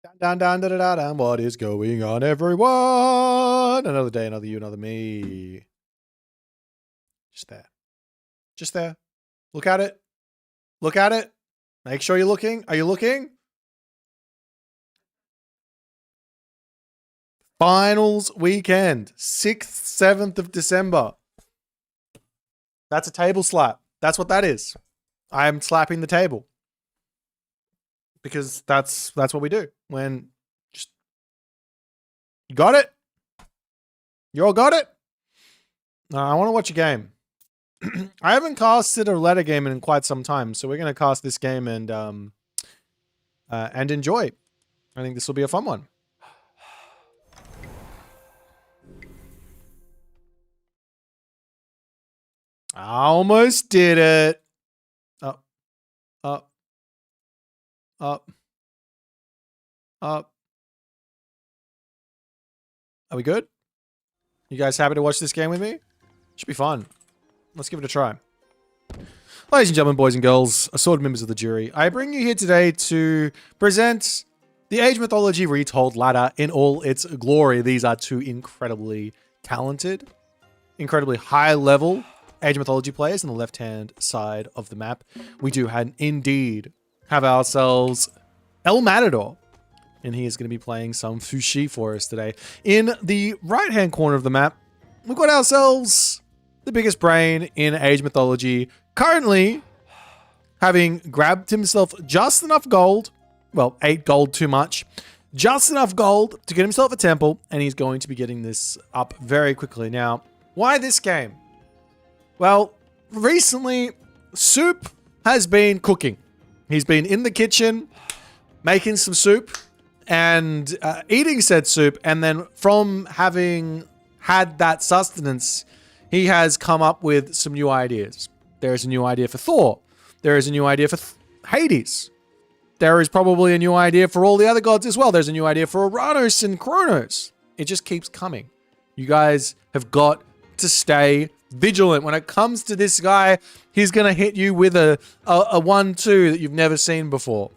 Dun, dun, dun, dun, dun, dun. What is going on, everyone? Another day, another you, another me. Just there. Just there. Look at it. Look at it. Make sure you're looking. Are you looking? Finals weekend. 6th, 7th of December. That's a table slap. That's what that is. I am slapping the table. Because that's what we do. When just you got it? You all got it? I want to watch a game. I haven't casted a roulette game in quite some time, so we're going to cast this game and enjoy. I think this will be a fun one. I almost did it. Up, up, up, up. Are we good? You guys happy to watch this game with me? Should be fun. Let's give it a try. Ladies and gentlemen, boys and girls, assorted members of the jury, I bring you here today to present the Age Mythology Retold Ladder in all its glory. These are two incredibly talented, incredibly high-level Age Mythology players on the left-hand side of the map. We do indeed have ourselves El Matador, and he is going to be playing some Fushi for us today. In the right-hand corner of the map, we've got ourselves the biggest brain in Age Mythology, currently having grabbed himself just enough gold, well, 8 gold too much, just enough gold to get himself a temple, and he's going to be getting this up very quickly. Now, why this game? Well, recently, Soup has been cooking. He's been in the kitchen, making some soup, and eating said soup, and then from having had that sustenance, he has come up with some new ideas. There is a new idea for Thor. There is a new idea for Hades. There is probably a new idea for all the other gods as well. There's a new idea for Uranus and Kronos. It just keeps coming. You guys have got to stay vigilant. When it comes to this guy, he's going to hit you with a 1-2 that you've never seen before.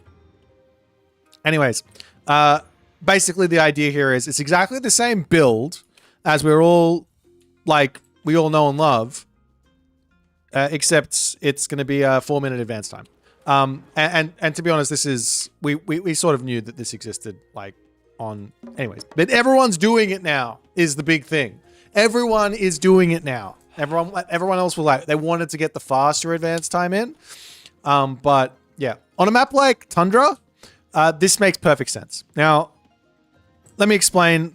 Anyways, basically the idea here is it's exactly the same build as we're all we all know and love, except it's going to be a 4-minute advance time. And to be honest, this is we sort of knew that this existed anyways, but everyone's doing it now is the big thing. Everyone is doing it now. Everyone else they wanted to get the faster advance time in. But yeah, on a map like Tundra, this makes perfect sense. Now, let me explain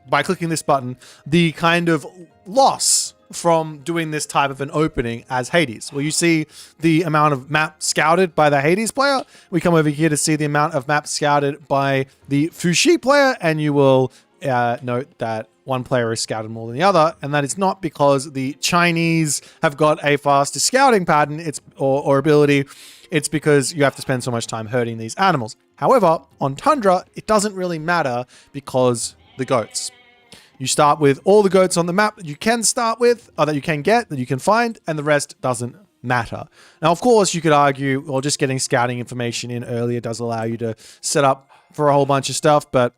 by clicking this button, the kind of loss from doing this type of an opening as Hades. Well, you see the amount of map scouted by the Hades player. We come over here to see the amount of map scouted by the Fushi player, and you will note that one player is scouted more than the other, and that is not because the Chinese have got a faster scouting pattern or ability. It's because you have to spend so much time herding these animals. However, on Tundra, it doesn't really matter because the goats. You start with all the goats on the map that you can start with, or that you can get, that you can find, and the rest doesn't matter. Now, of course, you could argue, well, just getting scouting information in earlier does allow you to set up for a whole bunch of stuff, but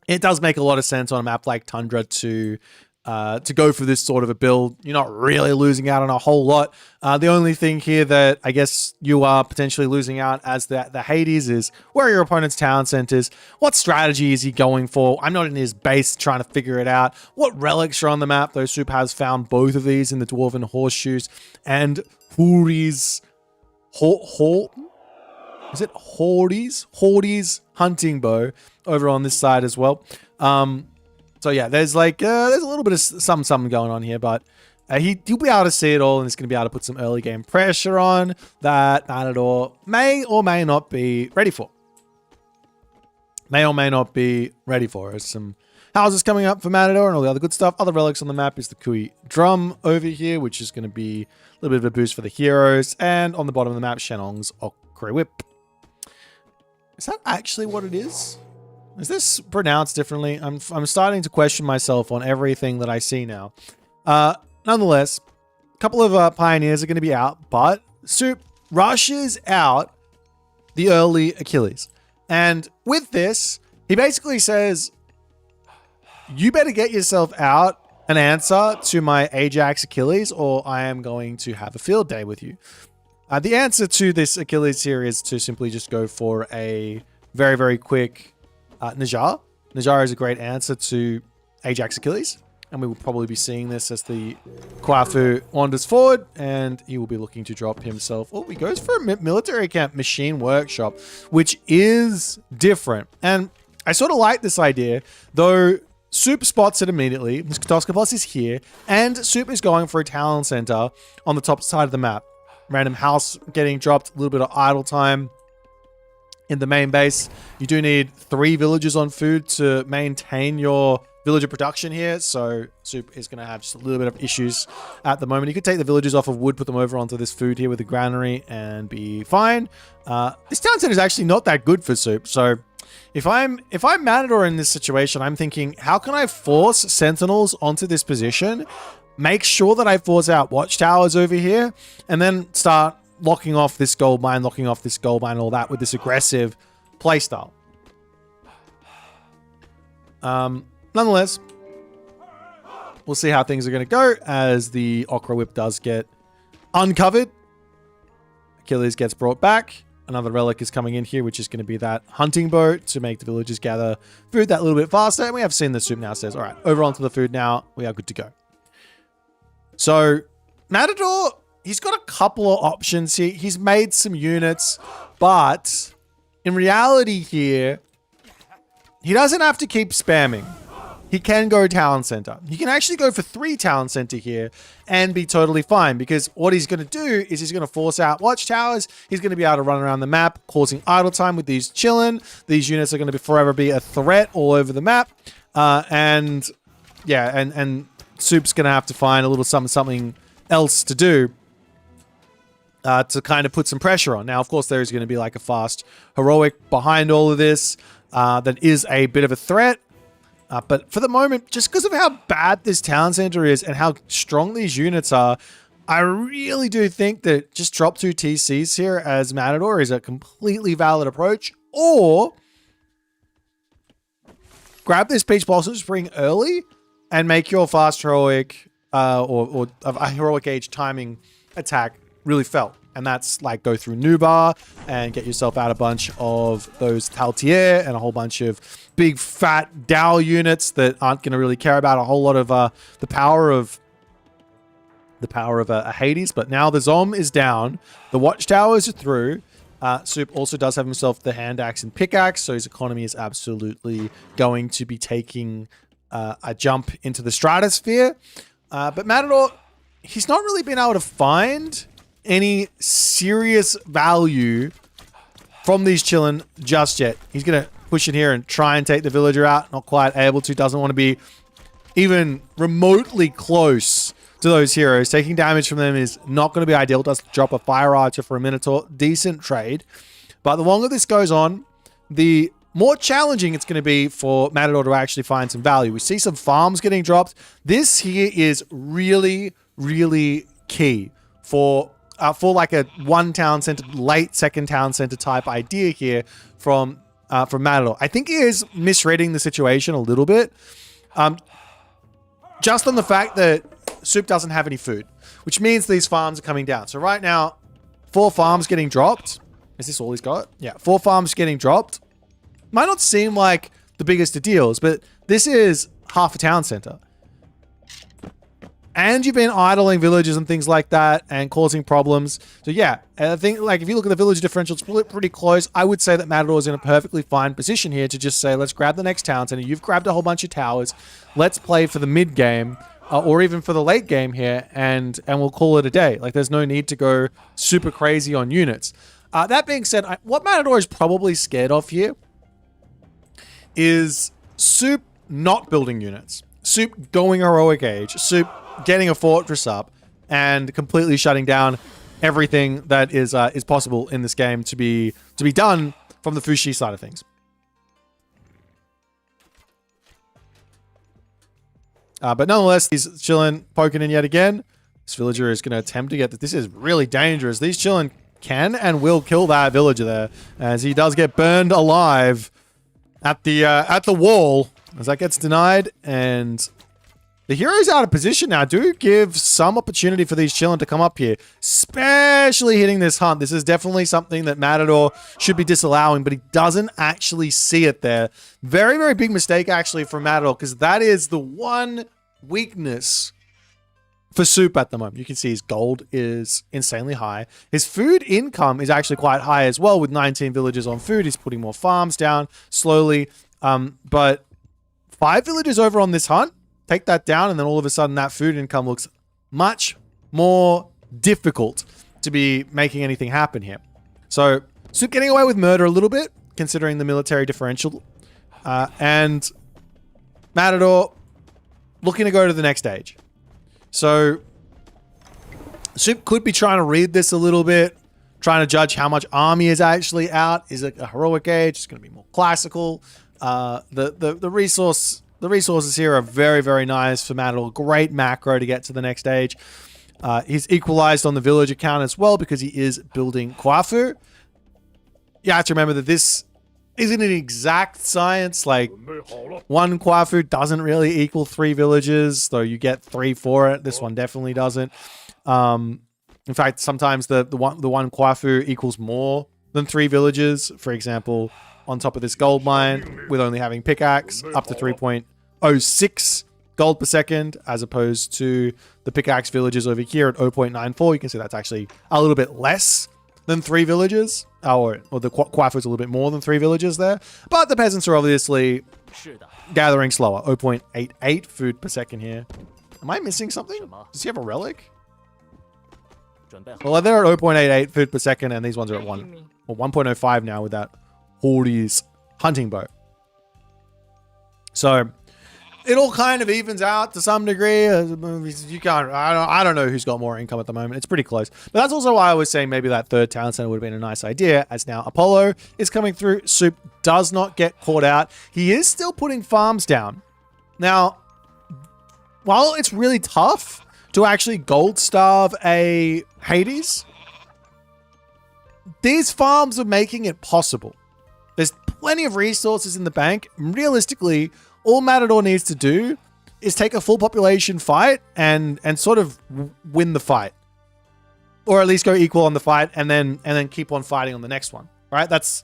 it does make a lot of sense on a map like Tundra to go for this sort of a build. You're not really losing out on a whole lot. The only thing here that I guess you are potentially losing out as the Hades is where are your opponent's town centers? What strategy is he going for? I'm not in his base trying to figure it out. What relics are on the map? Though Soup has found both of these in the Dwarven Horseshoes and Huri's is it Hordes hunting bow over on this side as well. So yeah, there's there's a little bit of something going on here, but he'll be able to see it all, and it's going to be able to put some early game pressure on that Matador may or may not be ready for. There's some houses coming up for Matador and all the other good stuff. Other relics on the map is the Kui drum over here, which is going to be a little bit of a boost for the heroes. And on the bottom of the map, Shenong's Okre Whip. Is that actually what it is? Is this pronounced differently? I'm starting to question myself on everything that I see now. Nonetheless, a couple of pioneers are going to be out, but Soup rushes out the early Achilles. And with this, he basically says, you better get yourself out an answer to my Ajax Achilles, or I am going to have a field day with you. The answer to this Achilles here is to simply just go for a very, very quick Najar. Najar is a great answer to Ajax Achilles, and we will probably be seeing this as the Kwafu wanders forward, and he will be looking to drop himself. Oh, he goes for a military camp machine workshop, which is different. And I sort of like this idea, though. Soup spots it immediately. Toskopos is here, and Soup is going for a talent center on the top side of the map. Random house getting dropped, a little bit of idle time in the main base. You do need 3 villagers on food to maintain your villager production here, so Soup is going to have just a little bit of issues at the moment. You could take the villagers off of wood, put them over onto this food here with the granary, and be fine. This town center is actually not that good for Soup, so if I'm Matador in this situation, I'm thinking, how can I force sentinels onto this position, make sure that I force out watchtowers over here, and then start locking off this gold mine, all that with this aggressive playstyle. Nonetheless, we'll see how things are going to go as the Okra Whip does get uncovered. Achilles gets brought back. Another relic is coming in here, which is going to be that hunting boat to make the villagers gather food that little bit faster. And we have seen the Soup now says, all right, over onto the food now. We are good to go. So Matador, he's got a couple of options here. He's made some units, but in reality here, he doesn't have to keep spamming. He can go talent center. He can actually go for 3 talent center here and be totally fine, because what he's going to do is he's going to force out watchtowers. He's going to be able to run around the map, causing idle time with these chillin'. These units are going to forever be a threat all over the map. And Soup's going to have to find a little something else to do to kind of put some pressure on. Now, of course, there is going to be like a fast heroic behind all of this that is a bit of a threat. But for the moment, just because of how bad this town center is and how strong these units are, I really do think that just drop 2 TCs here as Matador is a completely valid approach. Or grab this Peach Blossom Spring early and make your fast heroic or a heroic age timing attack really felt. And that's like go through Nubar and get yourself out a bunch of those Taltier and a whole bunch of big fat Dow units that aren't going to really care about a whole lot of the power of a Hades. But now the Zom is down, the watchtowers are through. Soup also does have himself the hand axe and pickaxe, so his economy is absolutely going to be taking a jump into the stratosphere. But Matador, he's not really been able to find any serious value from these chillin' just yet. He's going to push in here and try and take the villager out. Not quite able to. Doesn't want to be even remotely close to those heroes. Taking damage from them is not going to be ideal. Does drop a fire archer for a Minotaur. Decent trade. But the longer this goes on, the more challenging it's going to be for Matador to actually find some value. We see some farms getting dropped. This here is really, really key for like a 1 town center, late 2nd town center type idea here from Matador. I think he is misreading the situation a little bit. Just on the fact that Soup doesn't have any food, which means these farms are coming down. So right now, 4 farms getting dropped. Is this all he's got? Yeah, 4 farms getting dropped. Might not seem like the biggest of deals, but this is half a town center. And you've been idling villages and things like that and causing problems. So yeah, I think like if you look at the village differential, it's pretty close. I would say that Matador is in a perfectly fine position here to just say, let's grab the next town center. You've grabbed a whole bunch of towers. Let's play for the mid game or even for the late game here, and we'll call it a day. Like there's no need to go super crazy on units. That being said, what Matador is probably scared of here is Soup not building units. Soup going heroic age. Soup getting a fortress up and completely shutting down everything that is possible in this game to be done from the Fushi side of things. But nonetheless, he's chilling, poking in yet again. This villager is going to attempt to get this. This is really dangerous. These chilling can and will kill that villager there, as he does get burned alive at the wall as that gets denied. And the hero's out of position now. Do give some opportunity for these chillin' to come up here, especially hitting this hunt. This is definitely something that Matador should be disallowing, but he doesn't actually see it there. Very, very big mistake actually from Matador, because that is the one weakness for Soup at the moment. You can see his gold is insanely high. His food income is actually quite high as well, with 19 villagers on food. He's putting more farms down slowly. But 5 villagers over on this hunt, take that down, and then all of a sudden that food income looks much more difficult to be making anything happen here. So Soup getting away with murder a little bit, considering the military differential. And Matador looking to go to the next stage. So Soup could be trying to read this a little bit, trying to judge how much army is actually out. Is it a heroic age? It's going to be more classical. The resources here are very, very nice for Matador. Great macro to get to the next stage. He's equalized on the village account as well because he is building Kwafu. You have to remember that this isn't an exact science. Like, 1 Kwafu doesn't really equal 3 villages, though you get 3 for it. This one definitely doesn't. In fact, sometimes the one Kwafu equals more than 3 villages. For example, on top of this gold mine, with only having pickaxe, up to 3.06 gold per second, as opposed to the pickaxe villages over here at 0.94. You can see that's actually a little bit less than 3 villages, or the Kwafu is a little bit more than 3 villages there. But the peasants are obviously gathering slower. 0.88 food per second here. Am I missing something? Does he have a relic? Well, they're at 0.88 food per second, and these ones are at 1.05 now with that Horde's hunting bow. So it all kind of evens out to some degree. You can't. I don't know who's got more income at the moment. It's pretty close. But that's also why I was saying maybe that 3rd town center would have been a nice idea. As now Apollo is coming through. Soup does not get caught out. He is still putting farms down. Now, while it's really tough to actually gold starve a Hades, these farms are making it possible. There's plenty of resources in the bank. Realistically, all Matador needs to do is take a full population fight and sort of win the fight, or at least go equal on the fight, and then keep on fighting on the next one. Right? That's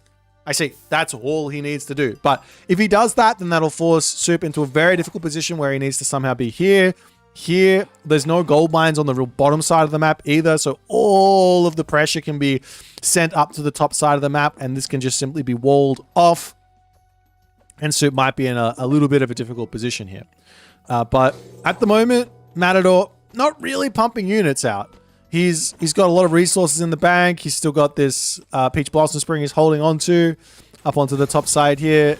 all he needs to do. But if he does that, then that'll force Soup into a very difficult position where he needs to somehow be here. Here, there's no gold mines on the real bottom side of the map either, so all of the pressure can be sent up to the top side of the map, and this can just simply be walled off. And Soup might be in a little bit of a difficult position here. But at the moment, Matador not really pumping units out. He's got a lot of resources in the bank. He's still got this Peach Blossom Spring he's holding on to up onto the top side here.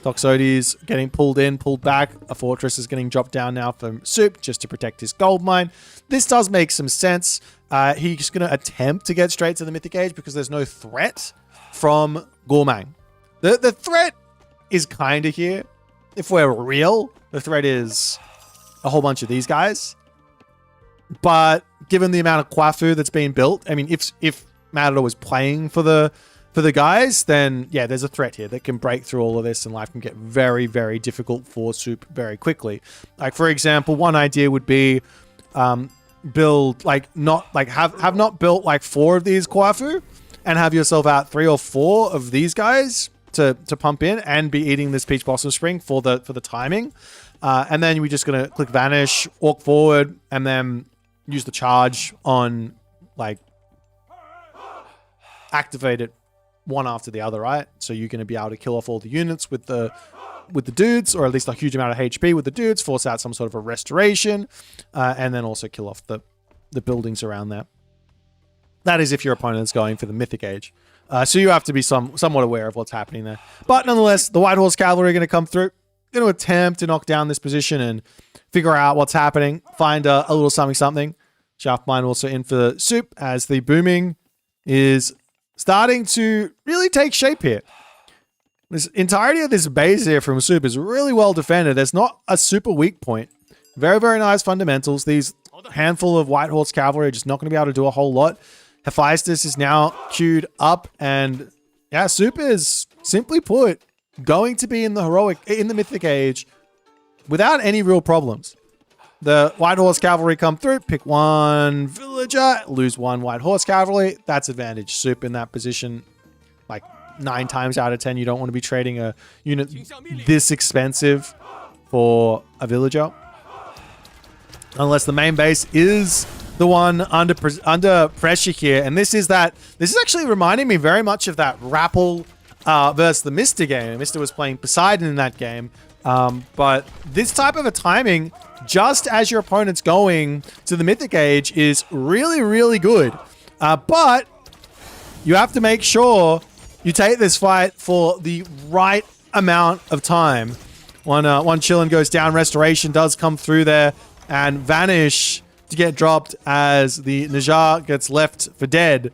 Toxotes getting pulled in, pulled back. A fortress is getting dropped down now from Soup just to protect his gold mine. This does make some sense. He's going to attempt to get straight to the Mythic Age because there's no threat from Gormang. The threat is kind of here. If we're real, the threat is a whole bunch of these guys. But given the amount of Kwafu that's being built, I mean, if Matador was playing for the guys, then yeah, there's a threat here that can break through all of this, and life can get very, very difficult for Soup very quickly. Like, for example, one idea would be build have not built like 4 of these Kwafu and have yourself out 3 or 4 of these guys to pump in and be eating this Peach Blossom Spring for the timing. And then we're just gonna click vanish, walk forward, and then use the charge on, like, activate it one after the other, right? So you're going to be able to kill off all the units with the dudes, or at least a huge amount of HP with the dudes, force out some sort of a restoration, and then also kill off the buildings around there. That is if your opponent's going for the Mythic Age. So you have to be somewhat aware of what's happening there. But nonetheless, the White Horse Cavalry are going to come through, going to attempt to knock down this position and figure out what's happening, find a little something. Shaft Mine also in for Soup, as the booming is starting to really take shape here. This entirety of this base here from Soup is really well defended. There's not a super weak point. Very, very nice fundamentals. These handful of White Horse Cavalry are just not going to be able to do a whole lot. Hephaestus is now queued up, and yeah, Soup is, simply put, going to be in the Mythic Age without any real problems. The White Horse Cavalry come through, pick one villager, lose one White Horse Cavalry. That's advantage. Soup in that position, like 9 times out of 10, you don't want to be trading a unit this expensive for a villager. Unless the main base is the one under pressure here. And this is actually reminding me very much of that Rappel versus the Mister game. Mister was playing Poseidon in that game. But this type of a timing, just as your opponent's going to the Mythic Age, is really, really good. But you have to make sure you take this fight for the right amount of time. One Chillin goes down. Restoration does come through there. And Vanish to get dropped as the Najar gets left for dead.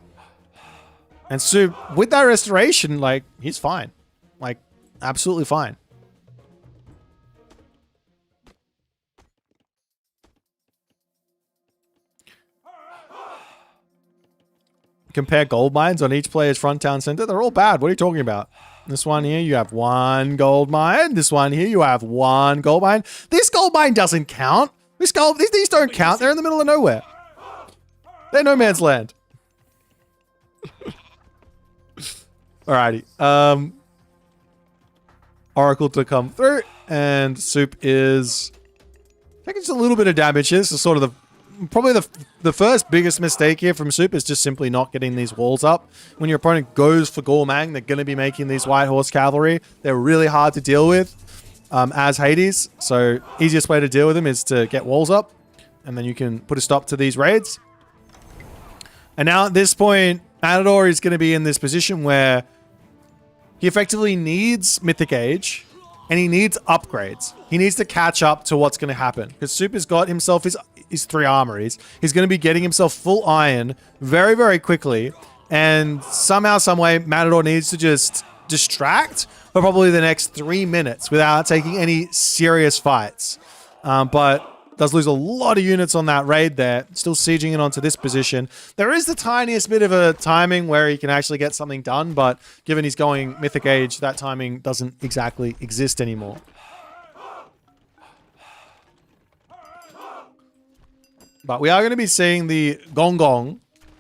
And Soup, with that restoration, like, he's fine. Like, absolutely fine. Compare gold mines on each player's front town center. They're all bad. What are you talking about? This one here, you have 1 gold mine. This one here, you have 1 gold mine. This gold mine doesn't count. These don't count. They're in the middle of nowhere. They're no man's land. Alrighty. Oracle to come through, and Soup is taking just a little bit of damage here. This is sort of probably the first biggest mistake here from Soup is just simply not getting these walls up. When your opponent goes for Gormang, they're going to be making these White Horse Cavalry. They're really hard to deal with as Hades. So easiest way to deal with them is to get walls up, and then you can put a stop to these raids. And now at this point, Matador is going to be in this position where he effectively needs Mythic Age, and he needs upgrades. He needs to catch up to what's going to happen, because Soup has got himself his 3 armories. He's going to be getting himself full iron very, very quickly. And somehow, someway, Matador needs to just distract for probably the next 3 minutes without taking any serious fights. But does lose a lot of units on that raid there. Still sieging it onto this position. There is the tiniest bit of a timing where he can actually get something done, but given he's going Mythic Age, that timing doesn't exactly exist anymore. But we are going to be seeing the Gong Gong.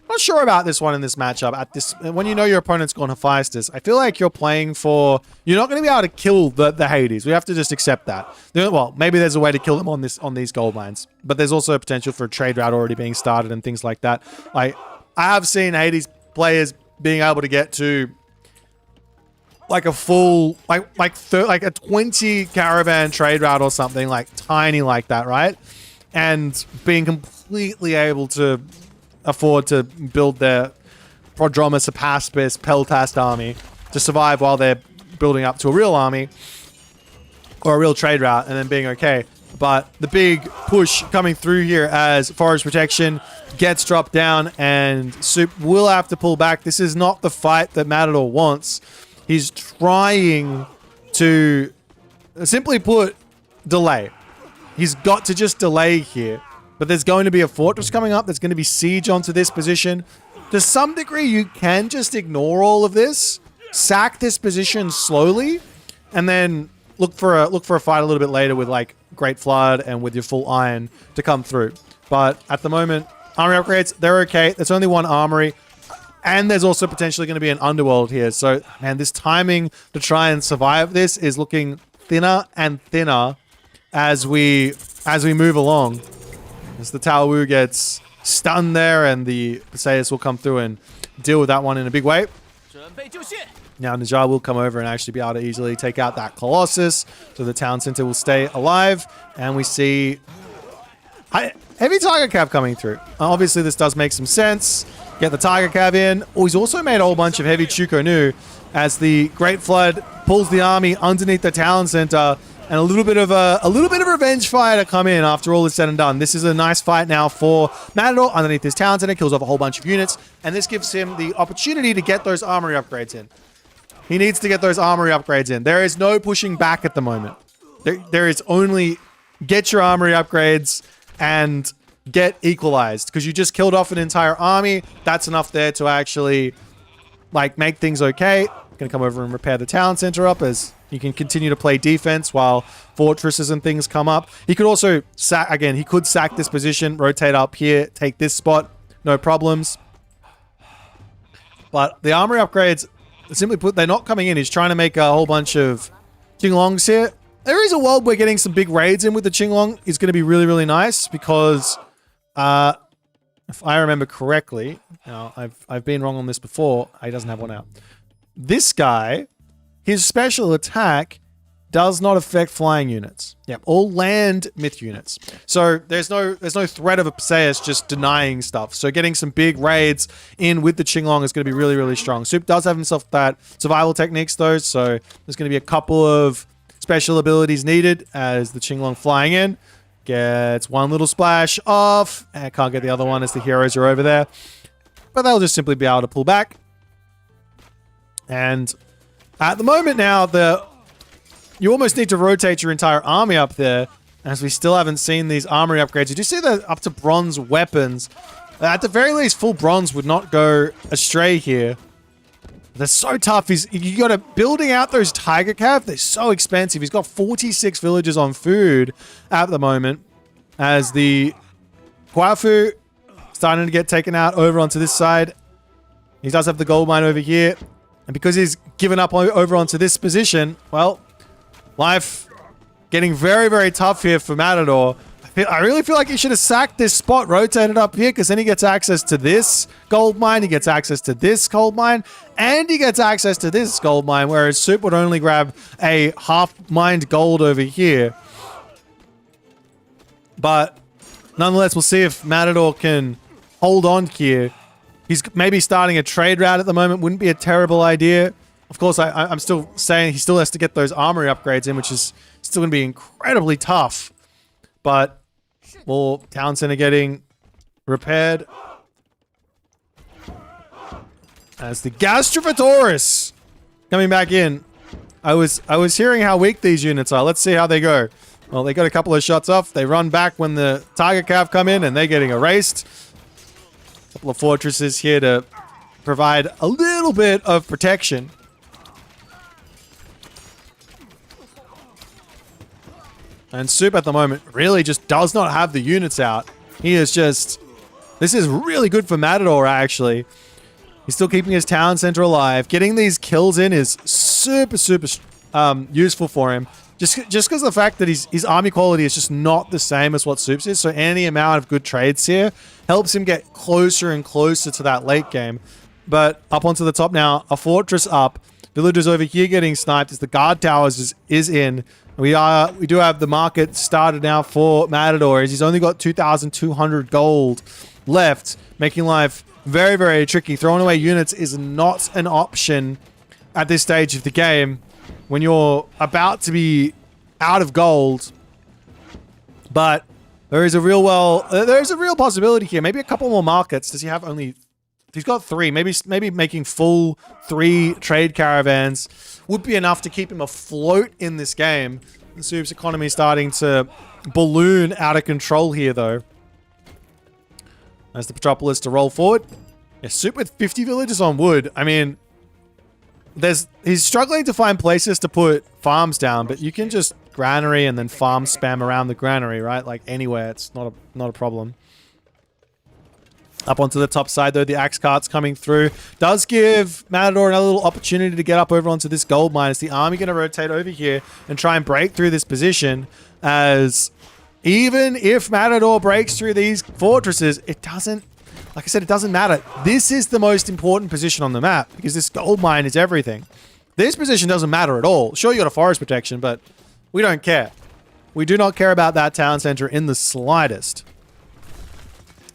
Not sure about this one in this matchup. When you know your opponent's gone Hephaestus, I feel like you're playing for... You're not going to be able to kill the Hades. We have to just accept that. Well, maybe there's a way to kill them on these gold mines. But there's also a potential for a trade route already being started and things like that. Like, I have seen Hades players being able to get to like a full... like a 20 caravan trade route or something, like tiny like that, right? And being completely able to afford to build their Prodromus, Apaspis, Peltast army to survive while they're building up to a real army or a real trade route, and then being okay. But the big push coming through here as Forest Protection gets dropped down, and Soup will have to pull back. This is not the fight that Matador wants. He's trying to, simply put, delay. He's got to just delay here. But there's going to be a fortress coming up. There's going to be siege onto this position. To some degree, you can just ignore all of this, sack this position slowly, and then look for a fight a little bit later with like Great Flood and with your full iron to come through. But at the moment, armory upgrades, they're okay. There's only 1 armory, and there's also potentially going to be an underworld here. So, man, this timing to try and survive this is looking thinner and thinner as we move along. As the Taowu gets stunned there, and the Perseus will come through and deal with that one in a big way. Now Najar will come over and actually be able to easily take out that Colossus, so the town center will stay alive, and we see heavy Tiger Cav coming through. Obviously, this does make some sense. Get the Tiger Cav in. Oh, he's also made a whole bunch of heavy Chuko Nu as the Great Flood pulls the army underneath the town center. And a little bit of revenge fire to come in after all is said and done. This is a nice fight now for Matador underneath his town center. Kills off a whole bunch of units. And this gives him the opportunity to get those armory upgrades in. He needs to get those armory upgrades in. There is no pushing back at the moment. There is only get your armory upgrades and get equalized because you just killed off an entire army. That's enough there to actually like make things okay. Gonna come over and repair the town center up as you can continue to play defense while fortresses and things come up. He could also sack, again, he could sack this position, rotate up here, take this spot, no problems. But the armory upgrades, simply put, they're not coming in. He's trying to make a whole bunch of Qinglongs here. There is a world where getting some big raids in with the Qinglong is going to be really, really nice because if I remember correctly, now I've been wrong on this before. He doesn't have one out. This guy, his special attack does not affect flying units. Yep, all land myth units. So there's no threat of a Perseus just denying stuff. So getting some big raids in with the Qinglong is going to be really, really strong. Soup does have himself that survival techniques though, so there's going to be a couple of special abilities needed as the Qinglong flying in. Gets one little splash off. And can't get the other one as the heroes are over there. But they'll just simply be able to pull back. And at the moment now, you almost need to rotate your entire army up there, as we still haven't seen these armory upgrades. You do see that up to bronze weapons. At the very least, full bronze would not go astray here. They're so tough. You got to building out those tiger cav. They're so expensive. He's got 46 villages on food at the moment, as the Guafu starting to get taken out over onto this side. He does have the gold mine over here. And because he's given up over onto this position, well, life getting very, very tough here for Matador. I really feel like he should have sacked this spot, rotated up here, because then he gets access to this gold mine, he gets access to this gold mine, and he gets access to this gold mine, whereas Soup would only grab a half-mined gold over here. But nonetheless, we'll see if Matador can hold on here. He's maybe starting a trade route at the moment. Wouldn't be a terrible idea. Of course, I'm still saying he still has to get those armory upgrades in, which is still going to be incredibly tough. But more town center getting repaired. As the Gastrophosaurus coming back in. I was hearing how weak these units are. Let's see how they go. Well, they got a couple of shots off. They run back when the Tiger Cav come in, and they're getting erased. Couple of fortresses here to provide a little bit of protection. And Soup at the moment really just does not have the units out. He is just... This is really good for Matador, actually. He's still keeping his town center alive. Getting these kills in is super, super useful for him. Just because of the fact that his army quality is just not the same as what Soup's is. So any amount of good trades here helps him get closer and closer to that late game. But up onto the top now, a fortress up. Villagers over here getting sniped as the guard towers is in. We do have the market started now for Matador, as he's only got 2,200 gold left, making life very, very tricky. Throwing away units is not an option at this stage of the game when you're about to be out of gold. But there is a real possibility here. Maybe a couple more markets. Does he have only... He's got 3. Maybe making full 3 trade caravans would be enough to keep him afloat in this game. The Soup's economy is starting to balloon out of control here, though. As the Petropolis to roll forward. Yeah, Soup with 50 villages on wood. I mean, he's struggling to find places to put farms down, but you can just granary and then farm spam around the granary, right? Like anywhere, it's not a problem. Up onto the top side, though, the axe cart's coming through. Does give Matador another little opportunity to get up over onto this gold mine. Is the army going to rotate over here and try and break through this position? As even if Matador breaks through these fortresses, it doesn't, like I said, it doesn't matter. This is the most important position on the map because this gold mine is everything. This position doesn't matter at all. Sure, you got a forest protection, but we don't care. We do not care about that town center in the slightest.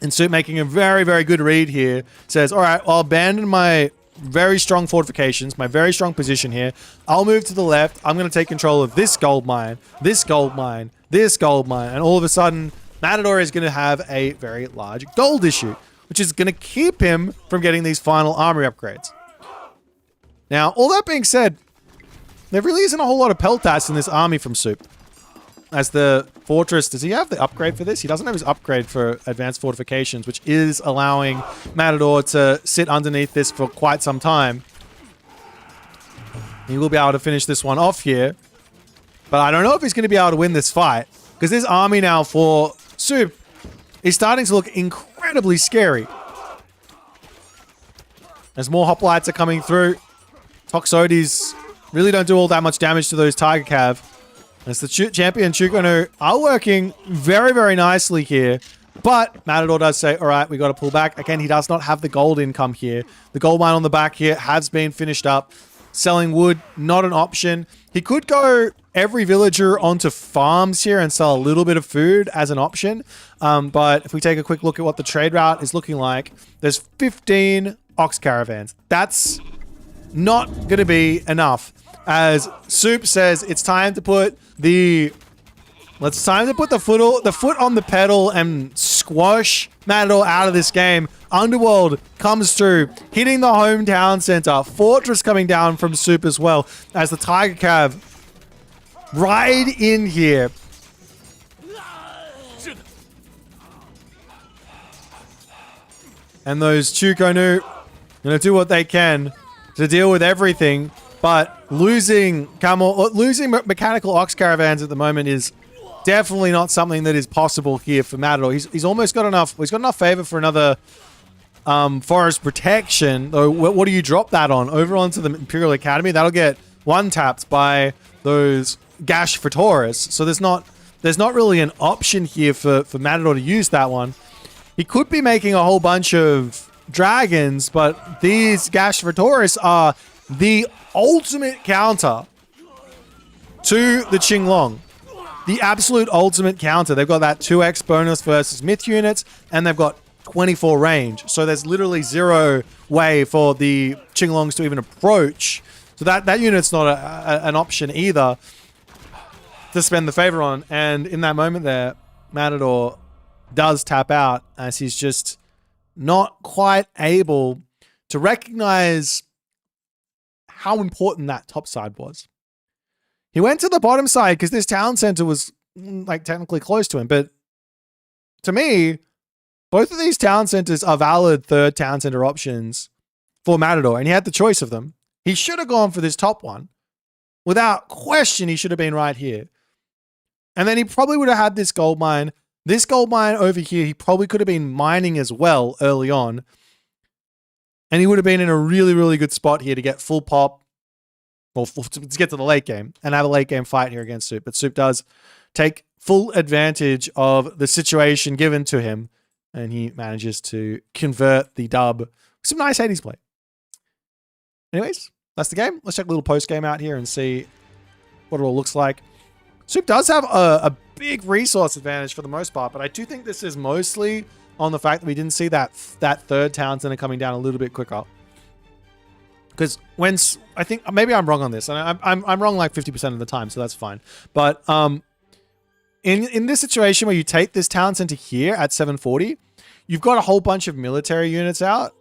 And Soup making a very, very good read here. Says, all right, I'll abandon my very strong fortifications, my very strong position here. I'll move to the left. I'm going to take control of this gold mine, this gold mine, this gold mine. And all of a sudden, Matador is going to have a very large gold issue, which is going to keep him from getting these final armory upgrades. Now, all that being said, there really isn't a whole lot of peltas in this army from Soup. as the fortress. Does he have the upgrade for this? He doesn't have his upgrade for advanced fortifications, which is allowing Matador to sit underneath this for quite some time. He will be able to finish this one off here. But I don't know if he's going to be able to win this fight, because this army now for Soup is starting to look incredibly scary. As more hoplites are coming through, Toxotes really don't do all that much damage to those Tiger Cav. As the champion Chukonu are working very, very nicely here. But Matador does say, all right, we got to pull back. Again, he does not have the gold income here. The gold mine on the back here has been finished up. Selling wood, not an option. He could go every villager onto farms here and sell a little bit of food as an option. But if we take a quick look at what the trade route is looking like, there's 15 ox caravans. That's not going to be enough. As Soup says, it's time to put the foot on the pedal and squash Matador out of this game. Underworld comes through, hitting the hometown center. Fortress coming down from Soup as well, as the Tiger Cav ride in here. And those Chukonu gonna do what they can to deal with everything, but losing mechanical ox caravans at the moment is definitely not something that is possible here for Matador. He's almost got enough. He's got enough favor for another forest protection. Though, what do you drop that on? Over onto the Imperial Academy. That'll get one tapped by those Gash for Taurus. So there's not really an option here for Matador to use that one. He could be making a whole bunch of dragons, but these Gash for Taurus are the ultimate counter to the Qinglong. The absolute ultimate counter. They've got that 2x bonus versus myth units, and they've got 24 range. So there's literally zero way for the Qinglongs to even approach. So that unit's not an option either to spend the favor on. And in that moment there, Matador does tap out, as he's just not quite able to recognize how important that top side was. He went to the bottom side because this town center was like technically close to him. But to me, both of these town centers are valid third town center options for Matador. And he had the choice of them. He should have gone for this top one. Without question, he should have been right here. And then he probably would have had this gold mine. This gold mine over here, he probably could have been mining as well early on. And he would have been in a really, really good spot here to get full pop. Well, to get to the late game and have a late game fight here against Soup. But Soup does take full advantage of the situation given to him, and he manages to convert the dub with some nice Hades play. Anyways, that's the game. Let's check a little post game out here and see what it all looks like. Soup does have a big resource advantage for the most part, but I do think this is mostly on the fact that we didn't see that third town center coming down a little bit quicker. Because I think maybe I'm wrong on this, and I'm wrong like 50% of the time, so that's fine. But in this situation where you take this town center here at 740, you've got a whole bunch of military units out.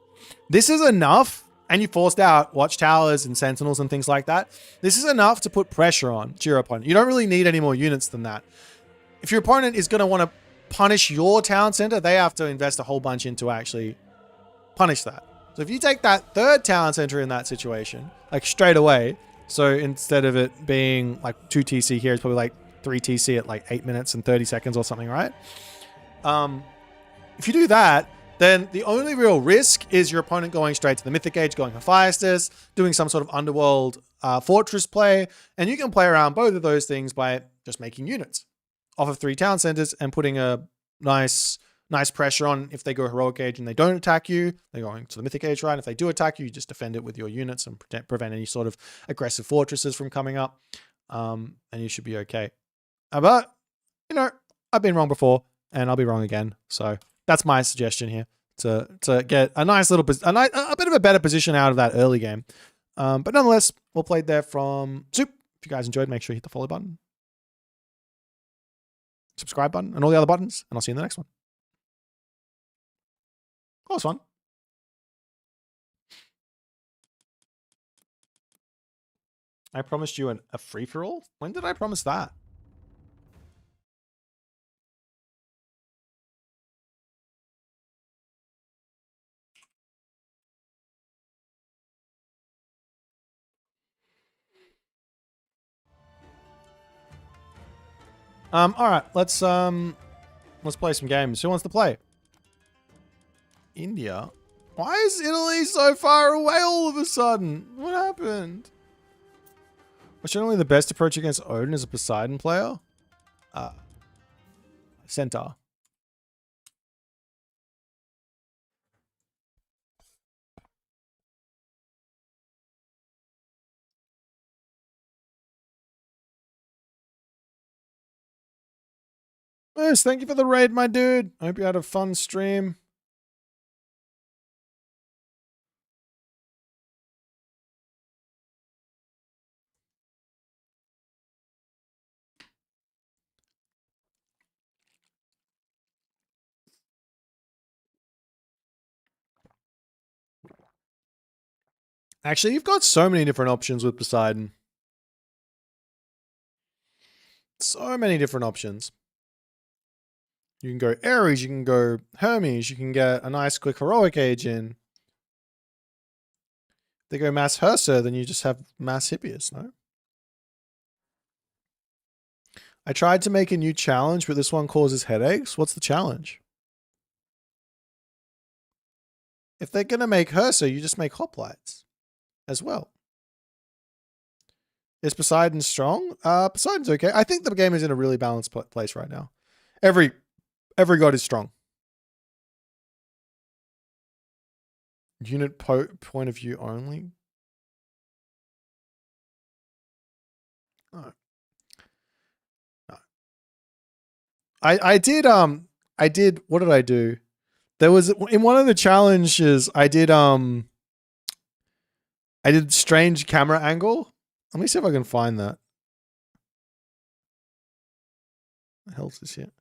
This is enough, and you forced out watchtowers and sentinels and things like that. This is enough to put pressure on to your opponent. You don't really need any more units than that. If your opponent is going to want to punish your town center, they have to invest a whole bunch into actually punish that. So if you take that third town center in that situation, like straight away, so instead of it being like 2 TC here, it's probably like 3 TC at like 8 minutes and 30 seconds or something, right? If you do that, then the only real risk is your opponent going straight to the Mythic Age, going Hephaestus, doing some sort of underworld fortress play, and you can play around both of those things by just making units off of 3 town centers and putting a nice pressure on. If they go heroic age and they don't attack you, they're going to the mythic age, right? If they do attack you, you just defend it with your units and prevent any sort of aggressive fortresses from coming up. And you should be okay. But, you know, I've been wrong before and I'll be wrong again. So that's my suggestion here, to get a nice little, a bit of a better position out of that early game. But nonetheless, well played there from Soup. If you guys enjoyed, make sure you hit the follow button, subscribe button, and all the other buttons, and I'll see you in the next one. That was fun. I promised you a free-for-all? When did I promise that? All right, let's play some games. Who wants to play? India. Why is Italy so far away all of a sudden? What happened? Was generally the best approach against Odin as a Poseidon player? Centaur. Yes, thank you for the raid, my dude. I hope you had a fun stream. Actually, you've got so many different options with Poseidon. So many different options. You can go Ares, you can go Hermes, you can get a nice quick heroic age in. If they go mass Hersa, then you just have mass Hippias, no? I tried to make a new challenge, but this one causes headaches. What's the challenge? If they're going to make Hersa, you just make hoplites as well. Is Poseidon strong? Poseidon's okay. I think the game is in a really balanced place right now. Every god is strong. Unit point of view only. No. No. I did what did I do? There was in one of the challenges I did strange camera angle. Let me see if I can find that. What the hell's this here?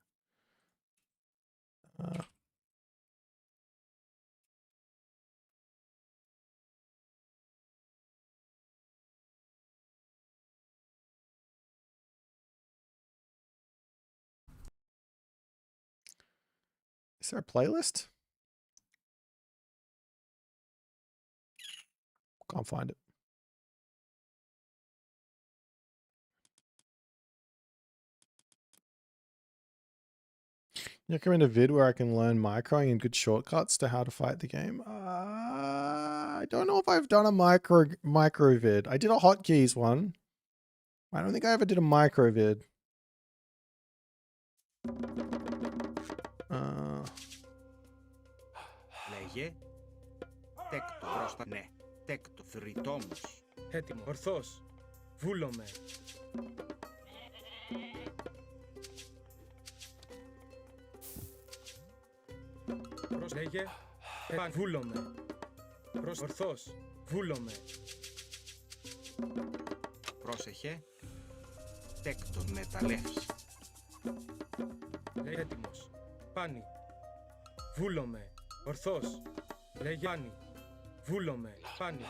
Is there a playlist? Can't find it. You recommend a vid where I can learn microing and good shortcuts to how to fight the game? I don't know if I've done a micro vid. I did a hotkeys one. I don't think I ever did a micro vid. Λέγε. Τέκτο μπροστά. Ναι. Τέκτο θρητόμος. Έτοιμο. Ορθός. Βούλομαι. Λέγε. Βούλομαι. Ορθός. Βούλομαι. Πρόσεχε. Τέκτον μεταλλεύσει. Λέγε έτοιμος. Πάνι. Βούλομαι. Ορθός. Λέγε πάνι. Βούλομαι. Πάνι.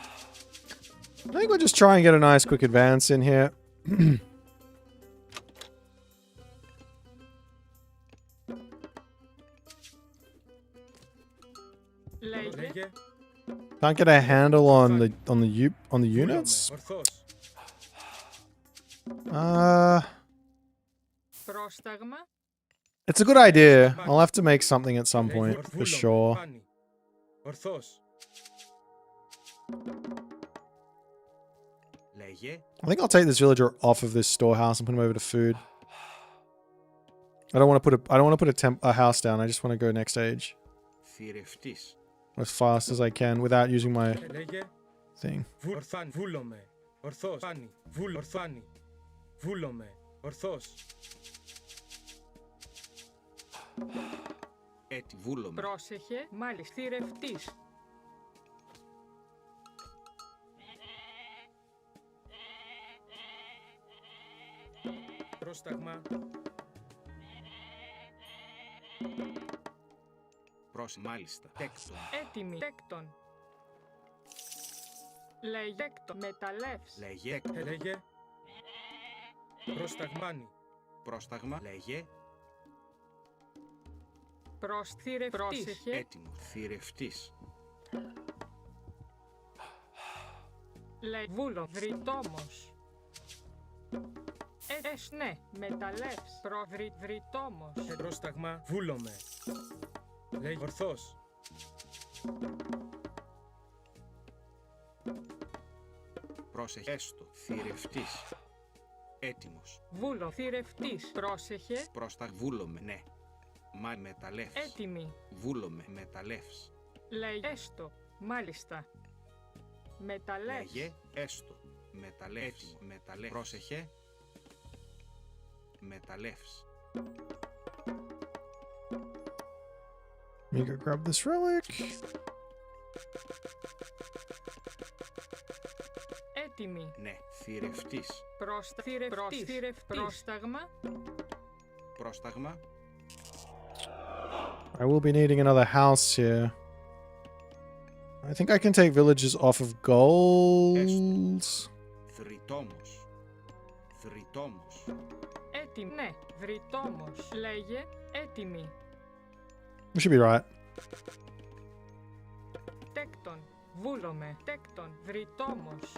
I think we'll just try and get a nice quick advance in here. Can't get a handle on the units. It's a good idea. I'll have to make something at some point for sure. I think I'll take this villager off of this storehouse and put him over to food. I don't want to put a house down. I just want to go next stage as fast as I can without using my thing. Πρόσεχε, μάλιστα θηρευτής. Πρόσταγμα. Μάλιστα. Τέκτον. Έτοιμη. Τέκτον. Λέγεκτον. Μεταλλεύς. Λέγε. Λέγε. Πρόσταγμάνι. Πρόσταγμα. Λέγε. Προσθηρευτής. Πρόσεχε. Έτοιμο. Θηρευτής. Βούλο. Βρυτόμος. Ναι. Μεταλλεύς. Βρυτόμος. Πρόσταγμα. Βούλομαι. Λέγε ορθός. Πρόσεχε. Έστω. Θηρευτής. Έτοιμος. Βούλο. Θηρευτής. Πρόσεχε. Βούλομαι. Ναι. Μα μεταλλεύς. Έτοιμη. Βούλομαι. Μεταλλεύς. Λέγε. Έστω. Μάλιστα. Μεταλλεύς. Λέγε. Έστω. Μεταλλεύς. Έτοιμο. Μεταλλεύς. Πρόσεχε. Μεταλλεύς. Let me go grab this relic. Έτοιμη. Ναι. Θηρευτής. Πρόσταγμα. Πρόσταγμα. I will be needing another house here. I think I can take villages off of gold. Θρητόμος. Θρητόμος. Έτοιμη. Ναι. Βρυτόμος. Λέγε. Έτοιμη. We should be right. Τέκτον. Βούλομαι. Τέκτον. Βρυτόμος.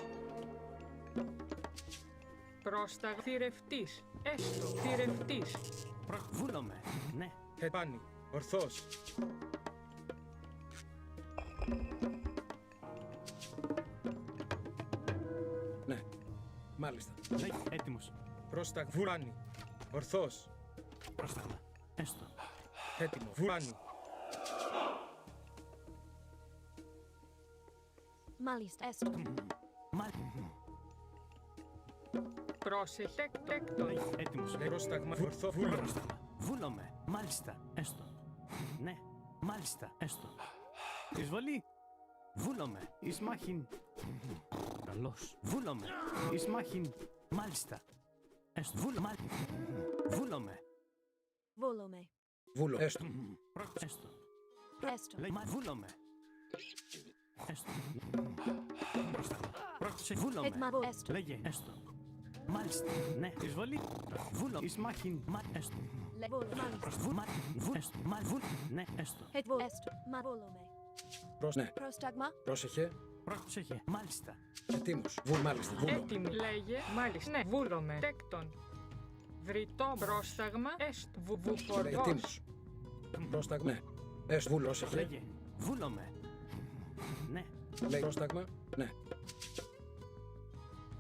Πρόσταγμα. Θηρευτής. Έστω. Θηρευτής. Βούλομαι. Ναι. Πάνι. Ορθός. Ναι. Μάλιστα. Λέγε έτοιμος. Πρόσταγμα. Βουλάνι. Ορθός. Πρόσταγμα. Έστω. Έτοιμο. Βουλάνι. Μάλιστα, έστω. Πρόσεχε. Τέκτον. Λέγε έτοιμος. Πρόσταγμα. Ορθό. Βούλο. Πρόσταγμα. Βούλομαι. Μάλιστα. Έστω. Ναι. Μάλιστα. Έστω. Εισβολή. Βούλομαι. Ισμάχιν. Καλώς. Βούλομαι. Ισμάχιν. Μάλιστα. Έστω. Βούλομαι. Βούλομαι. Βόλομαι. Βούλο. Έστω. Έστω. Έστω. Λέγε βούλομαι. Έστω. Πρόσταγμα. Πρόσταγμα. Βούλομαι. Έτοιμα. Έστω. Λέγε έστω. Μάλιστα. Ναι. Εισβολή. Βούλο. Ισμάχιν. Έστω. Βόλω. Μάλιστα. Έστω. Ναι. Έστω. Έτβο. Έστω. Μα βόλομαι. Ναι. Πρόσταγμα. Πρόσεχε. Πρόσεχε. Μάλιστα. Ετοίμος. Μάλιστα. Βούλο. Έτοιμη. Λέγε. Μάλιστα. Ναι. Βούλομαι. Τέκτον. Βρυτό. Πρόσταγμα. Έστω. Βουφορβός. Ετοίμος. Πρόσταγμα. Ναι. Έστω. Βούλο. Πρόσεχε. Λέγε. Βούλομαι. Ναι. Λέει πρόσταγμα. Ναι.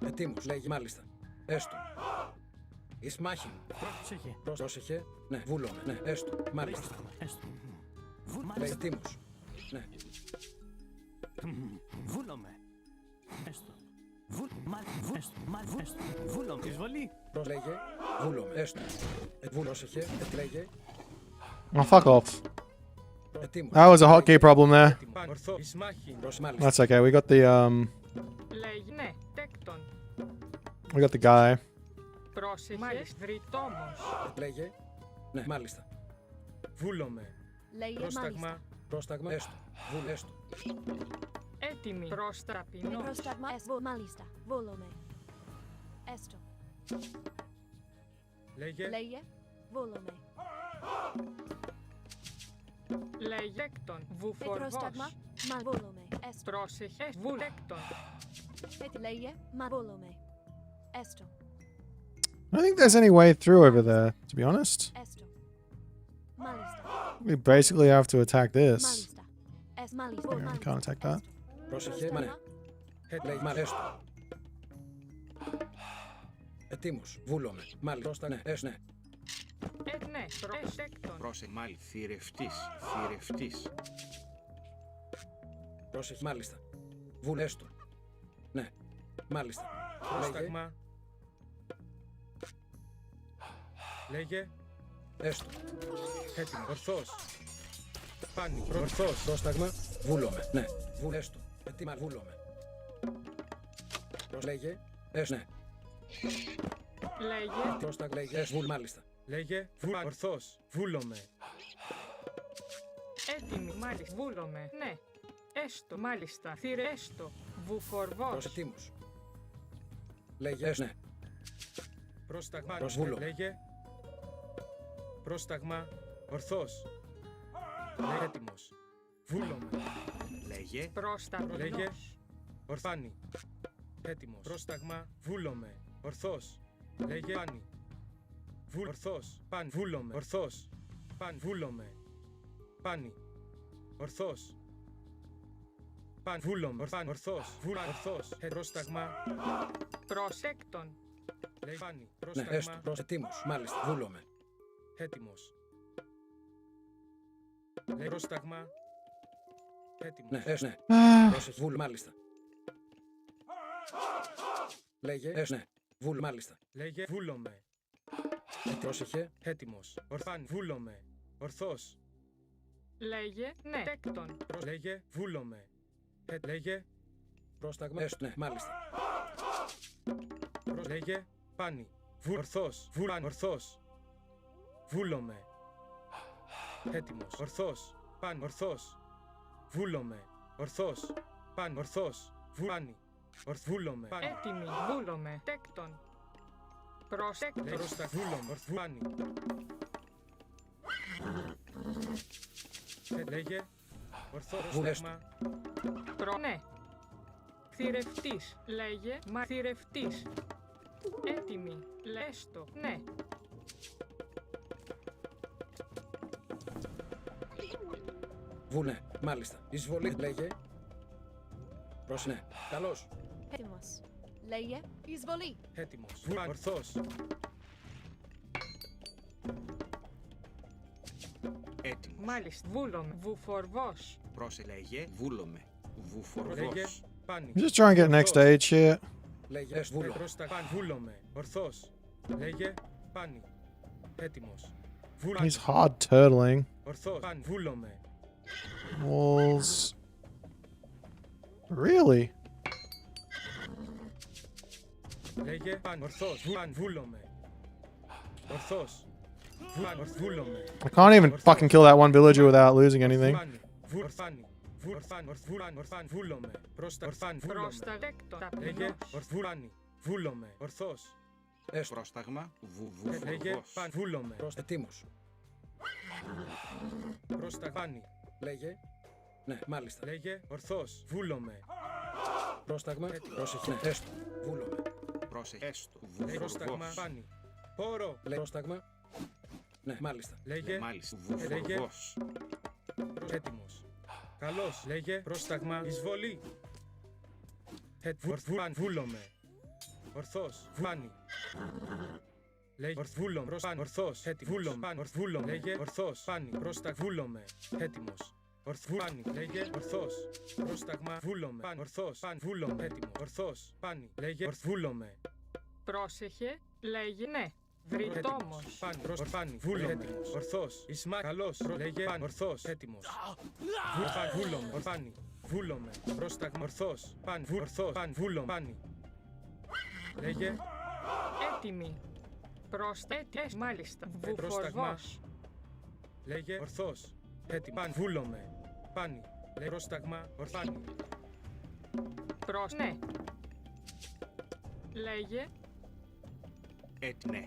Ετοίμος. Λέγει μάλιστα. Έστω. Ισμάχιν. Πρόσεχε. Πρόσεχε. Ναι. Βούλομαι. Ναι. Έστω. Μάλιστα. Πρόσταγμα. Έστω. Λέει Μάλιστα. ετοίμος. Ναι. Βούλομαι. Έστω. Έστω. Βούλομαι. Εισβολή. Λέγε. Βούλομαι. Έστω. Πρόσεχε. Λέγε. Oh, fuck off. Ετοίμος. That was a hotkey problem there. Ορθό. Ισμάχιν. Μάλιστα. That's okay. We got the Λέγε. Ναι. Τέκτον. we got the guy. Πρόσεχε. Μάλιστα. Βρυτόμος. Λέγε. Ναι. Μάλιστα. Βούλομαι. Λέγε Πρόσταγμα. μάλιστα. Πρόσταγμα. Έστω. Βούλ. Έστω. Έτοιμη. Προσταπεινός. Πρόσταγμα. Έστω. Μάλιστα. Βόλομαι. Έστω. Λέγε. Λέγε. Βόλομαι. Λέγε. Τέκτον. Πρόσταγμα. Βουφορβός. Μα βόλομαι. Έστω. Πρόσεχε. Βουλέκτον. Λέγε. Μα βόλομαι. Έστω. I don't think there's any way through over there, to be honest. Έστω. Μάλιστα. We basically have to attack this. Μάλιστα. Μάλιστα. Yeah, we can't attack that. Πρόσεχε. Μα ναι. Λέγε. Μάλιστα. Ετοίμος. Βούλομαι. Μάλιστα. Πρόστα. Ναι. Έστω. Ναι. Ναι. Τέκτον. Πρόσεχε. Μάλιστα. Θηρευτής. Θηρευτής. Πρόσεχε. Μάλιστα. Βούλ. Έστω. Ναι. Μάλιστα. Πρόσταγμα. Λέγε. Έστω. Έτοιμο. Ορθός. Πάνι. Ορθός. Πρόσταγμα. Βούλομαι. Ναι. Βούλ. Έστω. Έτοιμα. Βούλομαι. Λέγε. Έστω. Ναι. Λέγε. Πρόσταγμα. Λέγε. Έστω. Βούλ. Μάλιστα. Λέγε. Βούλ. Ορθός. Βούλομαι. Έτοιμη. Μάλιστα. Βούλομαι. Ναι. Έστω. Μάλιστα. Θύρε. Έστω. Βουφορβός. Προσετήμος. Λέγε. Έστω. Ναι. Πρόσταγμα. Προσβούλω. Λέγε. Πρόσταγμα. Ορθός. Λέγε. Έτοιμος. Βούλομαι. Λέγε. Λέγε. Προσταπεινός. Ορθάνι. Έτοιμος. Πρόσταγμα. Βούλομαι. Ορθός. Λέγε πάνι. Ορθός. Πάνι. Βούλομαι. Ορθός. Πάνι. Βούλομαι. Πάνι. Ορθός. Πάνι. Βούλομαι. Πάνι. Ορθός. Ορθός. Πρόσταγμα. Προσέκτον. Λέγε πάνι. Ναι, Πρόσταγμα. έστω. Έτοιμος. Μάλιστα. Βούλομαι. Έτοιμος. Λέγε πρόσταγμα. Έτοιμος. Ναι, έστω. Ναι. Πρόσεχε. Βούλ. Μάλιστα. Λέγε. Έστω. Ναι. Βούλ. Μάλιστα. Λέγε βούλομαι. Πρόσεχε. Έτοιμος. Ορθάνι. Βούλομαι. Ορθός. Λέγε ναι. Τέκτον. Λέγε βούλομαι. Λέγε. Πρόσταγμα. Έστω. Ναι. Μάλιστα. Λέγε πάνι. Ορθός. Βούλαν. Ορθός. Βούλομαι. Έτοιμος. Ορθός. Πάνι. Ορθός. Βούλομαι. Ορθός. Πάνι. Ορθός. Βούλανι. Βούλομαι. Πάνι. Έτοιμη. Βούλομαι. Τέκτον. Προσέκτον. Λέγε προστα. Βούλομαι. Ορθάνι. Λέγε. Ορθό. Πρόσταγμα. Ναι. Θηρευτής. Λέγε μα θηρευτής. Έτοιμη. Λέστο. Ναι. Βούλε. Μάλιστα. Εισβολή. Λέγε. Ναι. Καλώς. Έτοιμος. Λέγε εισβολή. Έτοιμος. Βούλαν. Ορθός. Έτοιμος. Μάλιστα. Βούλομαι. Βουφορβός. Λέγε βούλομαι. Λέγε Βουφορβός. πάνι. Just try and get next stage here. Λέγε. Βούλο. Πάν. Βούλομαι. Ορθός. Λέγε πάνι. Έτοιμος. Βούλαν. He's hard turtling. Ορθός. Πάν. Βούλομαι. Walls. Really? Λέγε πάν. Ορθός. Βούλαν. Βούλομαι. Ορθός. Βούλαν. Βούλομαι. I can't even fucking kill that one villager without losing anything. Πάνι. Ορθάνι. Βούλαν. Βούλομαι. Ορθάνι. Βούλομαι. Προστατέκτον. Λέγε Ταπεινός. βούλανι. Βούλομαι. Ορθός. Έστω. Πρόσταγμα. Λέγε Βουφορβός. πάν. Βούλομαι. Έτοιμος. Πρόστα πάνι. Λέγε. Ναι. Μάλιστα. Λέγε ορθός. Βούλομαι. Πρόσταγμα. Πρόσεχε. Ναι. Έστω. Βούλομαι. Έστω. Λέγε πρόσταγμα Βουφορβός. πάνι. Πόρο. Λέγε. Πρόσταγμα. Ναι. Μάλιστα. Λέγε Μάλιστα. λέγε. Βουφορβός. Έτοιμος. Καλώς. Λέγε πρόσταγμα εισβολή. Βούλομαι. Ορθός. Βάνι. Λέγε βούλομαι. Ορθός. Βούλομαι. Βούλομαι. Λέγε ορθός. Πάνι. Βούλομαι. Έτοιμος. Ορθβάνι. Λέγε ορθός. Πρόσταγμα. Βούλομαι. Ορθός. Βούλομαι. Έτοιμο. Ορθός. Πάνι. Λέγε ορθβούλομαι. Πρόσεχε. Λέγε ναι. Βρυτόμος. Πάνι. Βούλομαι. Ορθός. Ισμά. Καλός. Λέγε πάνι. Ορθός. Έτοιμος. Βούλομαι. Ορθάνι. Βούλομαι. Πρόσταγμα. Ορθός. Πάνι. Ορθός. Βούλομαι. Πάνι. Λέγε Έτοιμη. Προσθέτες μάλιστα. πρόσταγμα. Βουφορβός. Λέγε ορθός. Έτοιμο. Πάνι. Βούλομαι. Πάνι. Λέγε πρόσταγμα. Ορθάνι. Ναι. Λέγε Ναι.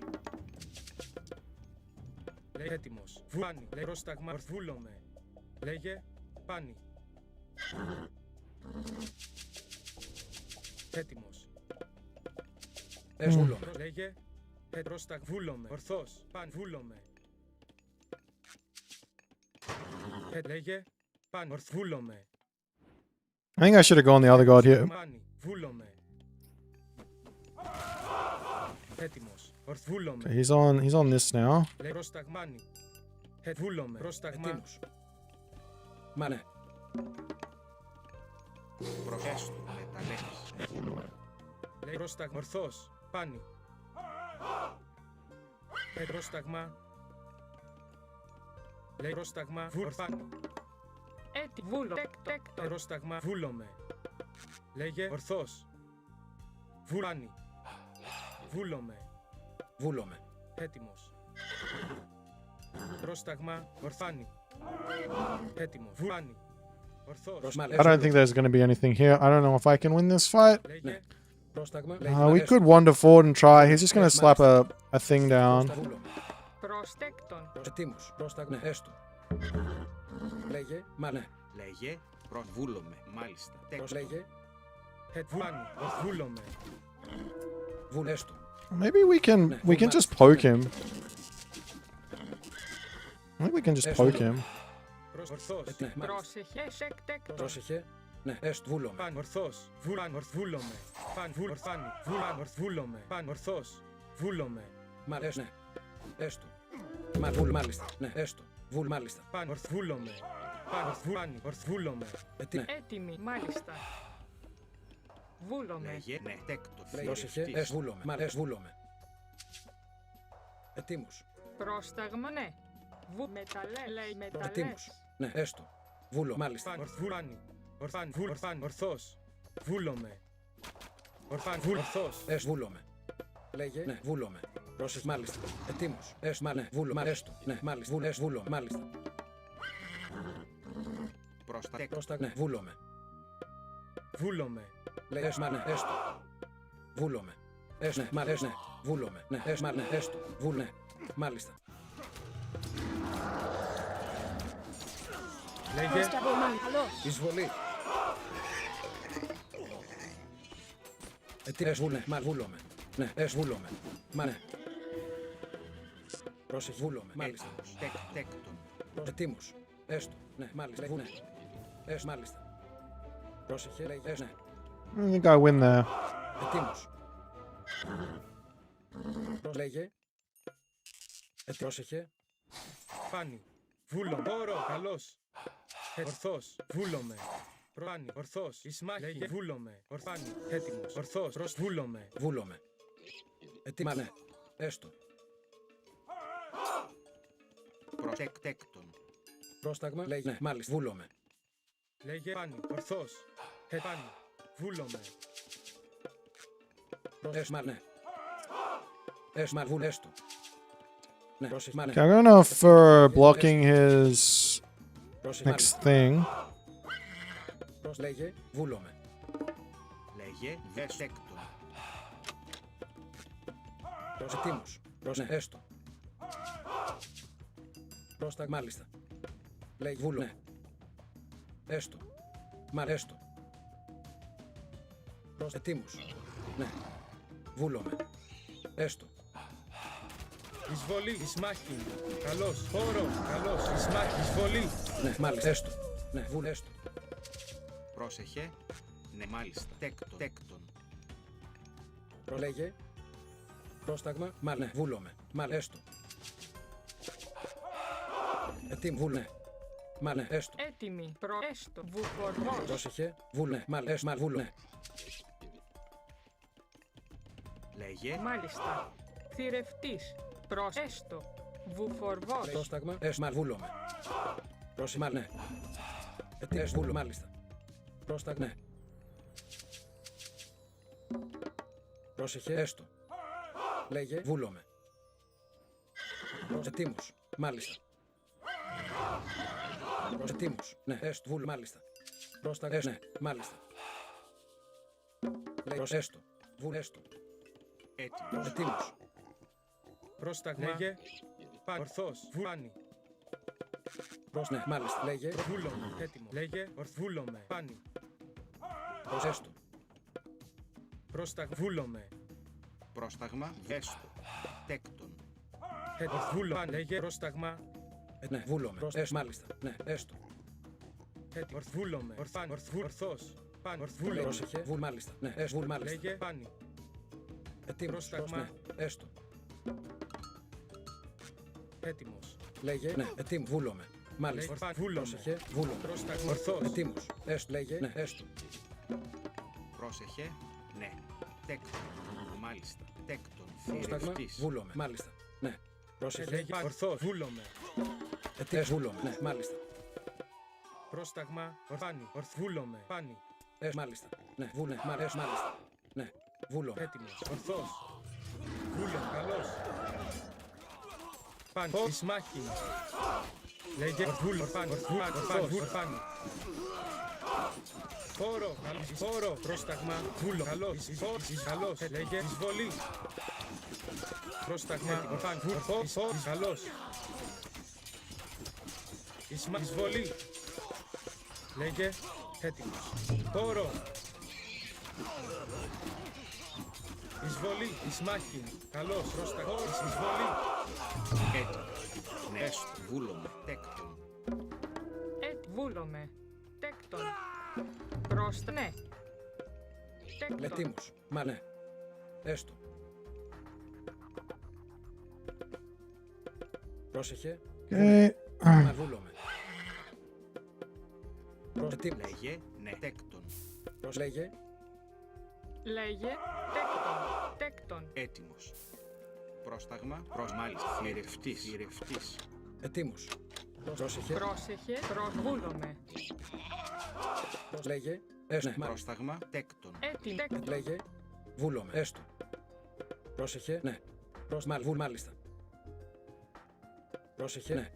Λέγε έτοιμος. Βάνι. Λέγε πρόσταγμα. Ορθβούλομαι. Λέγε πάνι. Έτοιμος. Έστω. Λέγε πρόσταγμα. Βούλομαι. Ορθός. Πάνι. Βούλομαι. Λέγε πάνι. Ορθβούλομαι. I think I should have gone the other god here. Πάνι. Βούλομαι. Έτοιμος. Ορθβούλομαι. Okay, he's on this now. Λέγε πρόσταγμάνι. Βούλομαι. Πρόσταγμα. Έτοιμος. Μα ναι. Έστω. Μεταλλεύς. Λέγε πρόσταγμα. Ορθός. Πάνι. Πρόσταγμα. Λέγε πρόσταγμα. Ορθάνι. έτι. Βούλο. Τέκτον. Πρόσταγμα. Βούλομαι. Λέγε ορθός. Βούλανι. Βούλομαι. Βούλομαι. Έτοιμος. Πρόσταγμα. Ορθάνι. Έτοιμο. Βούλανι. Ορθός. I don't think there's going to be anything here. I don't know if I can win this fight. Λέγε Πρόσταγμα. We could wander forward and try. He's just going to slap a thing down. Βούλομαι. Προστέκτον. Έτοιμος. Πρόσταγμα. Έστω. Λέγε. Μα ναι. Λέγε βούλομαι. Μάλιστα. Λέγε. Βούλανι. Βούλομαι. Βούλε. Έστω. Maybe we can just poke him. I think we can just poke him. Ορθός. Ναι, μάλιστα. Πρόσεχε, σεκτέκτον. Πρόσεχε. Ναι, έστω. Βούλομαι. Παν ορθός. Βούλομαι. Παν ορθάνη. Βούλομαι. Παν ορθός. Βούλομαι. Μάλιστα. Ναι. Έστω. Μάλιστα. Ναι, έστω. Μάλιστα. Παν ορθβούλομαι. Ορθβούλομαι. Ναι. Έτοιμη, μάλιστα. Βούλομαι. Λέγε ναι, τέκτο. Πρόσεχε. Έστω. Βούλομαι. Βούλομαι. Ετοίμος. Πρόσταγμα, ναι. Μεταλλέ, λέει μεταλλές. Ετοίμος. Ναι, έστω. Βούλο. Μάλιστα. Ορθός. Βούλομαι. Ορθός. Έστω. Βούλομαι. Λέγε. Ναι, βούλομαι. Πρόσεχε. Μάλιστα. Ετοίμος. Έστω. Ναι, βούλομαι. Έστω. Ναι, μάλιστα. Έστω. Βούλομαι. Μάλιστα. Πρόσταγμα. Ναι, βούλομαι. Βούλομαι. Λέγε. Έστω. Ναι, έστω. Βούλομαι. Έστω. Ναι, έστω. Ναι, βούλομαι. Ναι, έστω. Ναι, έστω. Βούλ, ναι. Μάλιστα. Λέγε. Πρόσταγμα. Καλός. Εισβολή. Βούλε. Βούλομαι. Ναι, βούλομαι. Μα ναι. Πρόσεχε. Βούλομαι. Μάλιστα. Τέκτον. Ετοίμος. Έστω. Ναι, μάλιστα. Ναι. Έστω. Μάλιστα. Πρόσεχε. Λέγε. Ναι. I think I win there. Ετοίμος. Λέγε. Πρόσεχε. Πάνι. Βούλομαι. Πόρο. Καλός. Ορθός. Βούλομαι. Πάνι. Ορθός. Ισμάχη. Λέγε. Βούλομαι. Ορθάνι. Έτοιμος. Ορθός. Βούλομαι. Βούλομαι. Ετοίμα. Ναι. Έστω. Τέκτον. Πρόσταγμα. Λέγε. Ναι, μάλιστα. Βούλομαι. Λέγε. Πάνι. Ορθός. Πάνι. Βούλομαι. Έστω. Ναι. Έστω. Βούλ. Έστω. Ναι. Πρόσεχε. Ναι. Okay, I'm gonna for blocking his Πρόσεχε. next thing. Λέγε. Βούλομαι. Λέγε τέκτον. Ετοίμος. Ναι, έστω. Πρόσταγμα. Μάλιστα. Λέγε. Βούλο. Ναι. Έστω. Έστω. Ετοίμος. Ναι. Βούλομαι. Έστω. Εισβολή. Ισμάχη. Καλός. Πόρο. Καλός. Ισμάχη. Εισβολή. Ναι, μάλιστα. Έστω. Ναι, βούλε. Έστω. Πρόσεχε. Ναι, μάλιστα. Τέκτον. Λέγε. Πρόσταγμα. Ναι, βούλομαι. Έστω. Ετοίμ. Βούλ. Ναι. Έστω. Έτοιμη, έστω. Βουφορμός. Πρόσεχε. Βούλ. Ναι. Έστω. Βούλ. Ναι. Λέγε. Μάλιστα. Θηρευτής. Έστω. Βουφορβός. Πρόσταγμα. Έστω. Βούλομαι. Πρόσεχε. Ναι. Ετοίμος. Βούλ. Μάλιστα. Πρόσταγμα. Ναι. Πρόσεχε. Έστω. Λέγε. Βούλομαι. Ετοίμος. Μάλιστα. Ετοίμος. Ναι. Έστω. Βούλ. Μάλιστα. Πρόσταγμα. Ναι. Μάλιστα. Λέγε. Έστω. Βούλ. Έστω. Έτοιμος. Ετοίμος. Πρόσταγμα. Λέγε. Πάνι. Ορθός. Βάνι. Ναι. Μάλιστα. Λέγε. Βούλομαι. Έτοιμο. Λέγε. Ορθβούλομαι. Πάνι. Έστω. Πρόσταγμα. Βούλομαι. Πρόσταγμα. Έστω. Τέκτον. Ορθβούλομαι. Λέγε. Πρόσταγμα. Ναι. Βούλομαι. Μάλιστα. Ναι. Έστω. Έτοιμο. Ορθβούλομαι. Ορθός. Πάνι. Ορθβούλομαι. Πρόσεχε. Βούλ. Μάλιστα. Ναι. Βούλ. Μάλιστα. Λέγε. Πάνι. Ετοίμος. Πρόσταγμα. Ναι. Έστω. Έτοιμος. Λέγε. Ναι. Ετοίμος. Βούλομαι. Μάλιστα. Λέγε. Βούλομαι. Πρόσεχε. Βούλομαι. Πρόσταγμα. Ορθός. Ετοίμος. Έστω. Λέγε. Ναι. Έστω. Πρόσεχε. Ναι. Τέκτον. Μάλιστα. Τέκτον. Πρόσταγμα. Θηρευτής. Βούλομαι. Μάλιστα. Ναι. Πρόσεχε. Λέγε. Ορθός. Βούλομαι. Ετοίμος. Βούλομαι. Ναι. Μάλιστα. Πρόσταγμα. Ορθάνη. Ορθβούλομαι. Πάνι. Μάλιστα. Ναι. Βούλε. Μάλιστα. Ναι. Βούλομαι. Έτοιμος. Ορθός. Βούλομαι. Καλός. Πάνι. Ισμάχη. Λέγε. Ορθβούλομαι. Πάνι. Ορθάνη. Πόρο. Πόρο. Πρόσταγμα. Βούλο. Καλός. Καλός. Λέγε. Εισβολή. Πρόσταγμα. Ορθάνη. Ορθός. Καλός. Εισβολή. Λέγε. Έτοιμος. Πόρο. Εισβολή. Ισμάχιν. Καλός. Πρόσταγμα. Εισβολή. Έτοιμος. Ναι. Έστω. Βούλομαι. Τέκτον. Βούλομαι. Τέκτον. Πρόστα. Ναι. Τέκτον. Ετοίμος. Μα ναι. Έστω. Πρόσεχε. Μα βούλομαι. Ετοίμος. Λέγε. Ναι. Τέκτον. Λέγε. Λέγε. Τέκτον. Τέκτον. Έτοιμος. Πρόσταγμα. Μάλιστα. Θηρευτής. Θηρευτής. Ετοίμος. Πρόσεχε. Πρόσεχε. Βούλομαι. Λέγε. Ναι. Πρόσταγμα. Τέκτον. Έτοιμο. Τέκτον. Λέγε. Βούλομαι. Έστω. Πρόσεχε. Ναι. Μάλιστα. Πρόσεχε. Ναι.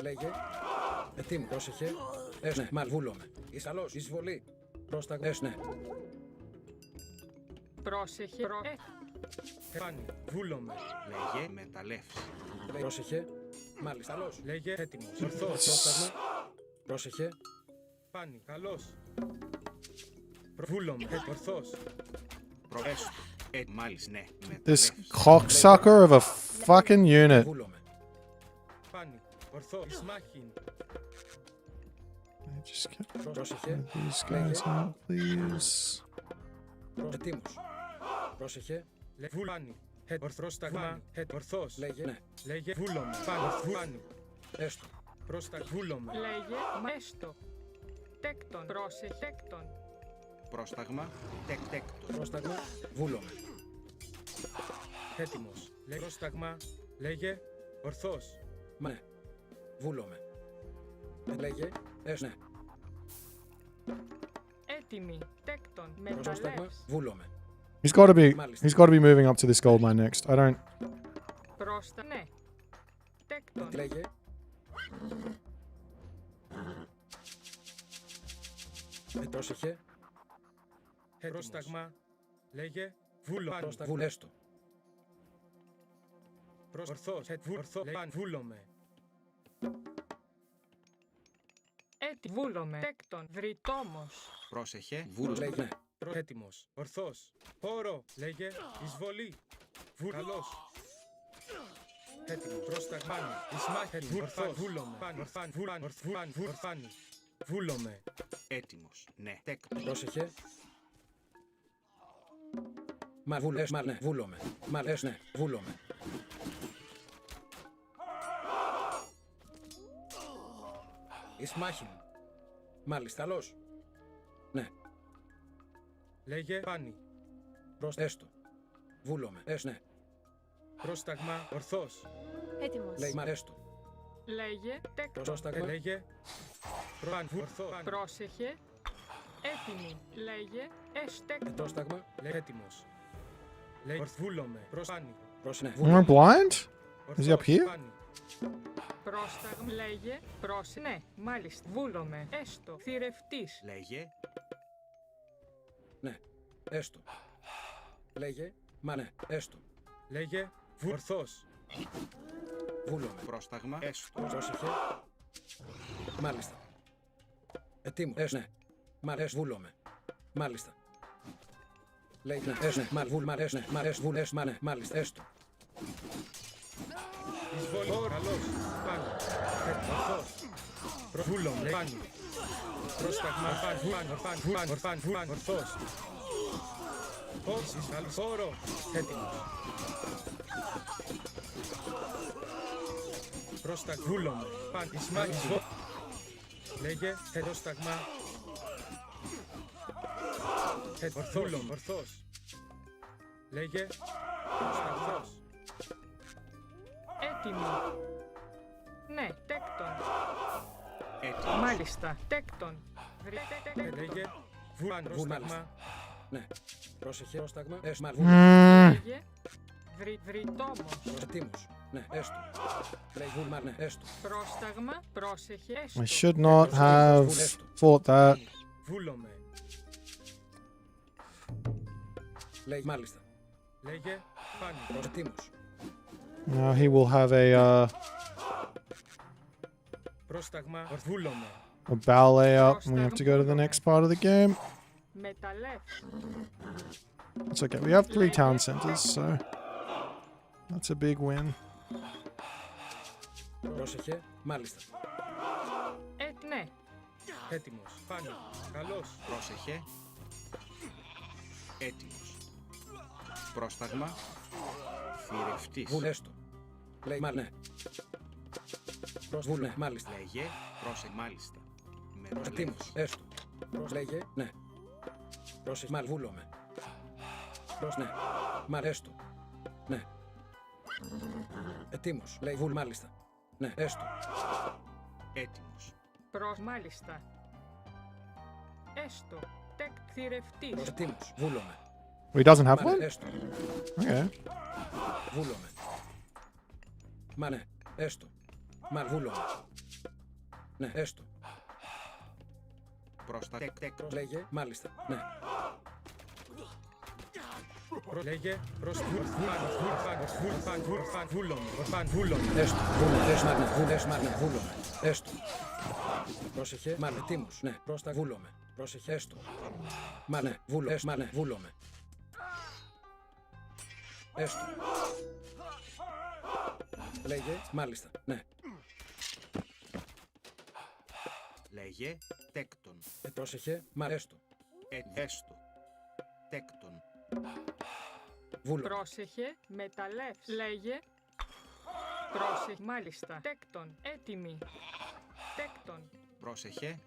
Λέγε. Ετοίμου. Πρόσεχε. Ναι. Μαλ. Βούλομαι. Ισαλός. Εισβολή. Πρόσταγμα. Ναι. Πρόσεχε. Πάνι. Βούλομαι. Λέγε. Μεταλλεύσει. Πρόσεχε. Μάλιστα. Καλός. Λέγε. Έτοιμος. Ορθός. Πρόσταγμα. Πρόσεχε. Πάνι. Καλός. Βούλομαι. Ορθός. Έστω. Μάλιστα. Ναι. This Μεταλλεύσει. cocksucker of a fucking unit. Βούλομαι. Πάνι. Ορθός. Ισμάχιν. Just get Πρόσεχε. these guys out, please. Ετοίμος. Πρόσεχε. Βούλάνι. Πρόσταγμα. Ορθός. Λέγε. Ναι. Λέγε. Βούλομαι. Πάνι. Έστω. Πρόσταγμα. Βούλομαι. Λέγε. Μέστο. Τέκτον. Πρόσεχε. Τέκτον. Πρόσταγμα. Τέκτον. Πρόσταγμα. Βούλομαι. Έτοιμος. Λέγε. Πρόσταγμα. Λέγε. Ορθός. Μα ναι. Βούλομαι. Λέγε. Ναι. Έτοιμη. Τέκτον. Πρόσταγμα. Μεταλλεύς. Βούλομαι. He's got to be moving up to this gold mine next. I don't. Πρόστα. Ναι. Τέκτον. Λέγε. Πρόσεχε. Πρόσταγμα. Λέγε. Βούλομαι. Πρόσταγμα. Έστω. Ορθός. Βούλομαι. Βούλομαι. Τέκτον. Βρυτόμος. Πρόσεχε. Βούλομαι. Λέγε. Ναι. Έτοιμος. Ορθός. Χώρο. Λέγε. Εισβολή. Καλός. Έτοιμο. Πρόσταγμα. Ισμάχιν. Ορθός. Βούλομαι. Ορφάνι. Βούλομαι. Έτοιμος. Ναι. Τέκτον. Πρόσεχε. Μα ναι. Βούλομαι. Ναι. Βούλομαι. Ισμάχιν. Μάλιστα. Καλός. Ναι. Λέγε. Πάνι. Έστω. Βούλομαι. Ναι. Πρόσταγμα. Ορθός. Έτοιμος. Λέει μα έστω. Λέγε. Τέκτον. Πρόσταγμα. Λέγε. Ορθός. Πρόσεχε. Έτοιμη. Λέγε. Τέκτον. Πρόσταγμα. Λέγε. Έτοιμος. Λέγε. Βούλομαι. Πάνι. Ναι. Am I blind? Is he up here? Πρόσταγμα. Λέγε. Ναι. Μάλιστα. Βούλομαι. Έστω. Θηρευτής. Λέγε. Ναι. Έστω. Λέγε. Μα ναι. Έστω. Λέγε. Ορθός. Βούλομαι. Πρόσταγμα. Έστω. Πρόσεχε. Μάλιστα. Ετοίμο. Ναι. Βούλομαι. Μάλιστα. Λέγε. Ναι. Ναι. Μάλιστα. Έστω. Εισβολή. Καλός. Πάνι. Ορθός. Βούλομαι. Πάνι. Πρόσταγμα. Πάνι. Ορθός. Χώρο. Έτοιμος. Πρόσταγμα. Βούλομαι. Πάνι. Ισμάχιν. Λέγε. Πρόσταγμα. Ορθός. Λέγε. Ορθός. Έτοιμη. Ναι. Τέκτον. Έτοιμος. Μάλιστα. Τέκτον. Λέγε. Πρόσταγμα. Ναι. Πρόσεχε. Πρόσταγμα. Λέγε. Βρυτόμος. Ετοίμος. Ναι. Έστω. Λέγε. Ναι. Έστω. Πρόσταγμα. Πρόσεχε. I Έστω. should not have thought that. Βούλομαι. Λέγε. Μάλιστα. Λέγε. Πάνι. Ετοίμος. Now he will have a Πρόσταγμα. Βούλομαι. A ballet up, and we have to go to the next part of the game. Μεταλλεύς. It's okay. We have 3 town centers, so that's a big win. Πρόσεχε. Μάλιστα. Ναι. Έτοιμος. Φάνη. Καλός. Πρόσεχε. Έτοιμος. Πρόσταγμα. Θηρευτής. Βούλεστο. Λέει μα ναι. Βούλε. Μάλιστα. Λέγε. Μάλιστα. Έτοιμος. Έστω. Λέγε. Ναι. Πρόσεχε. Μαλ. Βούλομαι. Ναι. Μαλ. Έστω. Ναι. Έτοιμος. Λέει βούλ. Μάλιστα. Ναι. Έστω. Έτοιμος. Μάλιστα. Έστω. Τεκ θηρευτής. Έτοιμος. Βούλομαι. He doesn't have Μαλ. one? Έστω. Okay. Βούλομαι. Μα ναι. Έστω. Μαλ. Βούλομαι. Ναι. Έστω. Πρόσταγμα. Λέγε. Μάλιστα. Ναι. Λέγε. Βούλομαι. Έστω. Βούλε. Έσ μαρνε. Βούλε. Έσ μαρνε. Βούλομαι. Έστω. Πρόσεχε. Μαρνε. Έτοιμος. Ναι. Πρόστα. Βούλομαι. Πρόσεχε. Έστω. Μα ναι. Βούλω. Έσ μαρνε. Βούλομαι. Έστω. Λέγε. Μάλιστα. Ναι. Λέγε. Τέκτον. Πρόσεχε. Μα έστω. Έστω. Τέκτον. Βούλω. Πρόσεχε. Μεταλλεύς. Λέγε. Πρόσεχε. Μάλιστα. Τέκτον. Έτοιμη. Τέκτον. Πρόσεχε.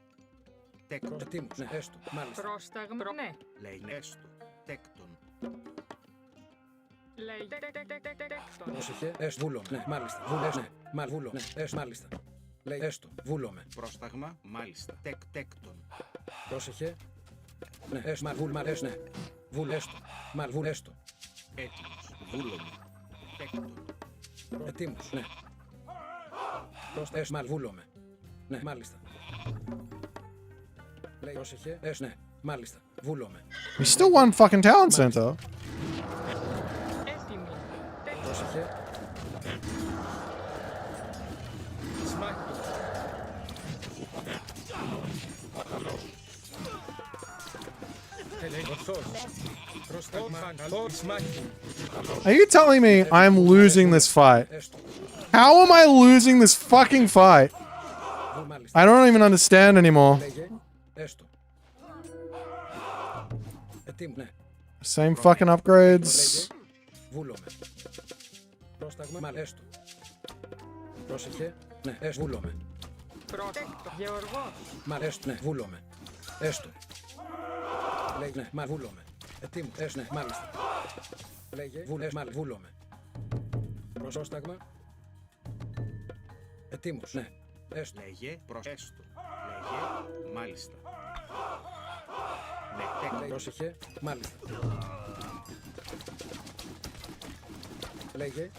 Τέκτον. Έτοιμος. Ναι. Έστω. Μάλιστα. Πρόσταγμα. Ναι. Λέγε. Έστω. Τέκτον. Λέγε. Τέκτον. Πρόσεχε. Έστω. Βούλομαι. Ναι. Μάλιστα. Βούλε. Ναι. Μαλ. Βούλω. Ναι. Έστω. Μάλιστα. Λέει έστω. Βούλομαι. Πρόσταγμα. Μάλιστα. Τέκτον. Πρόσεχε. Ναι. Έστω. Μαλ. Βούλ. Μαλ. Έστω. Ναι. Βούλ. Έστω. Μαλ. Βούλ. Έστω. Έτοιμος. Βούλομαι. Τέκτον. Έτοιμος. Ναι. Πρόστα. Έστω. Μαλ. Βούλομαι. Ναι. Μάλιστα. Λέει πρόσεχε. Έστω. Ναι. Μάλιστα. Βούλομαι. We still won fucking town center. Έτοιμη. Τέκτον. Πρόσεχε. Σμάκι. Λέγε. Ορθός. Πρόσταγμα. Καλό. Σμάκι. Are you telling me I'm losing this fight? Έστω. How am I losing this fucking fight? Βούλ. Μάλιστα. I don't even understand anymore. Λέγε. Έστω. Έτοιμο. Ναι. Same fucking upgrades. Λέγε. Βούλομαι. Πρόσταγμα. Μαλ. Έστω. Πρόσεχε. Ναι. Έστω. Βούλομαι. Πρότεκτο. Γεωργός. Μαλ. Έστω. Ναι. Βούλομαι. Έστω. Λέγε. Ναι. Μαλ. Βούλομαι. Έτοιμο. Έστω. Ναι. Μάλιστα. Λέγε. Βούλε. Μαλ. Βούλομαι. Πρόσταγμα. Έτοιμος. Ναι. Έστω. Λέγε. Έστω. Λέγε. Μάλιστα. Ναι. Τέκτον. Πρόσεχε. Μάλιστα. Λέγε.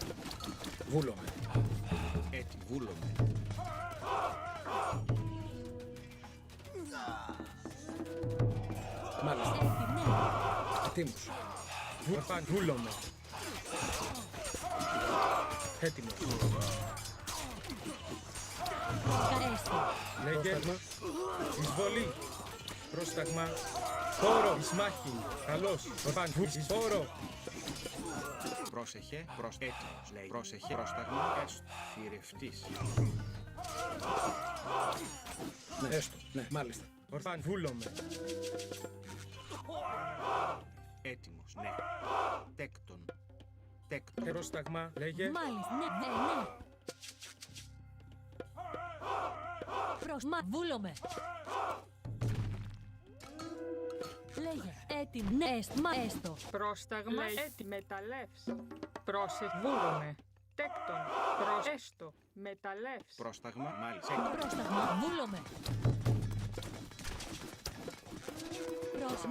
Βούλομαι. Έτσι. Βούλομαι. Μάλιστα. Έτοιμος. Βούλομαι. Έτοιμος. Λέγε. Πρόσταγμα. Εισβολή. Πρόσταγμα. Χώρο. Ισμάχη. Καλός. Χώρο. Πρόσεχε. Έτοιμος. Λέει. Πρόσεχε. Πρόσταγμα. Έστω. Θηρευτής. Ναι. Έστω. Ναι. Μάλιστα. Ορφάν. Βούλομαι. Έτοιμος. Ναι. Τέκτον. Τέκτον. Πρόσταγμα. Λέγε. Μάλιστα, ναι, ναι. Βούλομαι. Λέγε, έτοιμο, ναι, έστω. Πρόσταγμα. Έτοιμη. Μεταλλεύς. Πρόσεχε. Βούλομαι. Τέκτον. Έστω. Μεταλλεύς. Πρόσταγμα. Μάλιστα. Πρόσταγμα, βούλομαι.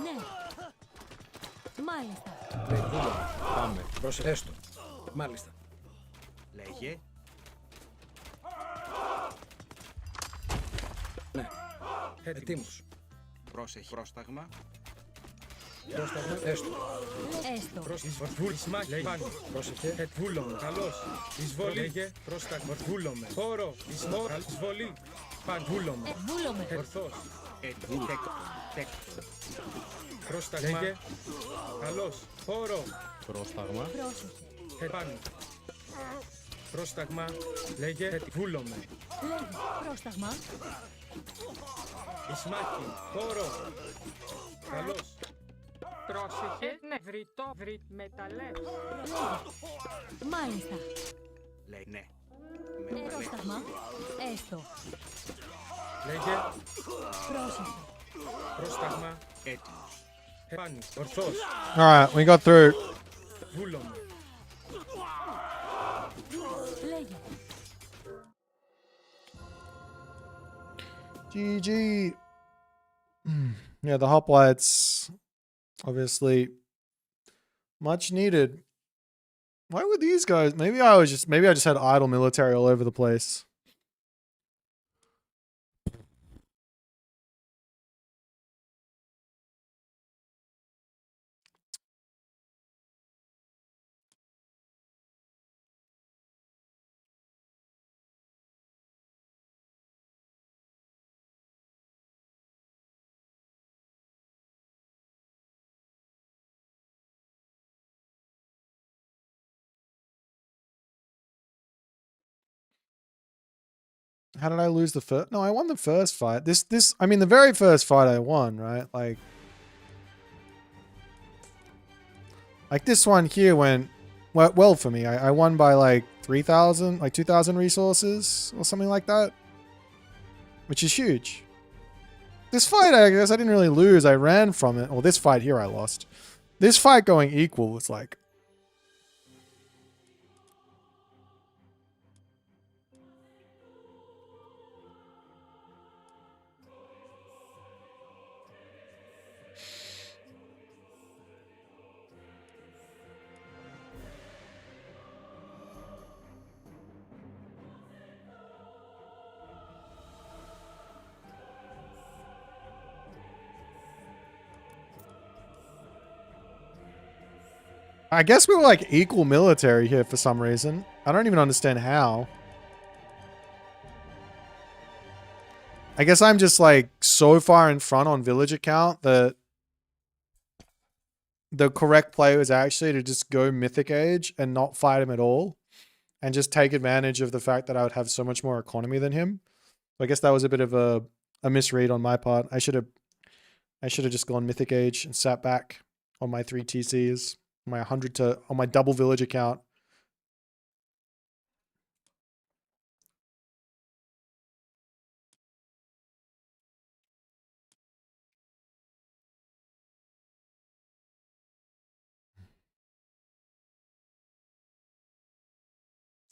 Ναι. Μάλιστα. Λέγε. Βούλομαι. Πάμε. Πρόσεχε. Έστω. Μάλιστα. Λέγε. Ναι. Έτοιμος. Πρόσεχε. Πρόσταγμα. Πρόσταγμα. Έστω. Έστω. Ισμάχη. Λέγε. Πάνω. Πρόσεχε. Βούλομαι. Καλός. Εισβολή. Λέγε. Πρόσταγμα. Βούλομαι. Χώρο. Εισβολή. Παν. Βούλομαι. Βούλομαι. Ορθός. Έτοιμο. Τέκτον. Πρόσταγμα. Λέγε. Καλός. Χώρο. Πρόσταγμα. Πρόσεχε. Πάνω. Πρόσταγμα. Λέγε. Βούλομαι. Λέγε. Πρόσταγμα. Ισμάκι. Χώρο. Καλός. Πρόσεχε. Ναι. Βρυτό. Μεταλλεύς. Λέγε. Μάλιστα. Λέει ναι. Πρόσταγμα. Έστω. Λέγε. Πρόσεχε. Πρόσταγμα. Έτοιμος. Πάνω. Ορθός. Alright, we got through. Βούλομαι. Λέγε. GG. Yeah, the hoplites, obviously, much needed. Why were these guys? Maybe I just had idle military all over the place. How did I lose the first? No, I won the first fight. I mean, the very first fight I won, right? Like this one here went well for me. I won by like 3,000, like 2,000 resources or something like that, which is huge. This fight, I guess I didn't really lose. I ran from it. Well, this fight here I lost. This fight going equal was like, I guess we were like equal military here for some reason. I don't even understand how. I guess I'm just like so far in front on villager count that the correct play was actually to just go Mythic Age and not fight him at all and just take advantage of the fact that I would have so much more economy than him. So I guess that was a bit of a misread on my part. I should have just gone Mythic Age and sat back on my 3 TCs. My 100 on my double village account.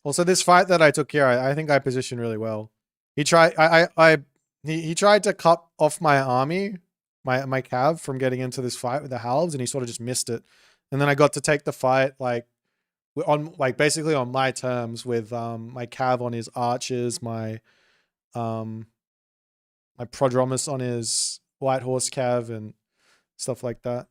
Also, this fight that I took here, I think I positioned really well. He tried, he tried to cut off my army, my cav from getting into this fight with the halves, and he sort of just missed it. And then I got to take the fight basically on my terms with my cav on his archers, my prodromus on his white horse cav and stuff like that.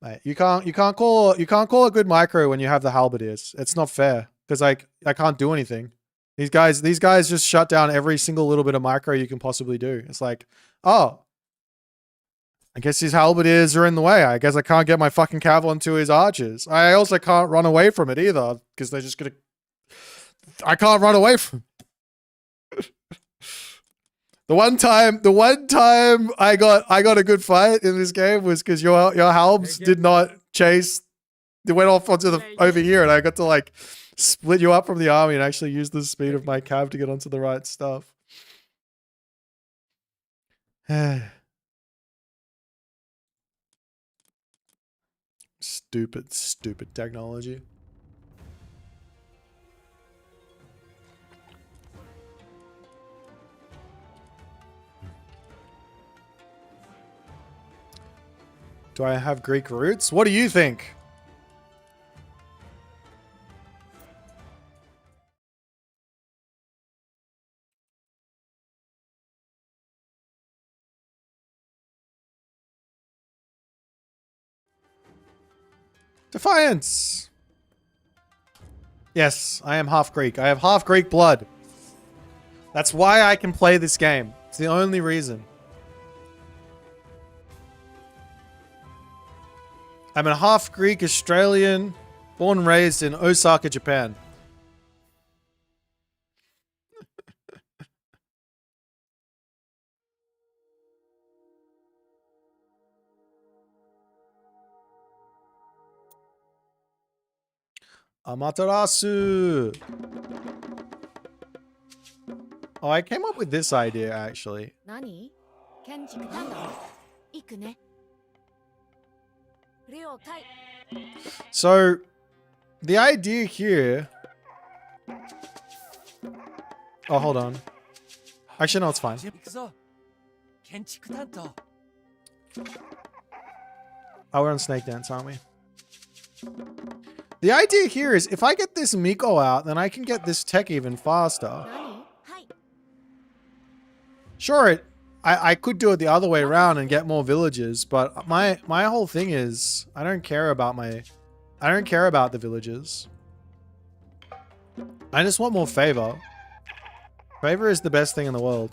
Mate, you can't call a good micro when you have the halberdiers. It's not fair because I can't do anything. These guys just shut down every single little bit of micro you can possibly do. It's like, oh, I guess his halberdiers are in the way. I guess I can't get my fucking cav onto his archers. I also can't run away from it either because they're just gonna. I can't run away from. The one time I got a good fight in this game was because your halbs did not chase. They went off onto the over here, and I got to like split you up from the army and actually use the speed of my cav to get onto the right stuff. Stupid technology. Do I have Greek roots? What do you think? Defiance! Yes, I am half Greek. I have half Greek blood. That's why I can play this game. It's the only reason. I'm a half Greek Australian, born and raised in Osaka, Japan. Amaterasu. Oh, I came up with this idea actually. 何建築なんだ行くね了解 So, the idea here... Oh, hold on. Actually, no, it's fine. 行くぞ。建築担当。 Oh, we're on Snake Dance, aren't we? The idea here is if I get this Miko out, then I can get this tech even faster. 何はい Sure, I could do it the other way around and get more villages, but my whole thing is I don't care about the villages. I just want more favor. Favor is the best thing in the world.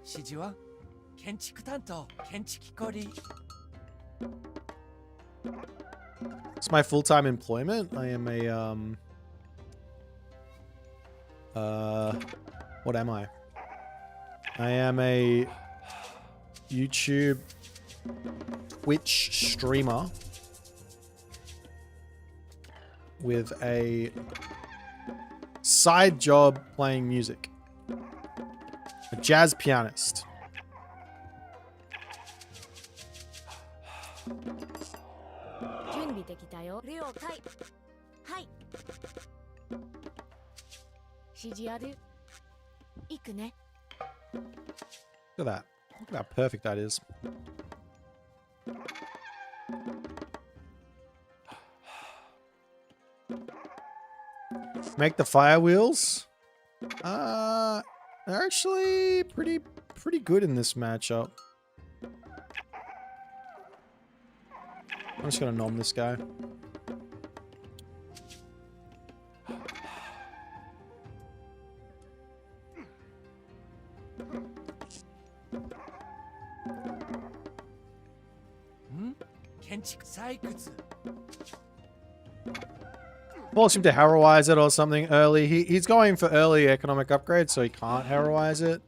指示は建築担当。建築コリ。 It's my full-time employment. I am a what am I? I am a YouTube Twitch streamer with a side job playing music. A jazz pianist. 準備できたよ了解はい指示ある行くね Look at that. Look at how perfect that is. Make the fire wheels. They're actually pretty good in this matchup. I'm just gonna nom this guy. Force him to heroize it or something early. He's going for early economic upgrade, so he can't heroize it.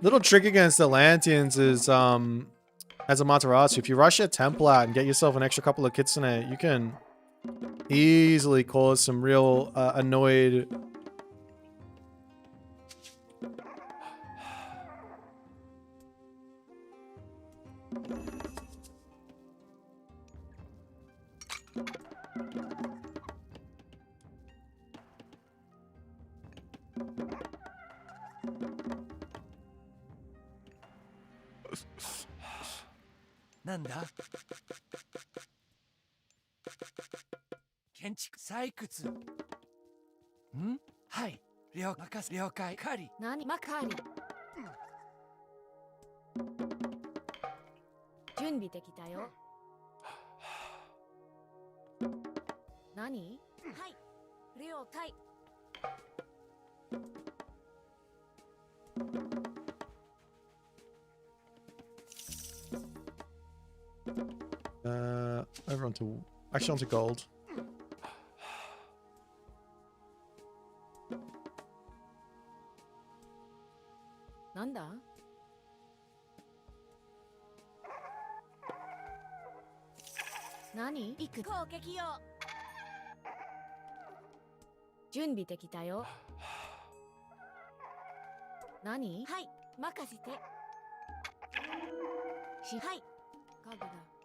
Little trick against Atlanteans is as a Materasu, if you rush your temple out and get yourself an extra couple of Kitsune, you can easily cause some real annoyed... Nanda? 建築採掘。んはい。了解。カリ。何マカーリ準備できたよ何はい了解 Over onto... Actually onto gold. Nanda? Nani? 行く攻撃よ準備できたよ何はい任せてはい家具だ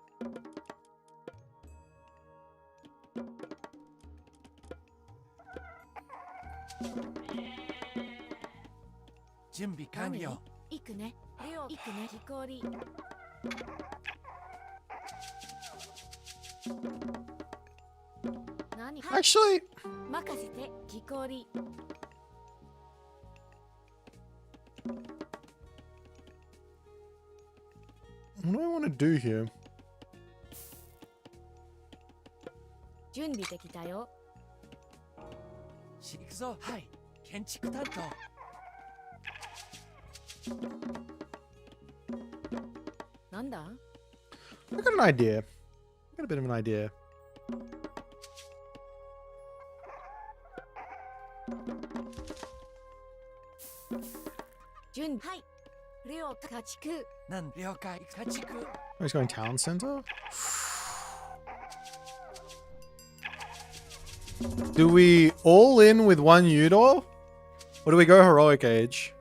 準備完了。行くね。行くね。木こり。何 Actually... 任せて、木こり。What do I want to do here? 準備できたよ。行くぞ。はい。建築担当。なんだ I got an idea. I got a bit of an idea. 準備はいレオ家畜なん了解。家畜。 Oh, he's going town center? Do we all in with one Udor? Or do we go heroic age?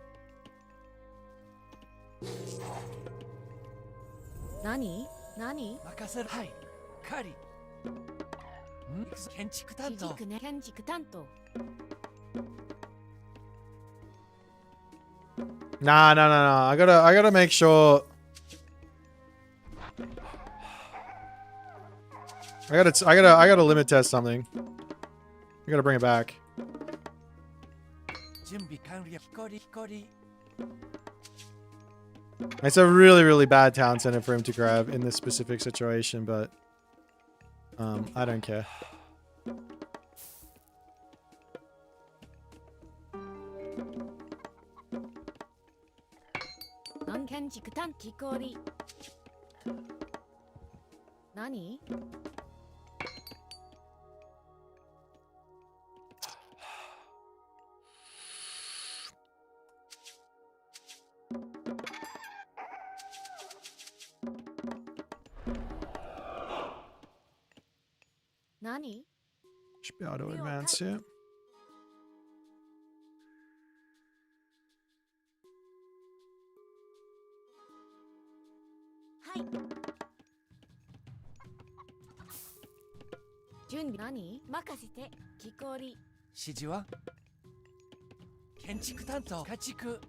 何任せる。はい。カリ。行くぞ。建築担当。地軸ね建築担当 Nah. I gotta make sure. I gotta limit test something. I gotta bring it back. 準備完了。光。 It's a really, really bad town center for him to grab in this specific situation, but I don't care. 何建築担木こり何 何 Should be able to advance here. はい準備何任せて木こり指示は建築担当。家畜。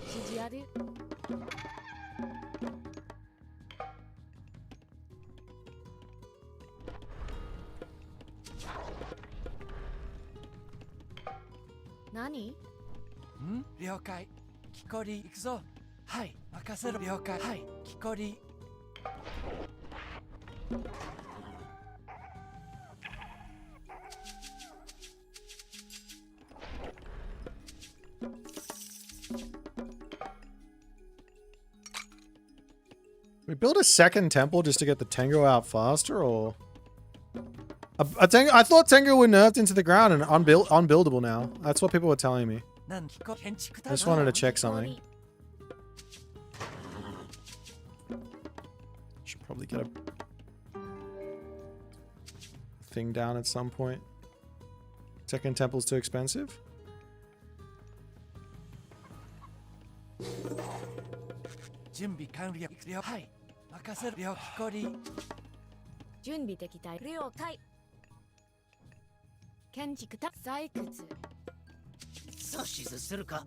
指示ある何了解。木こり。行くぞ。はい。任せる。了解。はい。木こり。 We build a second temple just to get the Tengu out faster, or I thought Tengu were nerfed into the ground and unbuildable now. That's what people were telling me. なん建築 I 担 just 当。 wanted to check something. Should probably get a thing down at some point. Second temple's too expensive. 準備完了。了はい。任せる。了木こり。準備できた了解建築担採掘指図するか。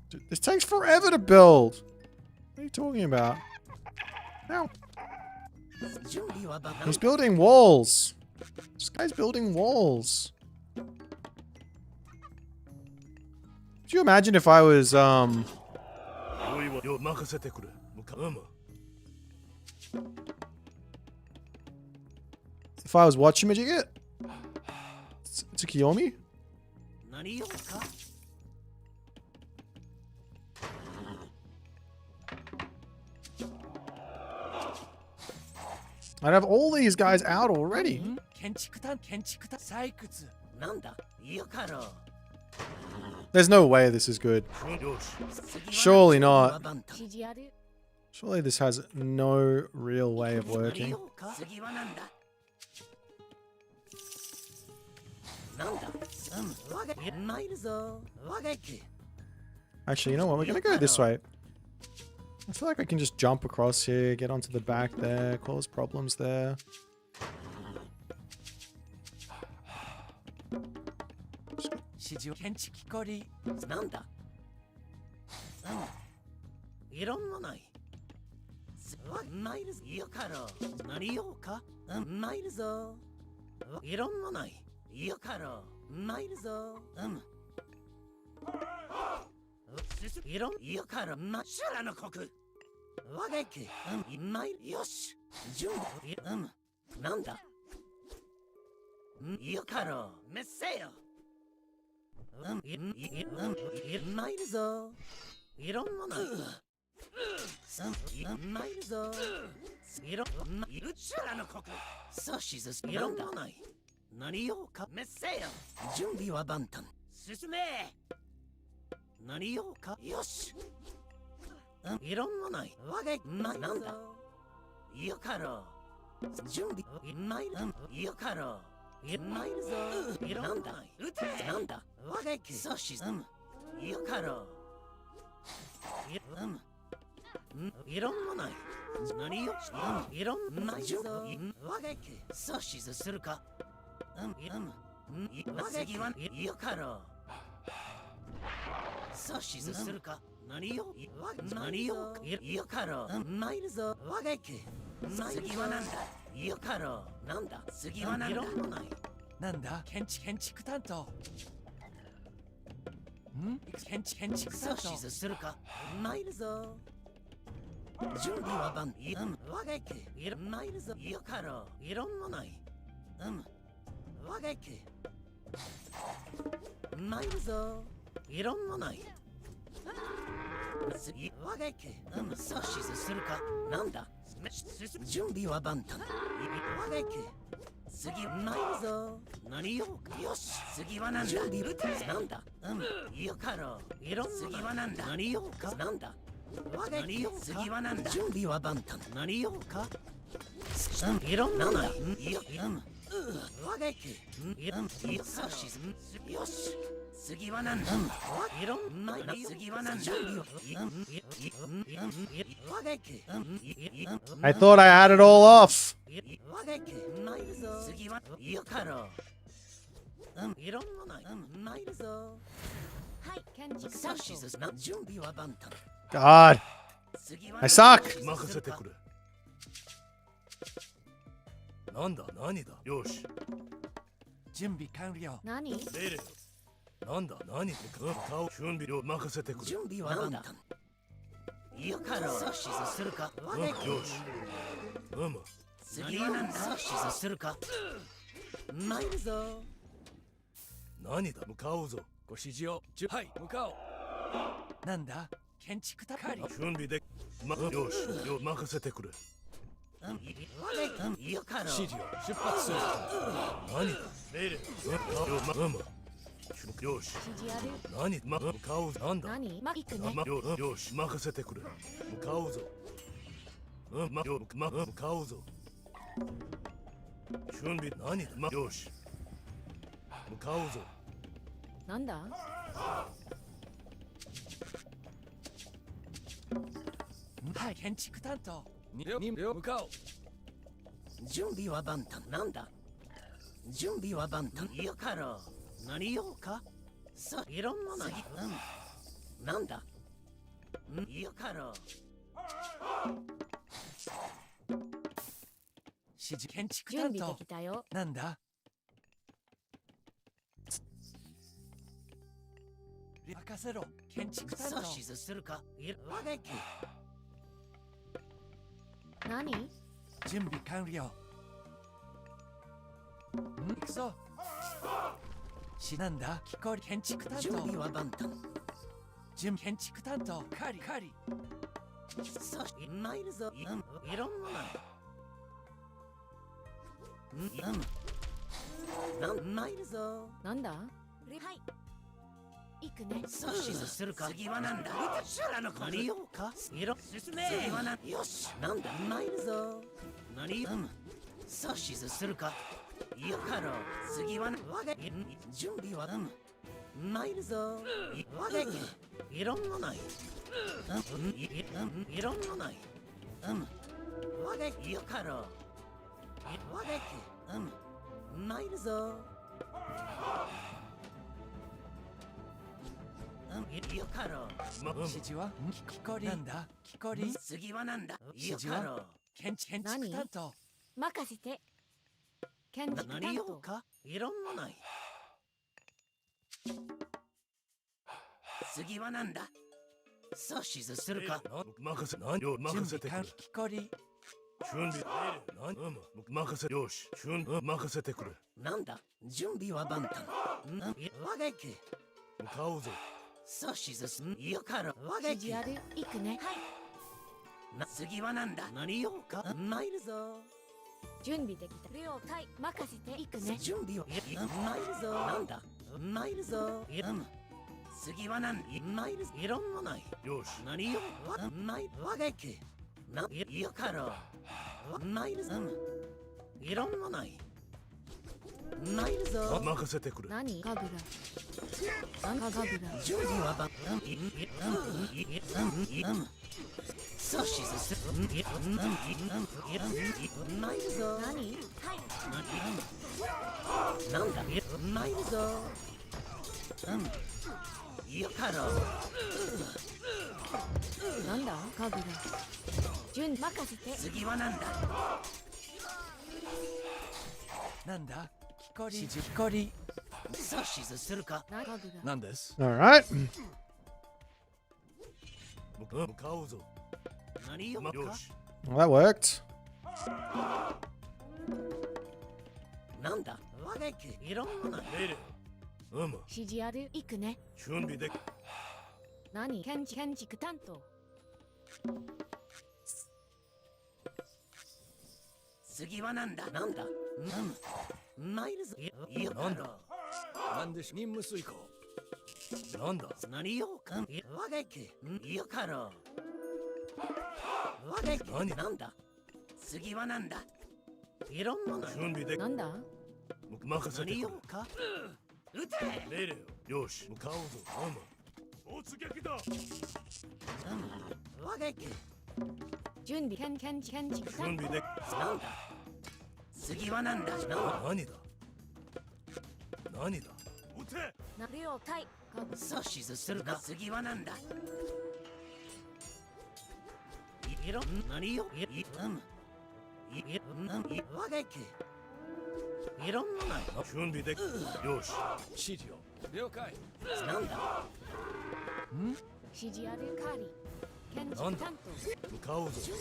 Dude, this takes forever to build. What are you talking about? Ow. 準備は万 He's building walls. This guy's building walls. Could you imagine if I was watching Majigit? Tsukiyomi? 何用か。 I'd have all these guys out already. 建築採掘。なんだ。いいかろう。 There's no way this is good. Surely not. 指示ある Surely this has no real way of working. 次はなんだ。なんだ。我が参るぞ。我が行く。 Actually, you know what? We're gonna go this way. I feel like I can just jump across here, get onto the back there, cause problems there. 指示を建築木こり。なんだ。いろんなない。参るぞ。いいかろう。何用か。参るぞ。いろんなない。いいかろう。参るぞ。いろんいいからな。修羅の国。我が行く。参る。よし。準備。なんだよかろうめっせよ参るぞいろんもない参るぞいろんないうちらの国さしずいろんもない何用かめっせよ準備は万端進め何用かよしいろんもないわげなんだよかろう準備参るよかろう参るぞいろんだ撃てなんだわげきさしよかろういろんもない何よいろんないぞわげきさしずするか次はよかろうさしずするか何よ何よよかろう参るぞわげき次はなんだよかろうなんだ次はなんだいろんもないなんだ建築担当建築担さし当ずするか参るぞ準備は万わげき参るぞよかろういろんもないわげき参るぞいろんもないわげきさしずするかなんだ準備は万端わげき次参るぞ何よよし次はなんだ準備なんだよかろういろん次はなんだ何よかなんだわげき次はなんだ準備は万端何よかいろんなないよわげきさしずよし次はなんだいろんな次はなんだわげき I thought I had it all off. わげき参るぞ次はよかろういろんもない参るぞはい建築さ担しずな準備は万端 God. 次は I suck. 任せてくれ。なんだ何だよし。準備完了当何命令よ。なんだ何だ顔準備を任せてくれ。準備は万端よかろうさしずするかわげきよし。次はなんださしずするか参るぞ何だ向かうぞ。ご指示をはい向かおうなんだ建築担当準備でよしよ任せてくれ。わげきよかろう指示を出発する何だ命令よし指示ある何向かうぞなんだ何行くねよし任せてくれ。向かうぞ。向かうぞ。準備何だよし向かうぞ。なんだはい建築担当に向かおう準備は万端なんだ準備は万端よかろう何用かさいろんもないなんだよかろう指示建築準備で担当きたよなんだ任せろ建築担当さしずするかわげき何準備完了行くぞなんだ木こり建築担準備当は万端建築担当カリさし参るぞいろんもない参るぞなんだはい行くねさしずするか次はなんだ何用かいろ進め次はなんよしなんだ参るぞ何用さしずするかよかろう次はわげ準備は参るぞわげきいろんもないいろんもないわげきよかろうわげき参るぞよかろう指示は木こりなんだ木こり次はなんだよ指示かろうは建築担当任せて建築担何用当かいろんもない次はなんださしずするか任せ何を任せてくれ。木こり準備任せよし任せてくれなんだ準備は万端わがけ向かうぞそしずすよかろわがけ指示ある行くね。次はなんだ何ようか参るぞ準備できた。了解。任せて行くね。準備を参るぞなんだ参るぞ次はなん参るいろんもないよし何よわがけよかろ参るぞいろんもない参るぞ任せてくれ何ガグラ。何ガグラ。準備は万そしずす参るぞ何。はい。なんだ参るぞよかろなんだガグラ。準任せて。次はなんだなんだ木こり木こりそしずするかなガグラ。なんです Alright. 向かうぞ何よかよし Well, that worked. なんだわがけいろんもない命令指示ある行くね。準備でき何建築担当。次はなんだなんだ参るぞよかろなんでし任務遂行なんだ何よかわがけよかろわがけ何なんだ次はなんだいろんもない準備できなんだ任せてくれ何よか撃て命令よし向かうぞ突撃だわがけ準備建築担準備でなんだ次はなんだ何だ何だ撃て当。了解。ガグそしずするか次はなんだいろ何よわがけいろんもない準備できよし指示を了解なんだ指示あるカーリー。建築担当。向かうぞ次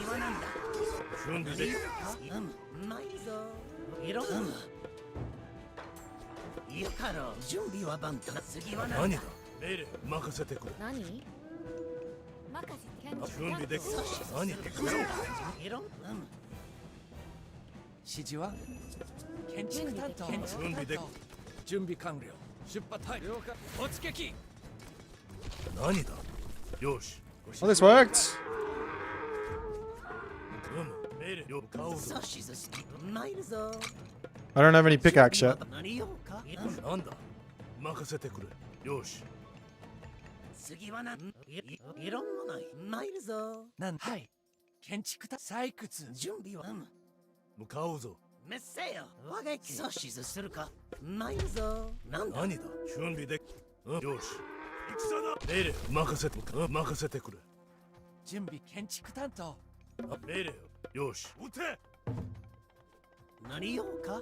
はなんだ準備でき参るぞいろんよかろ準備は万端次はなんだ何だ命令任せてくれ何任せて建築担準備でき当。何行くぞいろん指示は建築担当準備で準備完了出発はい了解突撃何だよし Well, this worked. 命令よ向かうぞそしずす参るぞ I don't have any pickaxe yet. 何よかなんだ任せてくれよし次はなんいろんもない参るぞなんはい建築採掘準備は向かうぞめっせよわがけそしずするか参るぞなんだ何だ準備でよし戦だ命令任せてくれ準備建築担当命令よし撃て何よか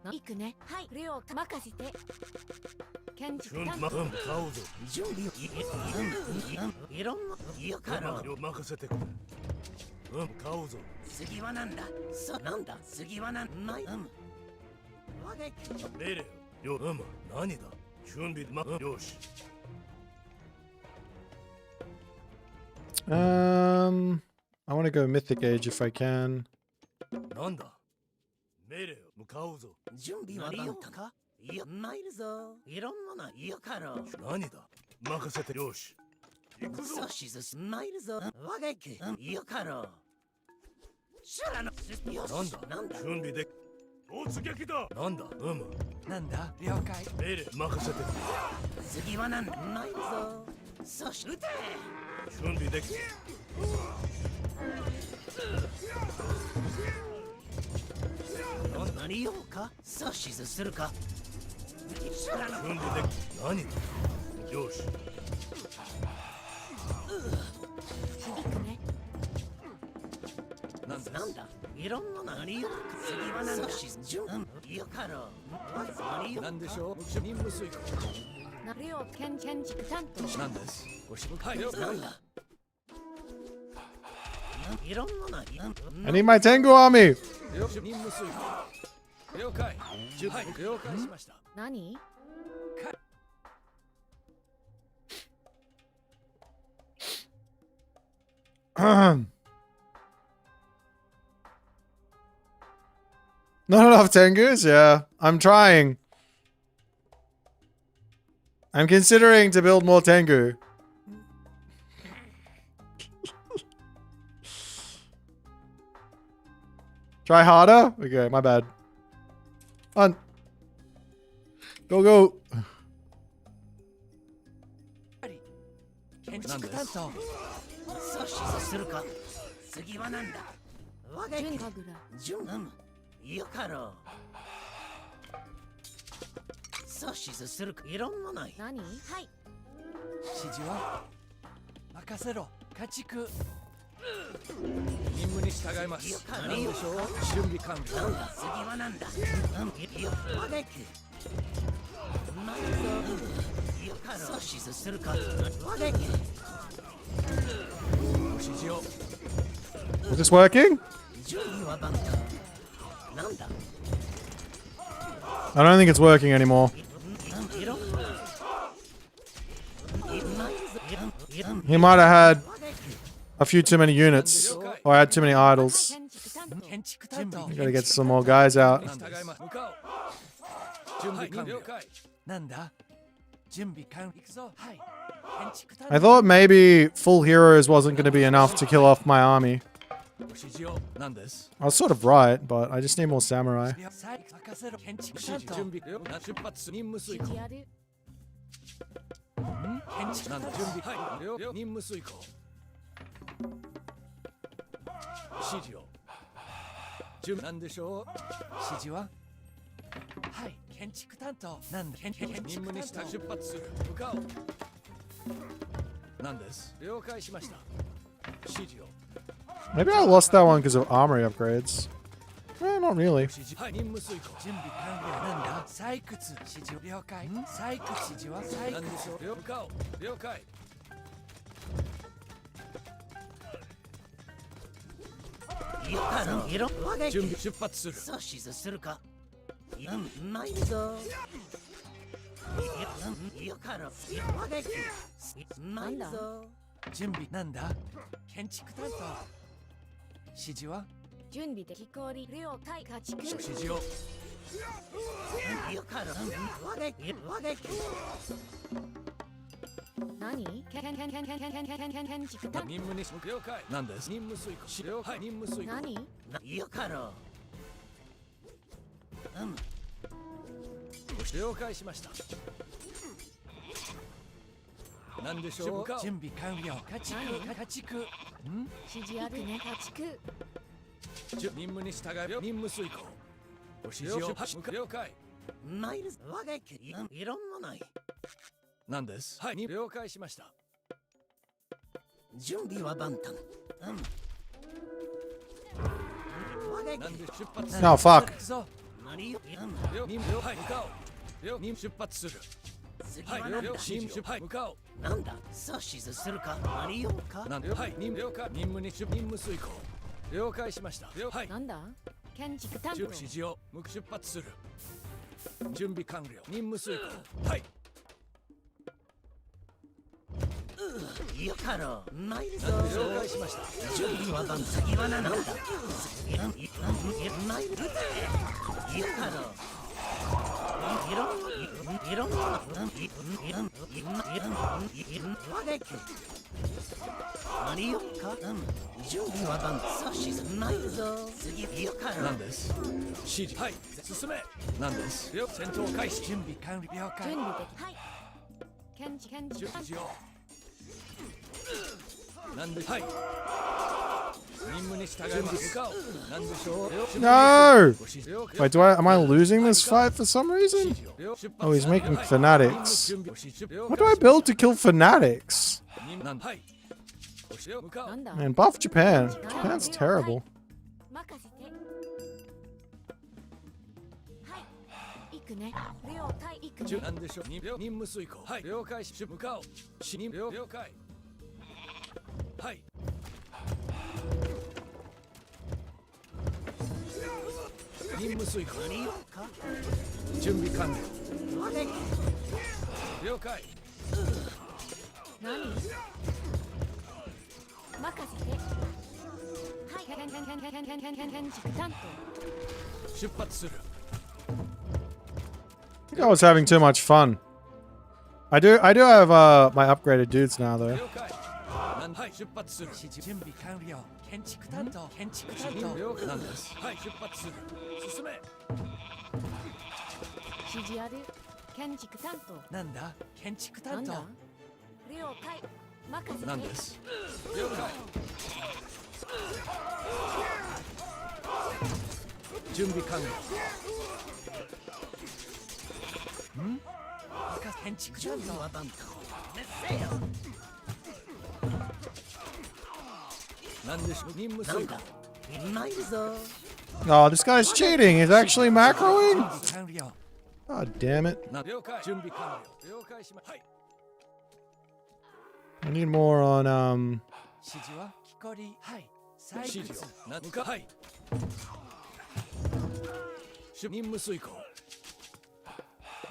行くね。はい。了解。任せて。建築担当。向かうぞ準備をいろんもよかろ任せてくれ向かうぞ次はなんだなんだ次はなんないわがけ命令よ何だ準備よし I want to go Mythic Age if I can. なんだ命令向かうぞ準備は万端か参るぞいろんもないよかろ何だ任せてよし行くぞそしずす参るぞわがけよかろシュラのよしなんだ準備で突撃だなんだなんだ了解命令任せてくれ次はなんだ参るぞそし撃て準備でき何よかそしずするかシュラの準備でき何だよし響くね。なんだいろんな何よか次はなんだそしず準よかろ何よなんでしょう任務遂行建築担当。なんですご指導はい了解なんだいろんなない I need my Tengu army. 任務遂行了解はい了解しました何 Not enough Tengus? Yeah, I'm trying. I'm considering to build more Tengu. Try harder? Okay, my bad. On. Go, go. 建築担当阻止するか次はなんだ我が準神楽順よかろう阻止するかいろんなない何はい指示は任せろ家畜任務に従います何でしょう準備完了なんだ次はなんだよ我がまいぞよかろう阻止するか我が指示を Is this working? 準備は万端なんだ I don't think it's working anymore. いろんな He might have had a few too many units. Or had too many idols. 建築担当 We gotta get some more guys out. 従います向かう準備完了なんだ準備完了行くぞはい建築担 I thought maybe full heroes wasn't going to be enough to kill off my army. 指示を何です I was sort of right, but I just need more samurai. 任せろ建築担当準備出発任務遂行やる建築なんだ準備はい任務遂行指示を準備なんでしょう指示ははい建築担当なんだ任務に従出発する向かおうなんです了解しました指示を Maybe I lost that one because of armory upgrades. Eh, not really. 指示はい任務遂行準備完了なんだ採掘指示を了解採掘指示は採掘なんでしょう向かおう了解よかろういろ我が準備出発する阻止するかまいぞよかろう我がまいぞ準備なんだ建築担当指示は準備的氷了解家畜指示をよかろう我が何建築担任務に了解なんです任務遂行了解任務遂行何よかろう了解しましたなんでしょう準備完了家畜家畜指示あるね家畜任務に従い任務遂行ご指示を了解マイルズ我がいろんなないなんですはい了解しました準備は万端我がなんで出発 No, fuck. 何よ任務はい向かおう任務出発するはい次はなんだ任務はい向かおうなんだ阻止するか何よかなんではい任務了解任務に任務遂行了解しましたはいなんだ建築担当指示を出発する準備完了任務遂行はいよかろうマイルズ了解しました準備は万次はなんだマイルズよかろういろんな我が何よか準備は万阻止マイルズ次よかろうなんです指示はい進めなんです戦闘開始準備完了了準解備的はい建築担指示をなんではい任務に従います向かおうなんでしょう No! ご指示了解 Wait, am I losing this fight for some reason? Oh, he's making fanatics. What do I build to kill fanatics? なんはいご指示を向かおうなんだ Man, buff Japan. Japan's terrible. 任せてはい行くね了解行くねなんでしょう任務遂行はい了解し向かおう任了解はい任務遂行。何をか準備完了。どれ了解。何任せて。はい建築担当。出発する。 I think I was having too much fun. I do have my upgraded dudes now though. 了解。はい、出発する。準備完了。建築担当。建築担当。了解。なんです。はい、出発する。進め。指示ある。建築担当。なんだ。建築担当。なんだ了解。任せて。なんです。了解。準備完了。ん？建築担当。はバンタを熱せよなんでしょう。任務遂行。うまいぞ Oh, this guy's cheating. He's actually macroing. 完了。 God damn it. 了解。準備完了。了解しま。はい。 I need more on 指示は木こり。はい。指示を。なんか。はい。任務遂行。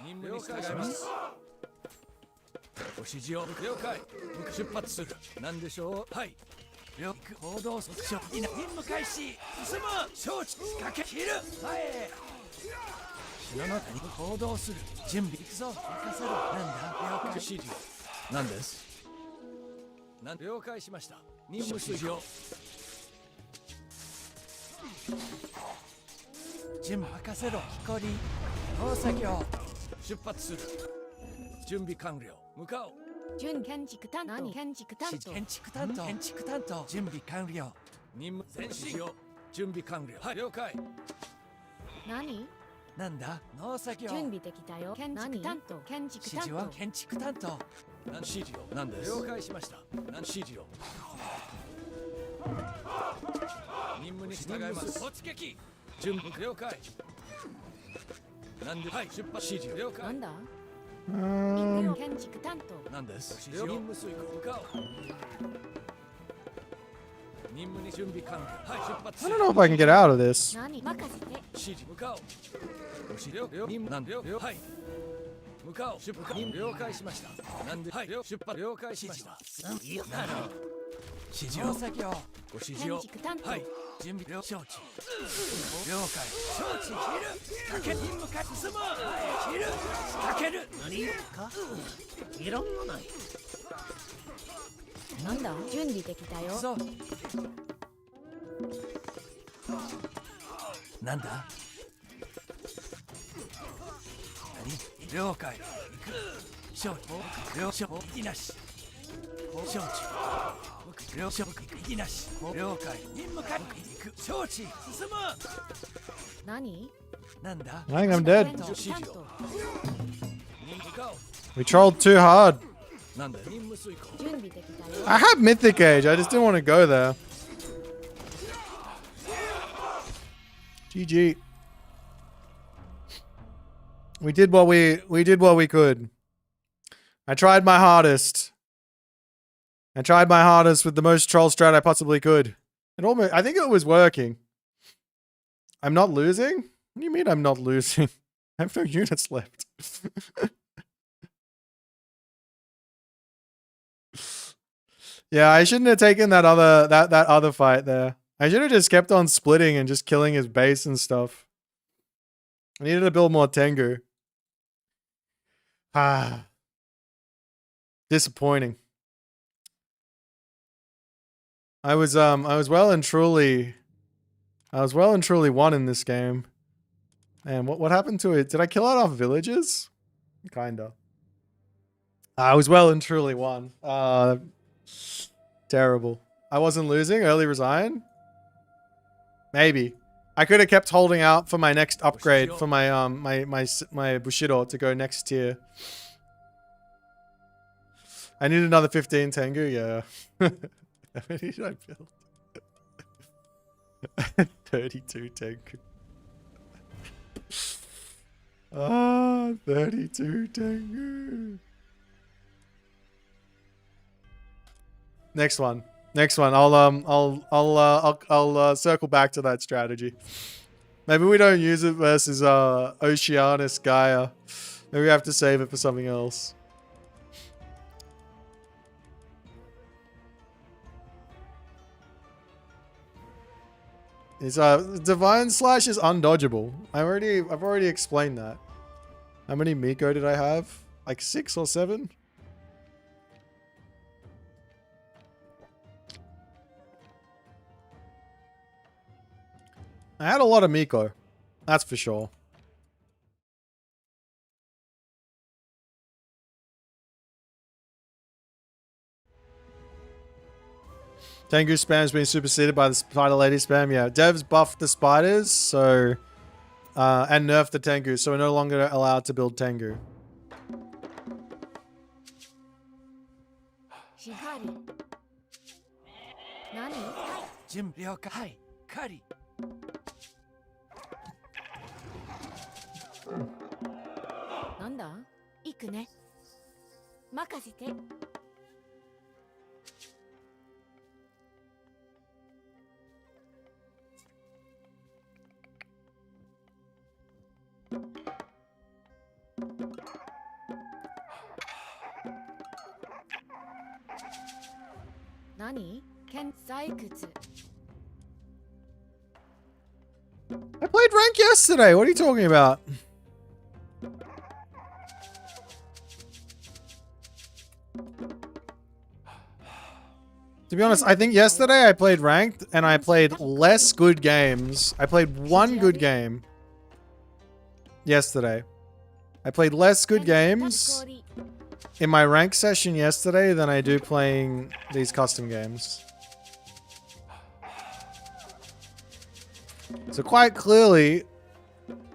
任務に従います。ご指示を了解。出発する。何でしょう。はい。了解。行動措置を。任務開始。進む。承知。仕掛け。切る。前へ。城の谷に行動する。準備。行くぞ。任せろ。なんだ。了解。指示を。何です。了解しました。任務遂行。準備任せろ。木こり。農作業。出発する。準備完了。向かおう。準建築担当。何建築担当。建築担当。建築担当。準備完了。任務前進。準備完了。はい、了解。何なんだ。農作業。準備できたよ。建築担当。建築指担当。示は建築担当。何指示を。何です。了解しました。何指示を。任務に従います。突撃。準備了解。なんで。はい、出発指示了解。なんだum 建築担当。なんです。任務遂行。向かおう。任務に準備完了。はい、出発。 I don't know if I can get out of this. 何任せて。指示向かおう。ご指示任務なんでよ。はい。向かおう。出発。任務了解しました。なんで。はい。出発了解しました。いいよだろう指示を。作業。ご指示を。建築担当。はい。準備了承知。了解。承知。切る。仕掛け。任務開始。進む。切る。仕掛ける。何をかいろんもないなんだ準備できたよ。そう。なんだ。何。了解。行く。承知。了承知なし。承知。了承知なし。了解。任務開始。行く。承知。進む。何なんだ。 I think I'm dead. 建築担当。We trolled too hard. なんだ。任務遂行。準備できたよ。 I had Mythic Age. I just didn't want to go there. GG. We did what we could. I tried my hardest. I tried my hardest with the most troll strat I possibly could. I think it was working. I'm not losing? What do you mean I'm not losing? I have no units left. Yeah, I shouldn't have taken that other fight there. I should have just kept on splitting and just killing his base and stuff. I needed to build more Tengu. Ah. Disappointing. I was well and truly won in this game. And what happened to it? Did I kill out off villages? Kinda. I was well and truly won. Terrible. I wasn't losing. Early resign. Maybe. I could have kept holding out for my next upgrade for my my Bushido to go next tier. I need another 15 Tengu. Yeah. How many did I build? 32 Tengu. 32 Tengu. Next one. I'll circle back to that strategy. Maybe we don't use it versus Oceanus Gaia. Maybe we have to save it for something else. Is Divine Slash is undodgeable. I've already explained that. How many Miko did I have? Like 6 or 7? I had a lot of Miko. That's for sure. Tengu spam's been superseded by the Spider Lady spam. Yeah, devs buffed the spiders, so and nerfed the Tengu, so we're no longer allowed to build Tengu. 光何準備了解はいカリなんだ行くね任せて何採掘 I played rank yesterday. What are you talking about? To be honest, I think yesterday I played ranked and I played less good games. I played one good game yesterday. I played less good games in my rank session yesterday than I do playing these custom games. So quite clearly,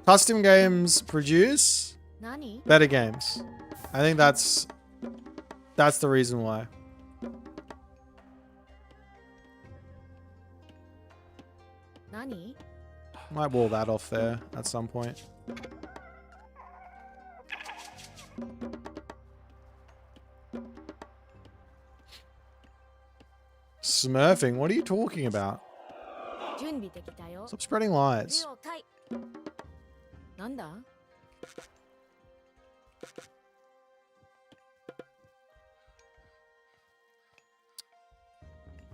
custom games produce better games. I think that's the reason why. Might wall that off there at some point. Smurfing? What are you talking about? Stop spreading lies.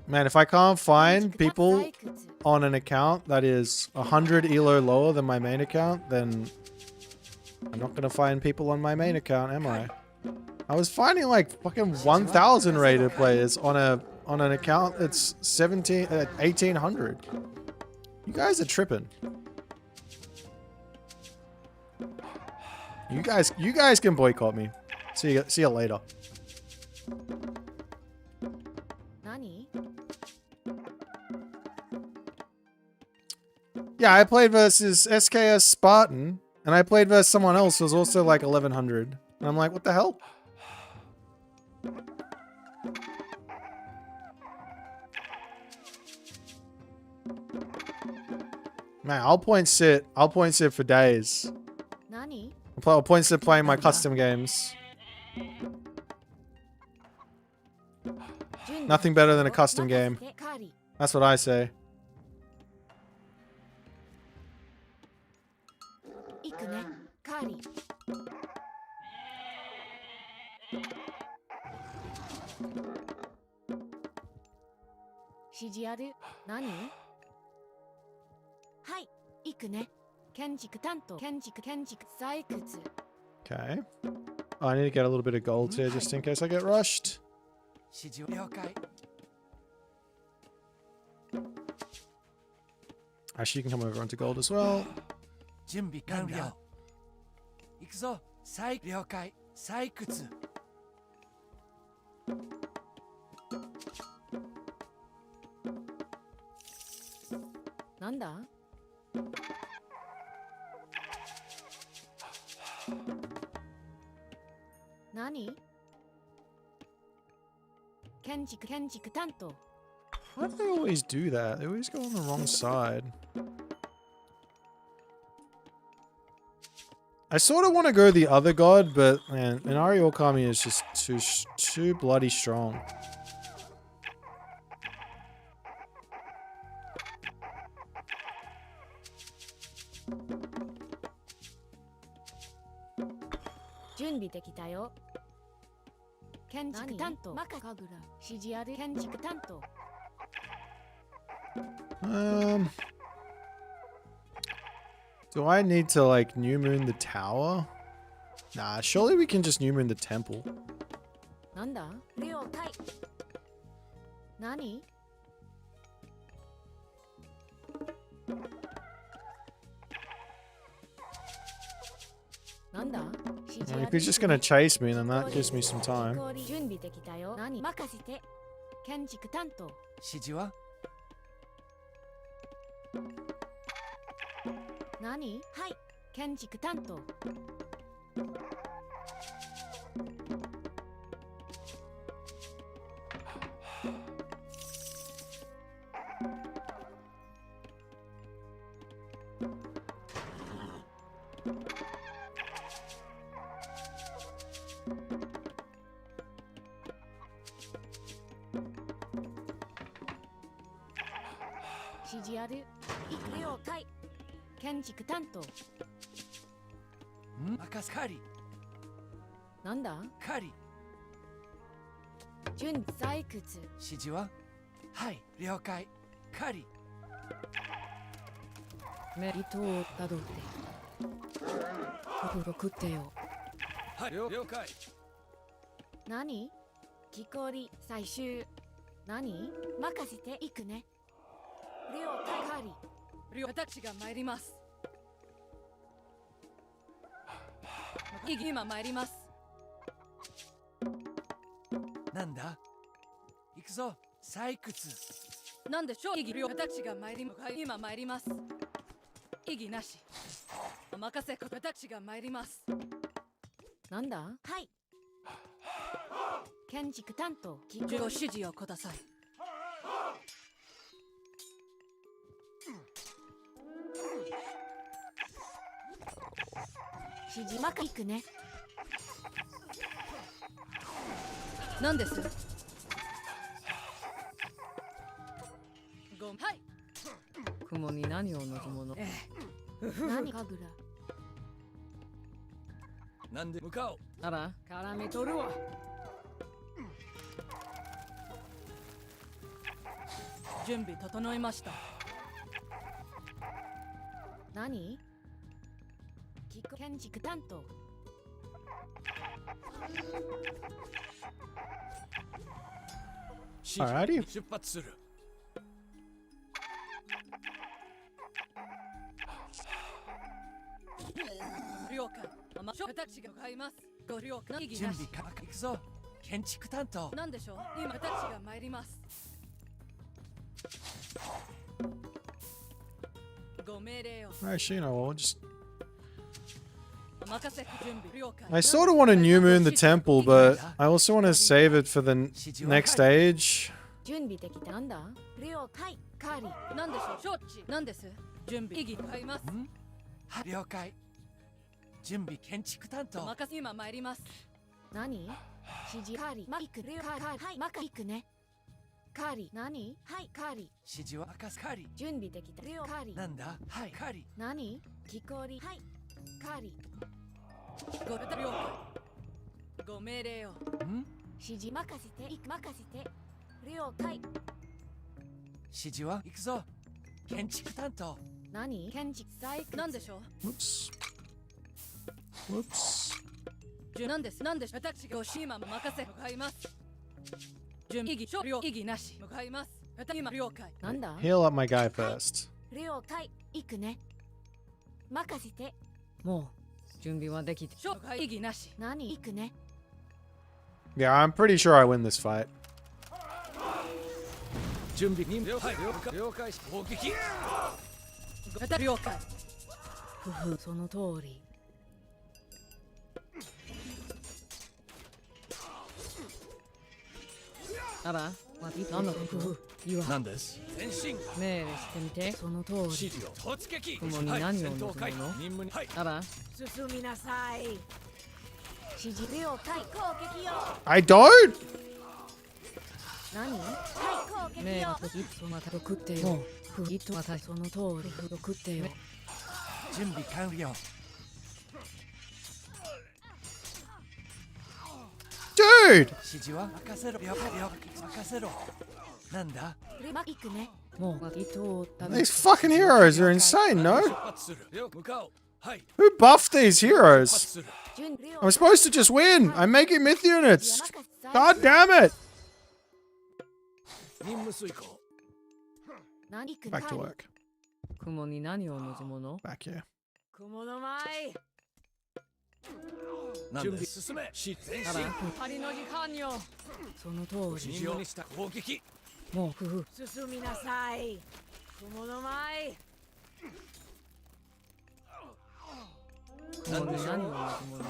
Man, if I can't find people on an account that is 100 elo lower than my main account, then I'm not gonna find people on my main account, am I? I was finding like fucking 1,000 rated players on an account that's 1,800. You guys are tripping. You guys can boycott me. See you later. Yeah, I played versus SKS Spartan, and I played versus someone else who was also like 1,100. And I'm like, what the hell? Man, I'll point sit for days. I'll point sit playing my custom games. Nothing better than a custom game. That's what I say. Okay. Oh, I need to get a little bit of gold here just in case I get rushed. Actually, you can come over onto gold as well. 準備完了行くぞ了解採掘なんだ何建築担当 Why do they always do that? They always go on the wrong side. I sort of want to go the other god, but man, Inari Okami is just too bloody strong. 準備できたよ。建築担当マカカグラ指示ある建築担当。Do I need to like new moon the tower? Nah, surely we can just new moon the temple. なんだ了解。何なんだ If he's just gonna chase me, then that gives me some time. 準備できたよ。何任せて。建築担当。指示は何はい。建築担当。指示ある。了解。建築担当。任せカリなんだカリ準採掘。指示ははい了解カリ糸をたどって。食ってよ。はい了解何木こり採集。何任せていくね。了解カリ。私が参ります。今参ります。なんだ行くぞ採掘なんでしょう。私が参ります。今参ります。異議なし。お任せ私が参ります。なんだはい。建築担当。ご指示をください。指示まかいくね。何ですごはい雲に何を望むの。何かぐら。なんで向かおう。あら絡めとるわ。準備整いました。何建築担当。Alrighty. 出発する。了解。私が買います。ご了解。準備か行くぞ。建築担当。なんでしょう。今私が参ります。ご命令を。Actually, you know what? Just 任せ準備了解。 I sort of want to new moon the temple, but I also want to save it for the next stage. 準備できた。なんだ了解カリ。なんでしょう。承知。なんです。準備。意義買います。はい了解。準備建築担当。任せ今参ります。何指示カリ。マイク了解。はいマカイクね。カリ。何はいカリ。指示は任せカリ。準備できた。了解。なんだはいカリ。何木こり。はいカリ。ご了解。ご命令を。指示任せて。任せて。了解。指示は行くぞ。建築担当。何建築採掘。なんでしょう。 Whoops. Whoops. なんです。なんでしょう。私が今任せ向かいます。準備意義なし向かいます。今了解。なんだ Heal up my guy first. 了解。行くね。任せて。もう準備はできて。意義なし。何行くね。Yeah, I'm pretty sure I win this fight. 準備了解了解攻撃。了解。その通り。あら、何の工夫言わ。何です。前進。命令してみて。その通り。指示を突撃。雲に何を望むの。任務にはい。あら。進みなさい。指示了解。攻撃よ。I don't. 何はい攻撃よ。そなたと食ってよ。糸またその通り食ってよ。準備完了。dude! 指示は任せろよ任せろなんだ行くね。 These fucking heroes are insane, no? 出発するよ向かおうはい Who buffed these 出発 heroes? する I'm supposed to just win. I'm making myth units. God damn it! 任務遂行 Back to work. 雲に何を望むの Back here. 雲の前。準備進めし前進仮の時間よその通り指示にした攻撃もうふ進みなさい。雲の前。雲に何を望むの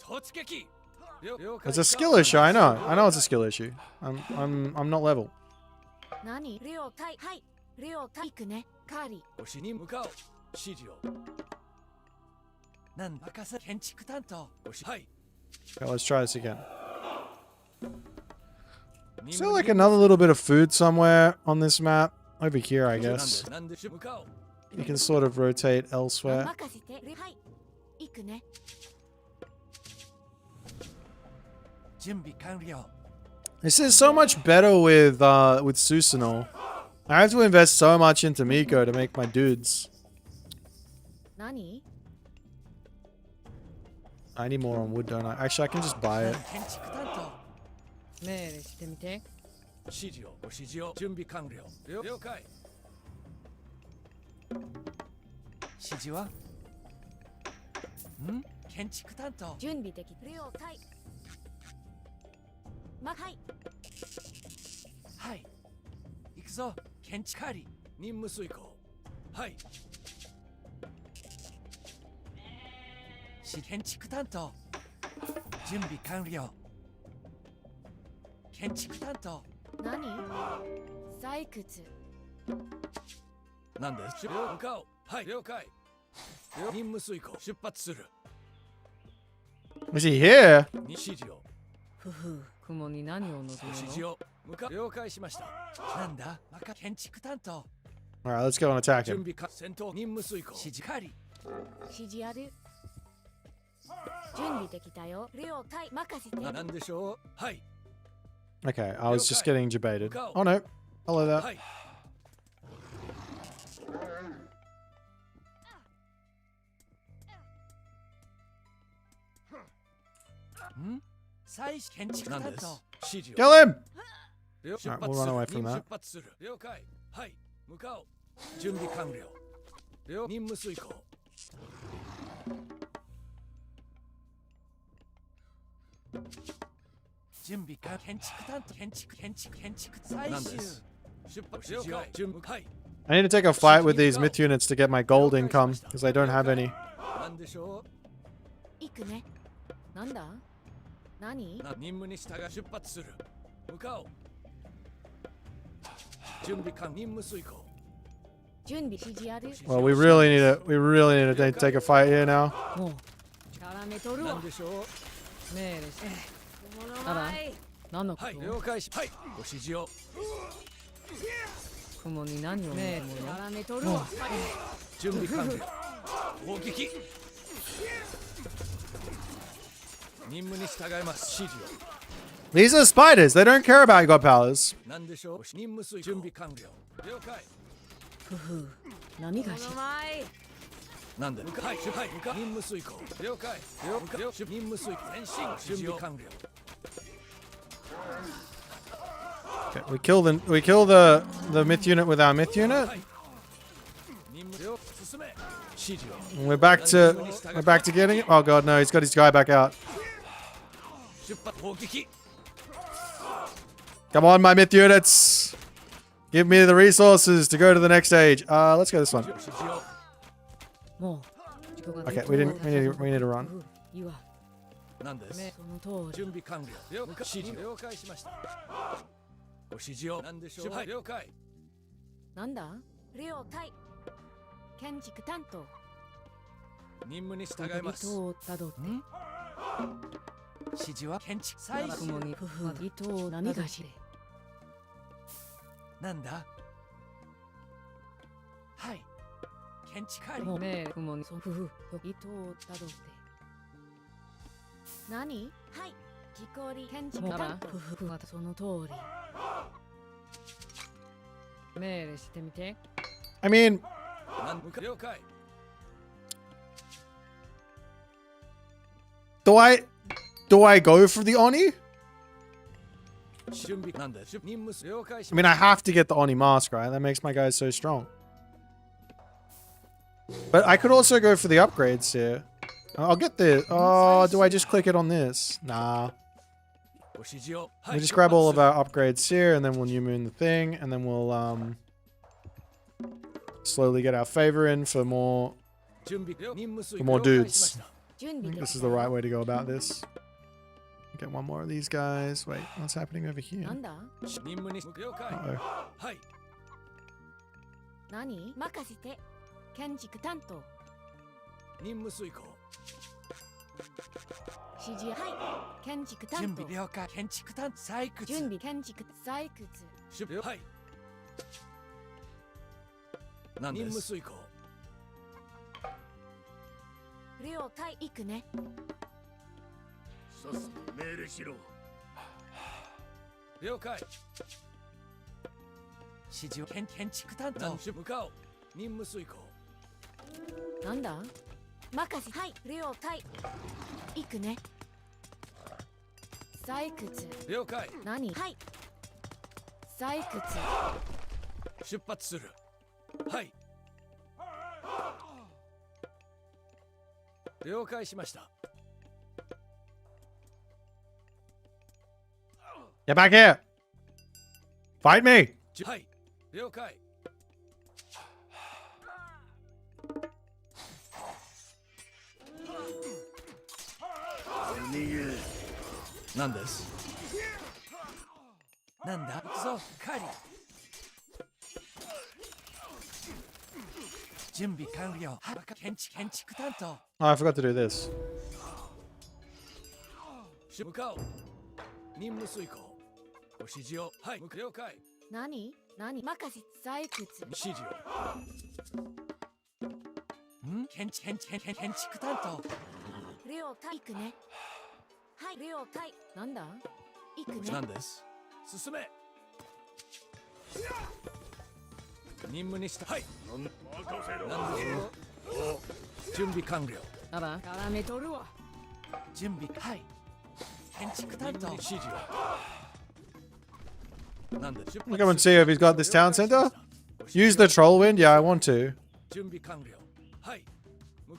突撃 It's a skill issue. I know. I know it's a skill issue. I'm not level. 何了解。はい。了解。行くね。カーリー。星に向かおう指示をなん任せ建築担当星はい Okay, let's try this again. Is there like another little bit of food somewhere on this map? Over here, I guess. なんで向かおう You can sort of rotate elsewhere. 任せて。はい。行くね。準備完了 This is so much better with Susanoo. I have to invest so much into Miko to make my dudes. 何 I need more on wood, don't I? Actually, I can just buy it. 建築担当命令してみて指示をご指示を準備完了了解指示はん建築担当準備でき了解。はい。はい行くぞ建築係任務遂行はい建築担当準備完了建築担当何採掘。なんで向かおうはい了解任務遂行出発する Is he here? 指示をふふ雲に何を望む指示のを向か了解しましたなんだ建築担当 Alright, let's go and attack 準 him. 備か戦闘任務遂行指示係指示ある。準備できたよ。了解。任せて。なんでしょうはい Okay, I was just getting debated. Oh no. Hello there. はいん再建築担当指示を Kill him! 出 Alright, 発 we'll す run る away 任 from 務 that. 出発する了解はい向かおう準備完了任務遂行準備完建築担当建築最終出発了解準備はい I need to take a fight with these myth units to get my gold income, because I don't have any. なんでしょ行くね。なんだ何う任務に従い出発する向かおう準備完任務遂行準備指示ある。 Well, we really need to take a fight here now. もう絡めとるわなんでしょう命令して雲の前。何のことはい了解しはいご指示を雲に何を望むの絡めとるわ。準備完了攻撃任務に従います指示を These are spiders. They don't care about god powers. なんでしょう任務遂行準備完了了解ふふ何がし雲の前。なんではい任務遂行了解任務遂行前進準備完了 Okay, we kill the myth unit with our myth unit. 任務進め指示を And we're back to getting it. Oh god, no, he's got his guy back out. 出発攻撃 Come on, my myth units. Give me the resources to go to the next stage. Let's go this one. 指示をもう時間が Okay, we need to run. いいわなんですその通り準備完了指示了解しましたご指示をなんでしょうはい了解なんだ了解。建築担当。任務に従います糸をたどって指示は建築最終雲にふふ糸を何がしれなんだはい建築係もう命令雲にそふふ糸をたどって何はい。木こり建築担当。ふふふ、またその通り。命令してみて。I mean, なん了解 do I go for the Oni? 準備なんだ任務了解し I mean, I have to get the Oni mask, right? That makes my guys so strong. But I could also go for the upgrades here. I'll get this. Oh, do I just click it on this? Nah. ご指示を We just grab all of our upgrades here, and then we'll new moon the thing, and then we'll slowly get our favor in for more 準備任務遂 for more 了解しまし dudes. た 準 I 備 think で this き is た the よ。 right way to go about this. Get one more of these guys. Wait, what's happening over here? なんだ？任務に了解 Uh-oh. はい何？任せて。建築担当。任務遂行指示はい。建築担当。了解建築担採掘準備建築採掘。出了はい何任務遂行了解行くね。さっさと命令しろ。了解指示を建築担当向かおう任務遂行なんだ？任せ。はい。了解。行くね。採掘。了解何？はい。採掘。出発するはい了解しました Get back here! Fight me! はい了解なんですなんだ行くぞカリ準備完了建築担当 Oh, I forgot to do this. 向かおう任務遂行ご指示をはい了解何？任せ。採掘。指示をん建築担当了解。行くね。はい。了解。なんだ？行くね。なんです進め任務にしたはい任せろ。なんでしょう準備完了あら、絡めとるわ。準備はい建築担当指示をなんで We'll go and see if he's got this town center. Use the troll wind? Yeah, I want to. 準備完了はい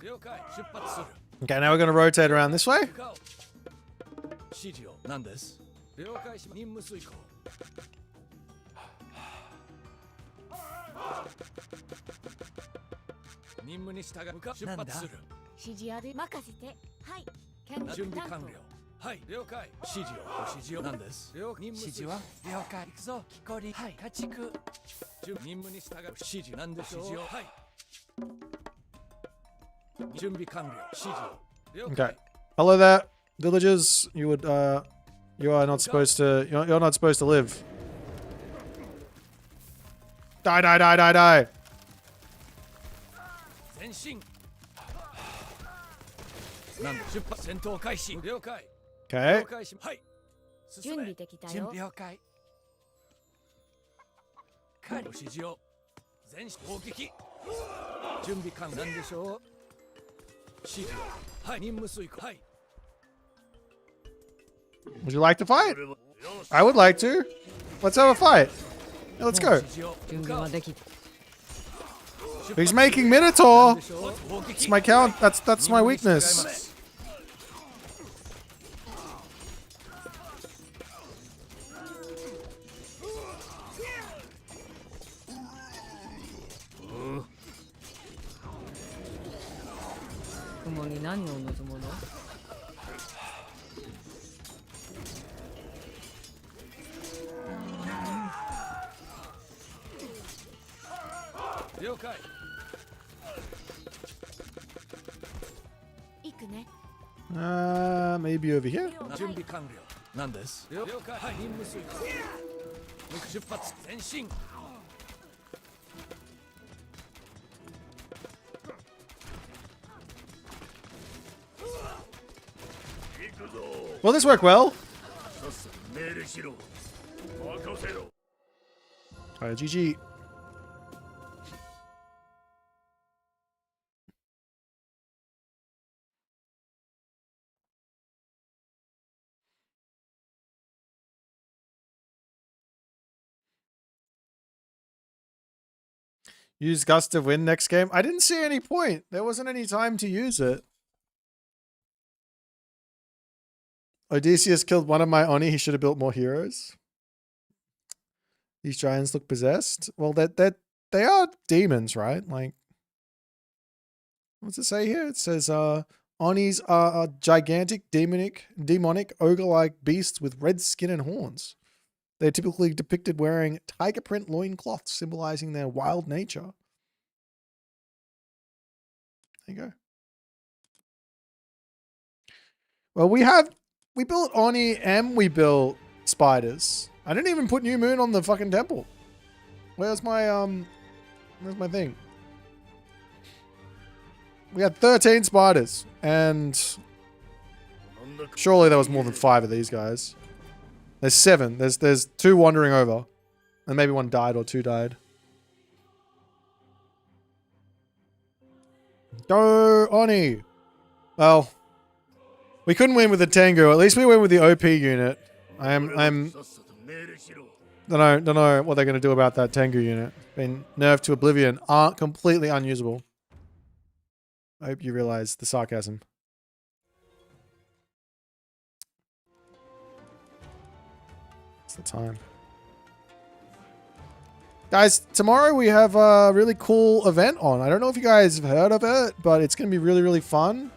了解出発する Okay, now we're going to rotate around this way. 向かおう指示をなんです了解し任務遂行任務に従う出発する指示ある。任せて。はい。建築担当。準備完了はい了解指示を指示をなんです指示は了解行くぞ木こりはい家畜任務に従う指示なんでしょう指示をはい準備完了指示を了 Okay. 解 Hello there, villagers. You are not supposed to, you're not supposed to live. Die, die, die, die, die. 前進なんだ出発戦闘開始了解 Okay. 了解しはい進め準備できた準よ。備了解カリ指示を全攻撃準備完なんでしょう指示をはい任務遂行はい Would you like to fight? I would like to. Let's have a fight. Yeah, let's go. 指示を準備はできた。 He's making Minotaur. It's my count. That's my weakness. 雲に何を望むの？了解行くね。 Maybe over here. 準備完了なんです了解はい任務遂行出発前進 Will this work well? しろ任せろ Alright, GG. Use Gust of Wind next game. I didn't see any point. There wasn't any time to use it. Odysseus killed one of my Oni. He should have built more heroes. These giants look possessed. Well, they are demons, right? Like, what's it say here? It says, Onis are gigantic, demonic, ogre-like beasts with red skin and horns. They're typically depicted wearing tiger print loincloths, symbolizing their wild nature. There you go. Well, we built Oni and we built spiders. I didn't even put New Moon on the fucking temple. Where's my thing? We had 13 spiders, and surely there was more than 5 of these guys. There's 7. There's 2 wandering over. And maybe 1 died or 2 died. Go, Oni! Well, we couldn't win with the Tengu. At least we win with the OP unit. I'm don't know what they're gonna do about that Tengu unit. Been nerfed to oblivion. Completely unusable. I hope you realize the sarcasm. It's the time. Guys, tomorrow we have a really cool event on. I don't know if you guys have heard of it, but it's going to be really, really fun.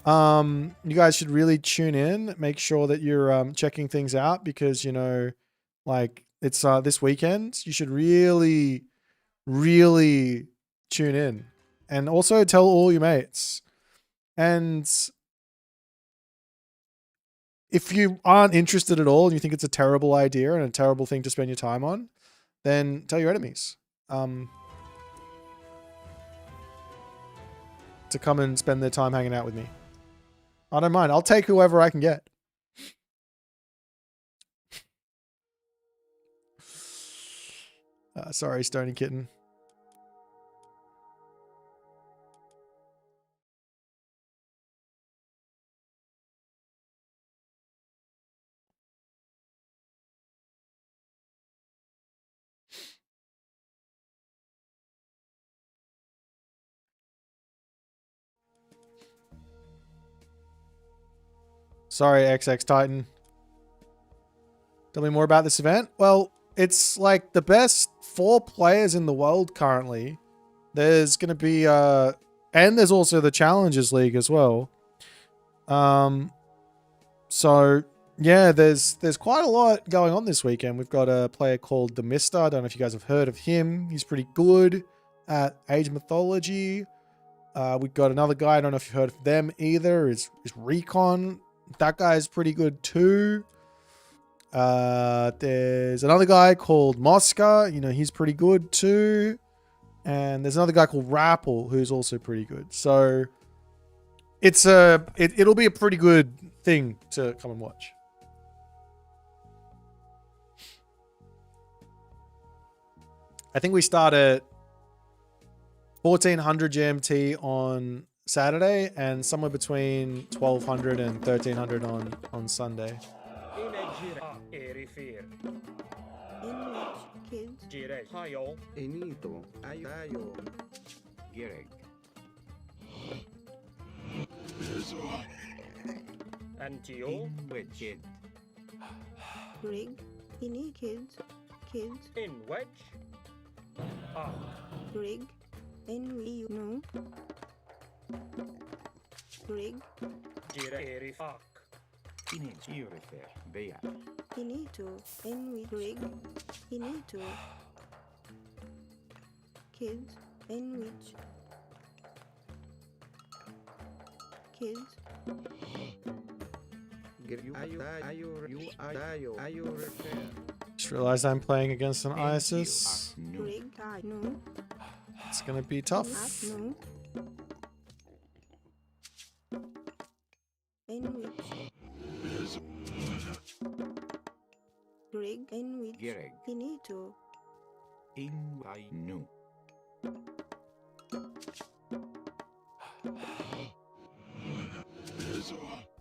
You guys should really tune in. Make sure that you're checking things out because, you know, like it's this weekend. You should really, really tune in. And also tell all your mates. And if you aren't interested at all and you think it's a terrible idea and a terrible thing to spend your time on, then tell your enemies to come and spend their time hanging out with me. I don't mind. I'll take whoever I can get. Sorry, Stony Kitten. Sorry, XX Titan. Tell me more about this event. Well, it's like the best 4 players in the world currently. There's going to be, and there's also the Challengers League as well. So yeah, there's quite a lot going on this weekend. We've got a player called the Mister. I don't know if you guys have heard of him. He's pretty good at Age Mythology. We've got another guy. I don't know if you've heard of them either. Is Recon. That guy's pretty good too. There's another guy called Mosca. You know, he's pretty good too. And there's another guy called Rappel who's also pretty good. So it's it'll be a pretty good thing to come and watch. I think we start at 1400 GMT on Saturday and somewhere between 1200 and 1300 on Sunday. Enito, Ayo, Gereg. Antio, Wedged. Rig, ini kids, in wedge. rig, in we no. Rig, Eri fuck. Ine Irifer, Bea. inito, in we rig, inito. Kids, in which kids, Just realized I'm playing against an ISIS. rig, no, It's gonna be tough. no. In which Gereg. Finito. In I nu.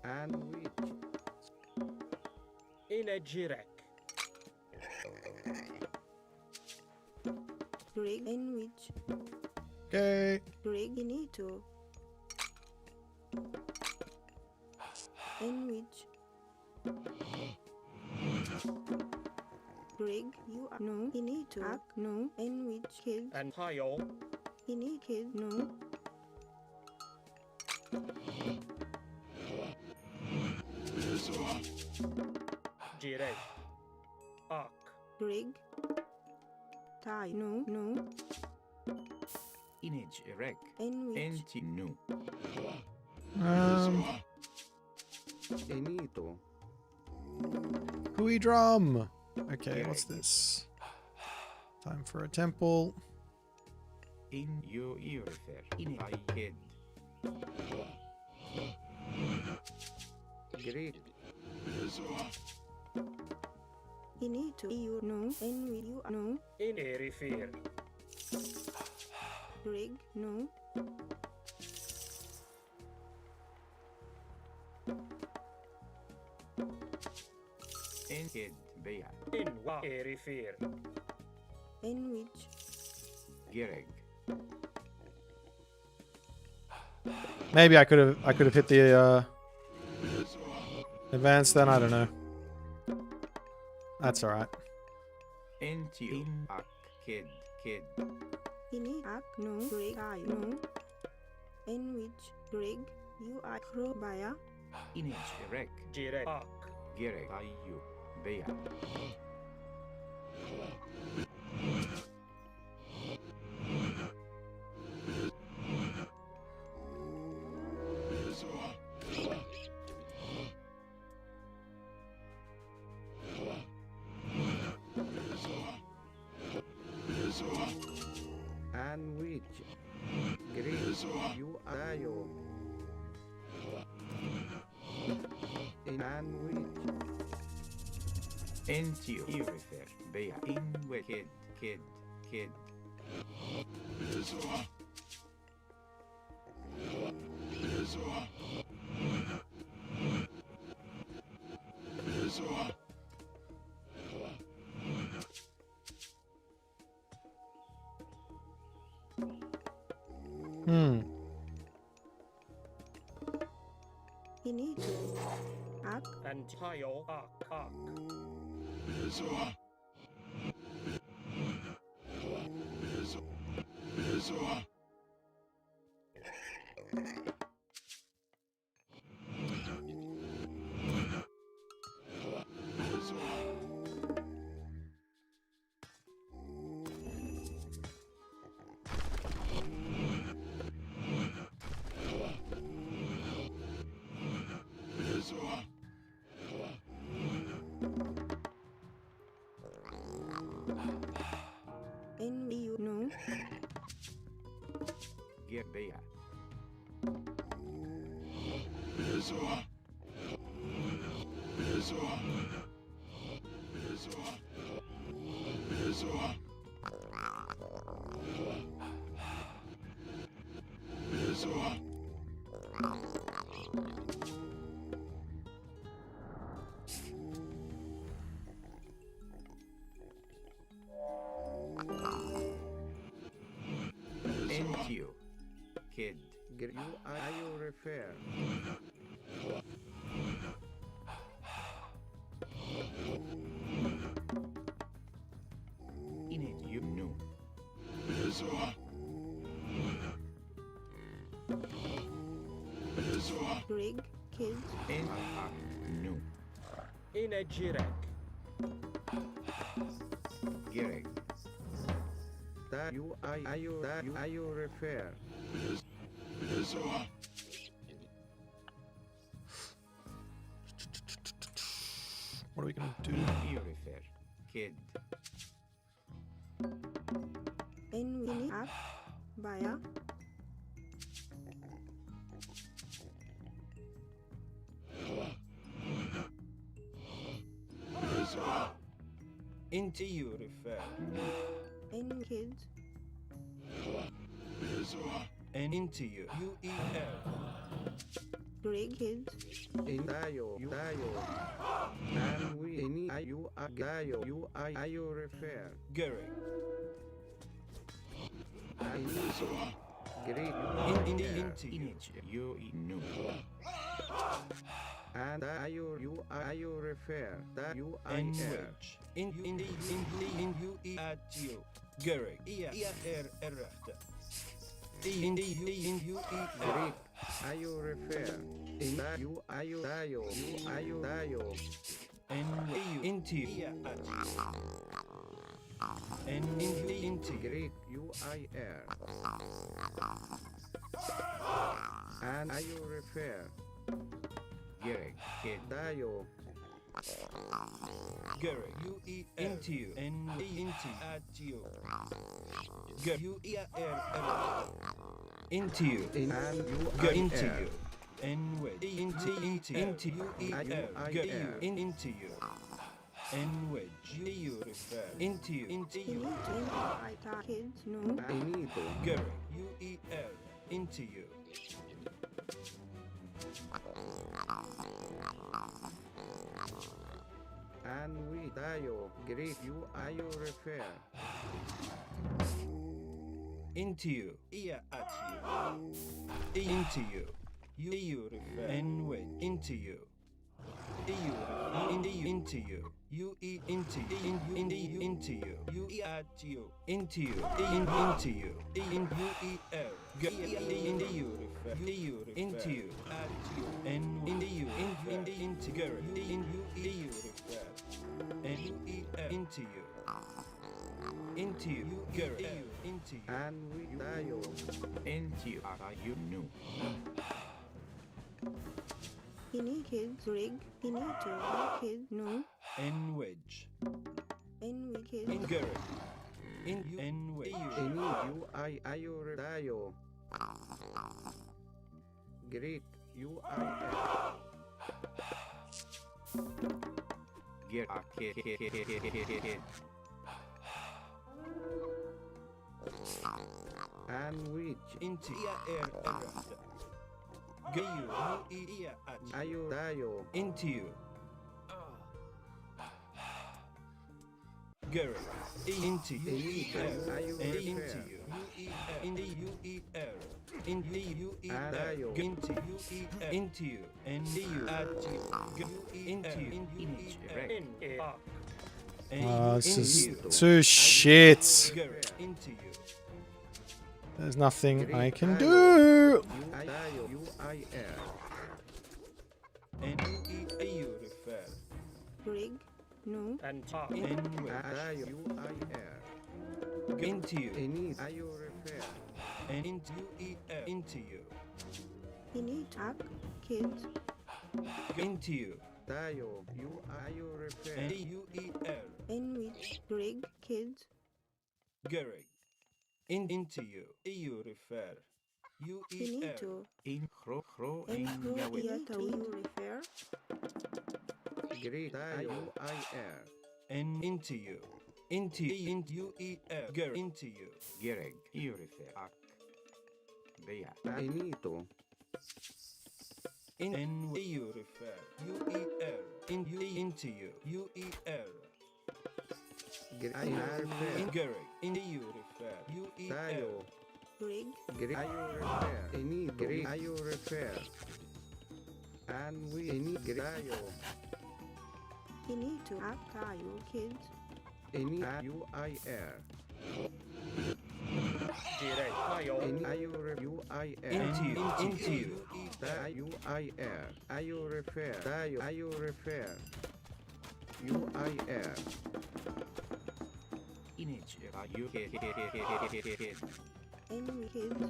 And which. Είναι Jirek. Rig in which. Okay. Rig finito. In which. Rig you are no finito. Ak no in which kid. And Hio. Ini kid no. Jirek. Ak. Rig. Tai no no. Inage erect. In which. Enti nu. Enito. Hui drum. Okay, what's this? Time for a temple. In your ear fair. In I head. Great. Finito. You know. In which you know. In Erifir. Rig no. In head. Bea. In Wa Erifir. In which. Gereg. Maybe I could have hit the advance then, I don't know. That's alright. Enti in ak kid. Kid. Ini ak no. Rig I no. In which. Rig you are crobaya. Inage erect. Jirek. Ak. Gereg. I you. Bea. And which. Great. You are yo. And which. Enti ear fair. Bea. In we kid. Kid. Kid. Finito. Ak. And Hio. Ak. Ak. In you know. Get Bea. Enti kid. You are you refer. Inage you nu. Rig. Kid. In ak nu. In a Jirek. Gereg. That you are you refer. What are we gonna do? Ear fair. Kid. In ini ak. Baya. Into you refer. In kids. And into you. U-E-L. Rig kids. In dayo, you dayo. And we any you are dayo, you I you refer. Gary. And so great Into you. you know. And you refer that you I And air. which. In you at you. Gary. E-R-R efter. In you Greek, you refer. In that you dayo, you dayo. And into you. And into Greek, you I air. And you refer. Greek, dayo. Gary, you into you, and into at you. Gary, you into you, And you go I into air. you, and wedge into you, into you, and wedge you refer into you, You need to invite kids. No. I need to. Gary, U-E-L into you. And we dayo. Greek, you refer. Into you, at you, into you, you refer, and wedge into you, into you, you into you, into you, at you, into you, into you, into you refer, into you, at you, and into Gary, you refer, and into you. Into you, Gary, into you. And we dayo. Into you, you know. Any kids. Rig. Any to kids. No. And wedge. In we kids. In Gary. In you, and wedge. Any you I dayo. Greek, you I Get and which into air. you dayo. Into you. Gary. Into you. And into you. Into you. Into you. Into you. Into you. And you. At you. Into you. This is too shit. Gary. Into you. There's nothing I can do. I dayo. You I air. And you refer. Rig. No. And Dayo. You I air. into you. Any you refer. And into you. Into you. Any talk. Kids. Into you. Dayo. You refer. And you. In which. Rig. Kids. Gary. Into you. You refer. You. Any to. In In who you refer. Greek, dayo. I air. And into you. Into you. Gary. Into you. Greg, you refer. I need to. And you refer. Into you. I refer. In Gary. Into you refer. Dayo. Rig. Greek, you refer. Any Greek, you refer. And we any dayo. Any to act. Are you kids? Any you I air. Any you I air. Into you. You I air. You refer. Dayo. You refer. You I air. In we kids.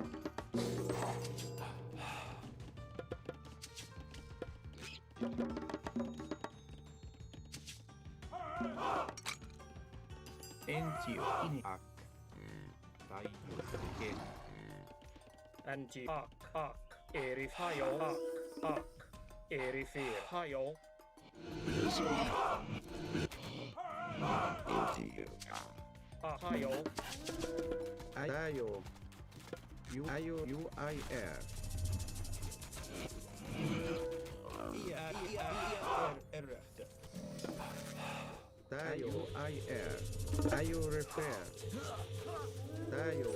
Into you. Anti ak erif hayo ak erifir hayo. Into you. Ohio. Ayo. You I air. Tayo I air. Ayo repair. Tayo.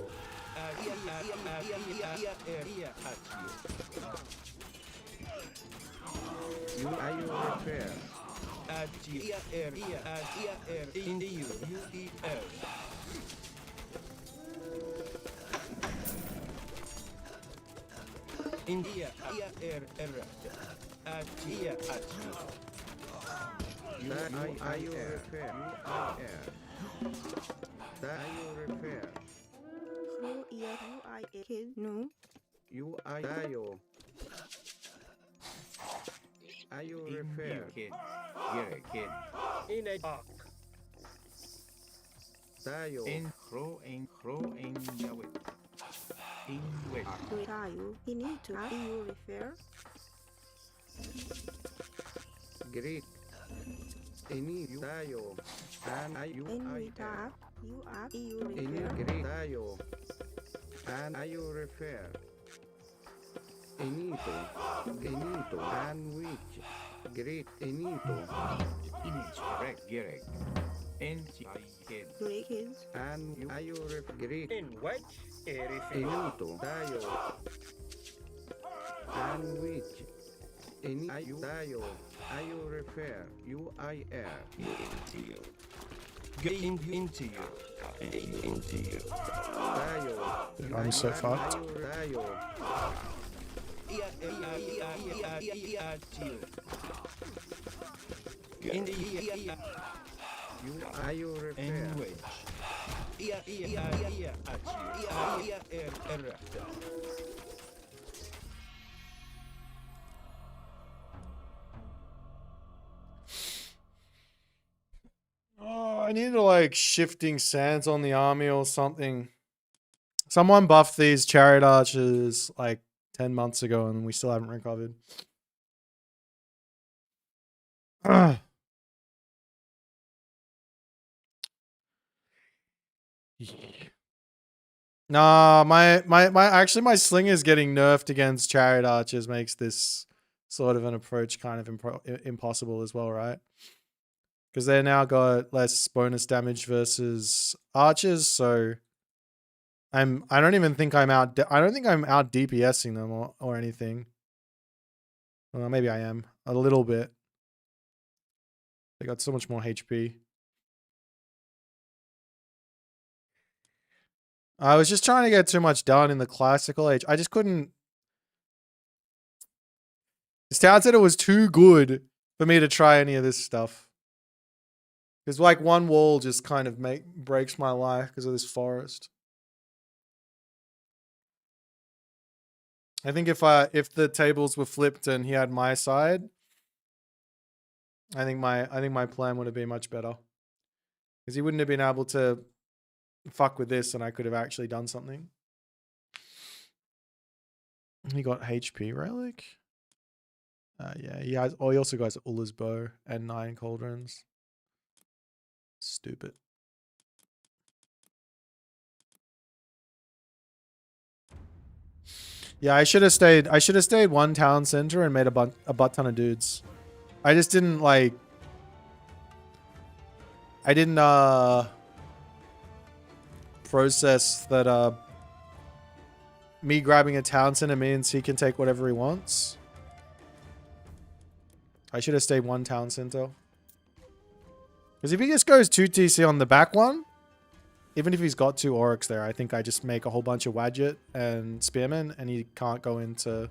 You ayo repair. In the U E R. India Ayo repair. I air. Tayo repair. Who you I kid no. You I tayo. Ayo repair. kid. Gere kid. In a arc. Tayo. In Yahweh. In wet. Tayo. You need to you refer. Greek. Ini tayo. And ayo In I we tap. You Ini refer. Greek tayo. And ayo refer. Inito. And which. Greek. Inito. Image. Correct. Gere. In kid. Great kids. And you ayo refer. Greek. In which area? Inito. Tayo. And which. Ini ayo tayo. Ayo refer. You I air. Get into you. Tayo. I'm so fucked. Tayo. In the You ayo refer. Oh, I need to like shifting sands on the army or something. Someone buffed these chariot archers like 10 months ago and we still haven't recovered. Ugh. Nah, actually my sling is getting nerfed against chariot archers makes this sort of an approach kind of impossible as well, right? Because they now got less bonus damage versus archers, so I don't even think I'm out I don't think I'm out DPSing them or anything. Well, maybe I am a little bit. They got so much more HP. I was just trying to get too much done in the classical age. I just couldn't. This town said it was too good for me to try any of this stuff. Because like one wall just kind of breaks my life because of this forest. I think if the tables were flipped and he had my side, I think my plan would have been much better. Because he wouldn't have been able to fuck with this and I could have actually done something. He got HP relic. Yeah, he also got Ulla's bow and 9 cauldrons. Stupid. Yeah, I should have stayed one town center and made a butt ton of dudes. I just didn't like. I didn't process that me grabbing a town center means he can take whatever he wants. I should have stayed one town center. Because if he just goes 2 TC on the back one, even if he's got 2 Oryx there, I think I just make a whole bunch of Wadjet and Spearmen and he can't go into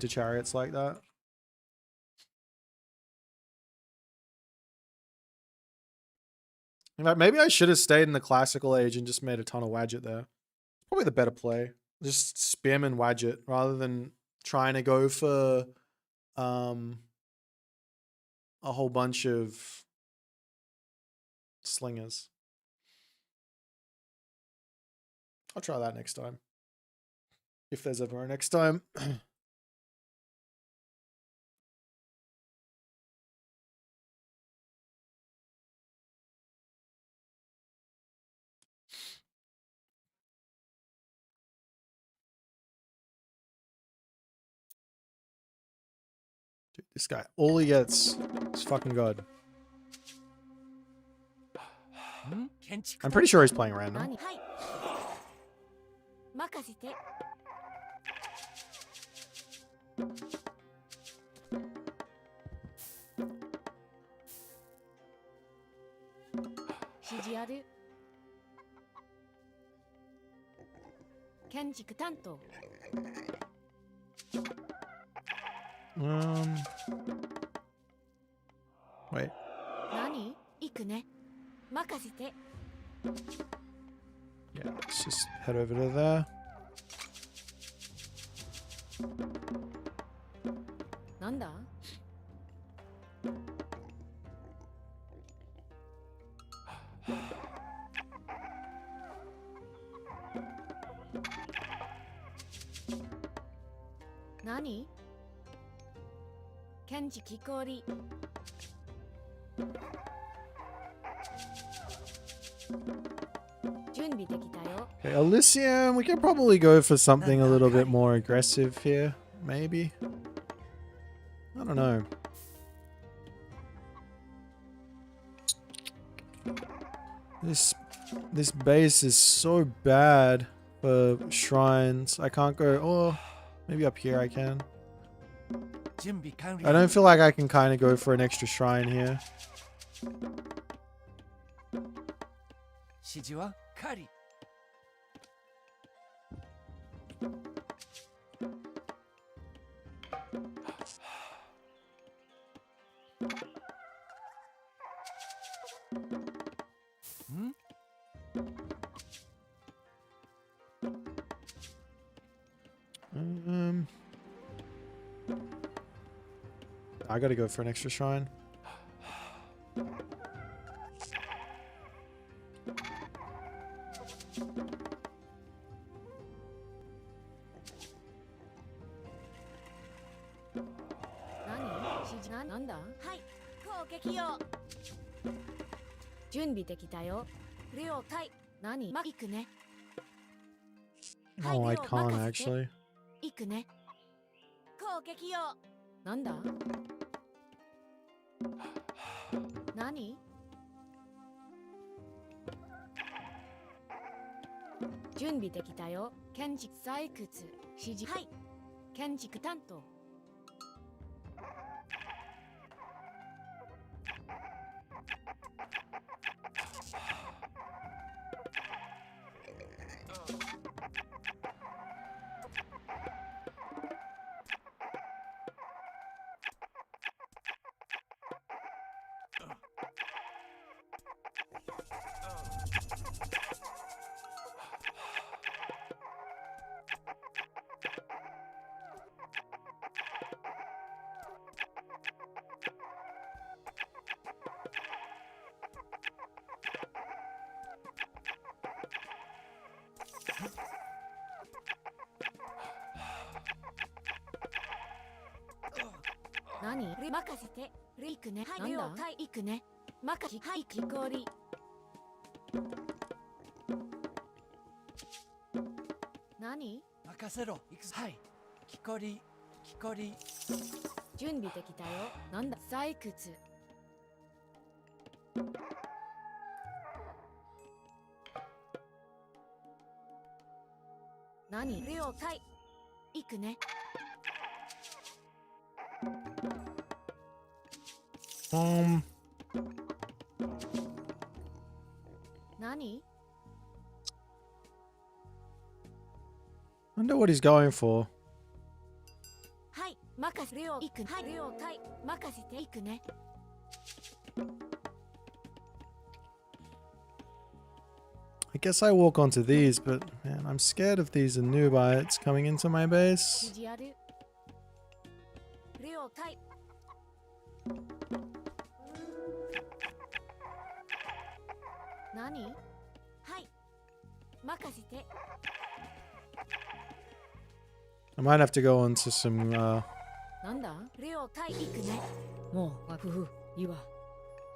chariots like that. In fact, maybe I should have stayed in the classical age and just made a ton of Wadjet there. Probably the better play. Just Spearman Wadjet rather than trying to go for a whole bunch of slingers. I'll try that next time. If there's ever a next time. Dude, this guy, all he gets is fucking God. I'm pretty sure he's playing random. 何はい任せて指示ある建築担当 Wait. 何行くね任せて Yeah, let's just head over to there. なんだ何建築氷 準備できたよ Okay, Elysium, we could probably go for something a little bit more aggressive here. Maybe. I don't know. This base is so bad for shrines. I can't go. Oh, maybe up here I can. I don't feel like I can kind of go for an extra shrine here. 指示はカリ。I gotta go for an extra shrine. Oh, I can't actually. 行くね攻撃よなんだ何準備できたよ建築採掘指示はい建築担当 何任せてリクねなんだ行くね任せはい木こり何任せろ行くぞはい木こり木こり準備できたよなんだ採掘何了解行くね何 Wonder what he's going for. はい任せ了行くはい了解任せて行くね I guess I walk onto these, but man, I'm scared of these Anubites coming into my base. 指示ある了解何はい任せて I might have to go onto some なんだ了解行くねもうふふいわ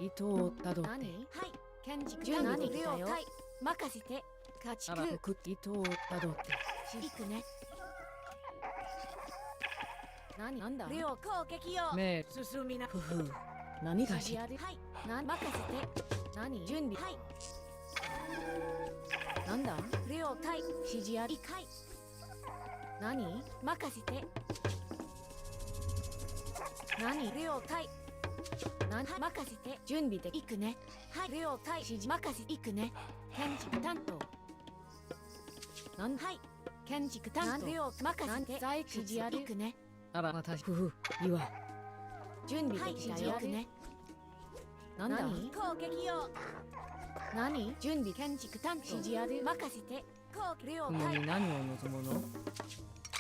伊藤たどって何はい建築準備できたよ任せて家畜伊藤たどって行くね何なんだ両攻撃を目進みなふふ何がしはい任せて何準備はいなんだ了解指示ありはい何任せて何了解何任せて準備で行くねはい了解指示任せて行くね建築担当なんはい建築担当了任せて在指示あり行くねあら私ふふ岩準備できたよ行くねなんだ攻撃を何準備建築担当指示ある任せて攻撃了共解に何を望むの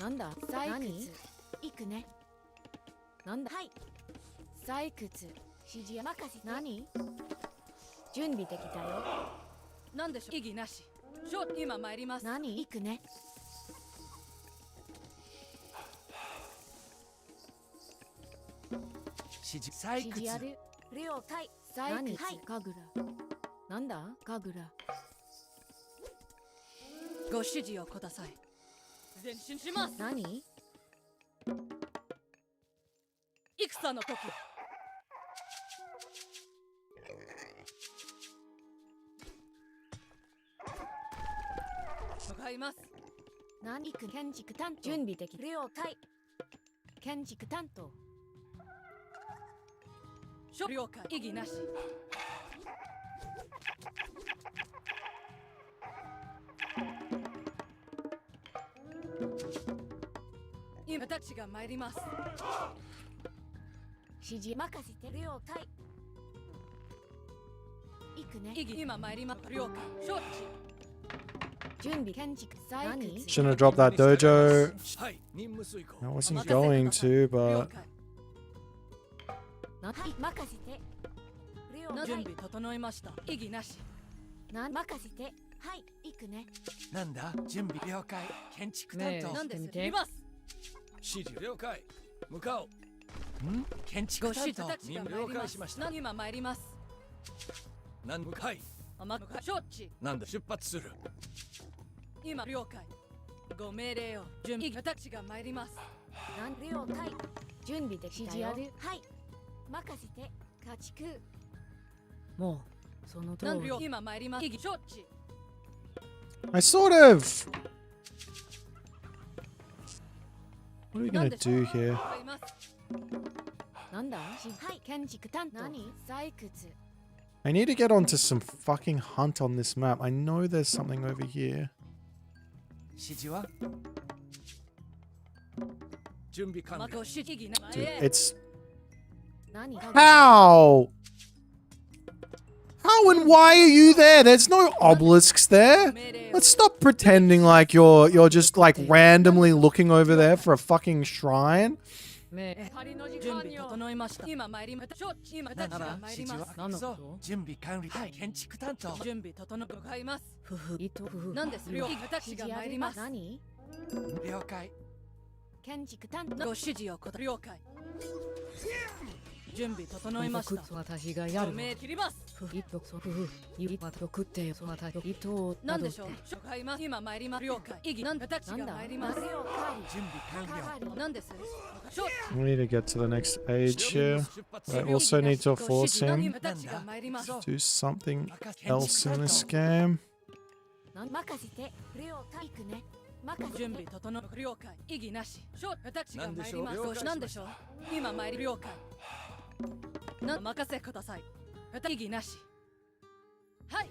なんだ採何掘行くねなんだはい採掘指示任せて何準備できたよなんでしょう異議なし今参ります何行くね指示採掘指示ある了解採何掘神楽なんだ神楽ご指示をください前進します何戦の時向かいます何行く建築担当準備できる了解建築担当了解異議なし今私が参ります指示任せて了解行くね異議今参ります了解承知準備建築採掘 Shouldn't have dropped that dojo. はい任務遂行 I wasn't going to, 了 but 解なはい任せて了解準備整いました異議なしな任せてはい行くねなんだ準備了解建築担当なんですしてみています指示了解向かおうん建築ご指担当示たちが任務了参ります解しました何今参りますなんはい甘く承知なんだ出発する今了解ご命令を準備私が参ります何了解準備できたよ指示あるはい任せて家畜もうその通り何了今参ります異議承知 I sort of. What are we な gonna んでしょう do here? 向かいますなんだ建築担当何採掘 I need to get onto some fucking hunt on this map. I know there's something over here. 指示は準備完了ご指示異議な Dude, it's 何 how? How and why are you there? There's no obelisks there. Let's stop pretending like you're just like randomly looking over there for a fucking shrine. 目仮の時準備間よ整いました今参ります承知今私ならが参ります何のそうこと準備完了はい建築担当準備整向かいますふふ糸ふふなんですよ私が参ります何了解建築担当ご指示をこと了解準備整いました私がやるわご命切りますふふ糸そふふ指はと食ってよそまた糸をなんでしょう向かいます今参ります了解異議なんで私が参ります了準備完了なんです承知 We need to get to the next age here. I also need to force him 私が参ります to do something else in this game. 任せて了解行くね任せて準備整う了解異議なし承知私が参りますなんでしょう了解なんでしょう今参り了解任せください異議なしはい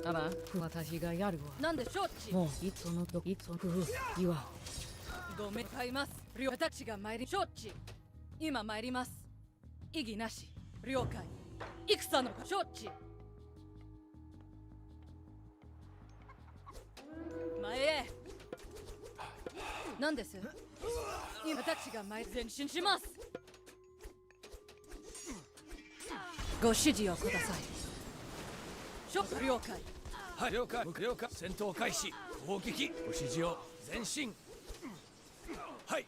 あら私がやるわなんで承知もういつの時いつのふふ岩ごめん買います私が参り承知今参ります異議なし了解戦の承知前へ何です今私が前前進しますご指示をください了解はい了解了解戦闘開始攻撃ご指示を前進はい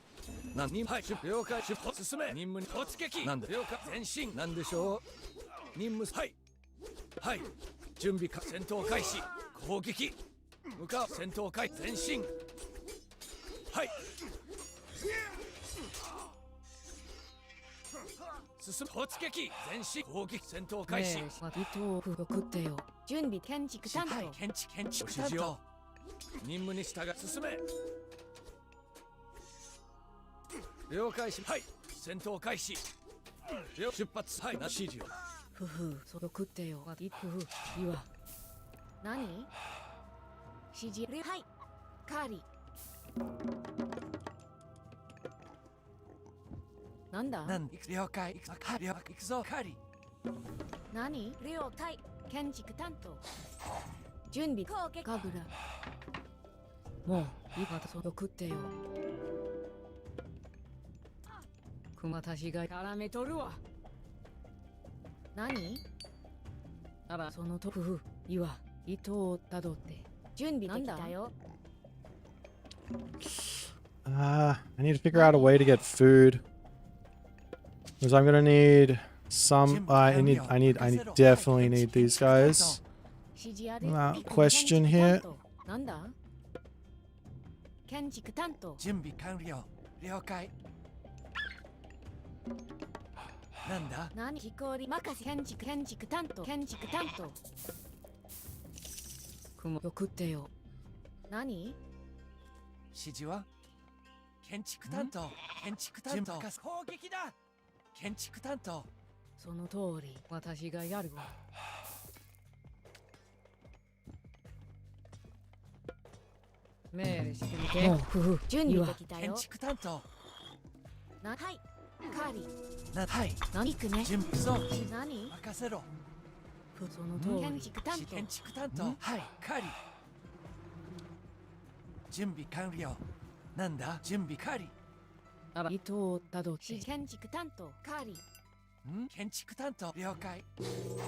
何人はい了解出発進め任務に突撃なんで了解前進なんでしょう任務はいはい準備か戦闘開始攻撃向かう戦闘開前進はい進む突撃前進攻撃戦闘開始糸を送ってよ。準備建築担はい当。建築指示を任務に従い進め了解しはい戦闘開始出発はいな指示をふふ、送ってよ。ふふ、岩。何？指示。はい。カーリ。なんだ？了解行くぞカリ何？了解。建築担当。準備。攻撃。神楽。もう今送ってよ。熊たちが絡めとるわ。何？あら、そのとふふ、岩、糸をたどって。準備できたよ。I need to figure out a way to get food. Because I'm gonna need some. I definitely need these guys. Without question here. なんだ？建築担当。準備完了了解なんだ何？飛行り任せ。建築担当。建築担当。雲送ってよ。何？指示は建築担当建築担当攻撃だ建築担当その通り私がやるわ。命令してみて。もうふふ、準備できたよ。建築担当はい。カーリー。はい何行くね。準備ぞ何？任せろその通り。建築担当。建築担当はいカリ準備完了なんだ準備カリあら、糸をたどって。建築担当。カーリー。建築担当了解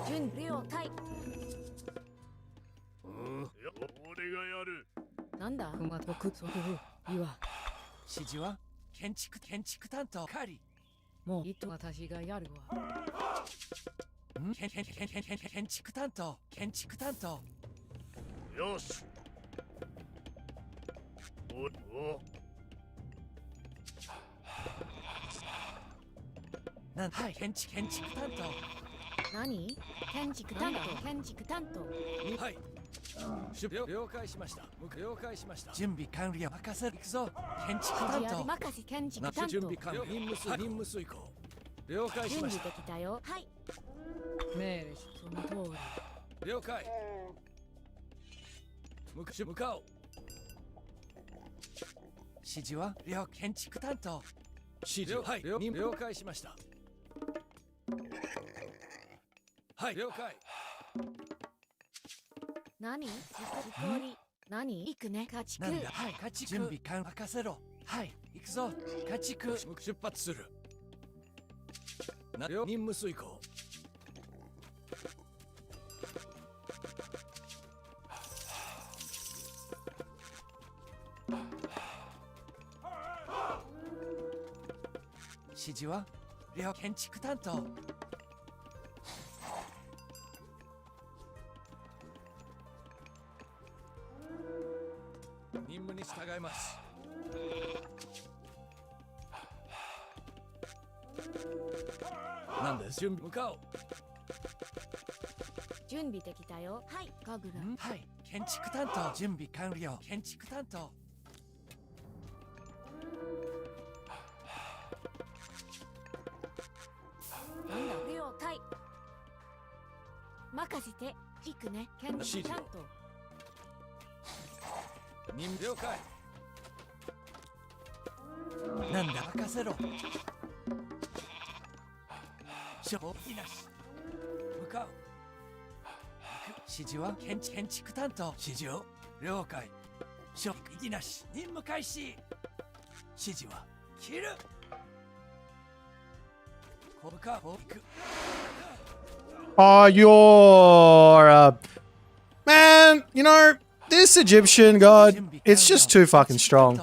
準備了解。俺がやるなんだ熊とくそふふ岩指示は建築担当カリもう糸私がやるわ。建築担当よしはい建築担当何？建築担当はい了解しました準備完了任せる行くぞ建築担当任せ。建築担当準備完了任務遂行了解しました準備できたよ。はい。命令しその通り了解向かおう指示は建築担当指示はい了解しましたはい了解何？何？行くね。家畜。なんだはい家畜準備完任せろはい行くぞ家畜出発する任務遂行指示は建築担当任務に従いますなんです準備向かおう準備できたよ。はい。神楽。はい建築担当準備完了建築担当なんだ了解。任せて。行くね。建築担当任務了解なんだ任せろ処方機なし向かう指示は建築担当指示を了解処方機なし任務開始指示は切る向かう行くOh, you're man, you know, this Egyptian god, it's just too fucking strong.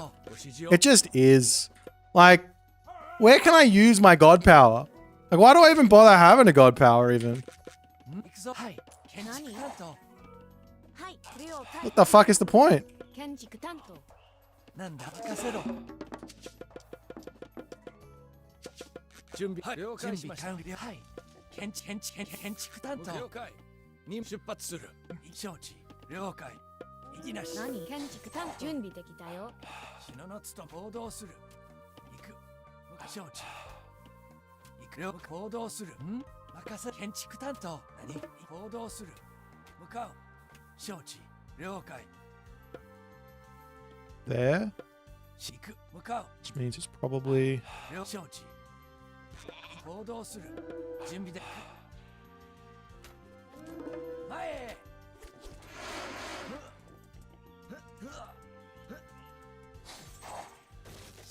It just is. Like, where can I use my god power? Like, why do I even bother having a god power even? What the fuck is the point? 建築担当なんだ任せろ準備了解しました。はい建築担当了解に出発する承知了解意義なし何建築担当準備できたよ篠のつと行動する行く承知行くよ行動する任せ建築担当何行動する向かう承知了解 There? 行く向かう Which means it's probably... 承知行動する準備で前へ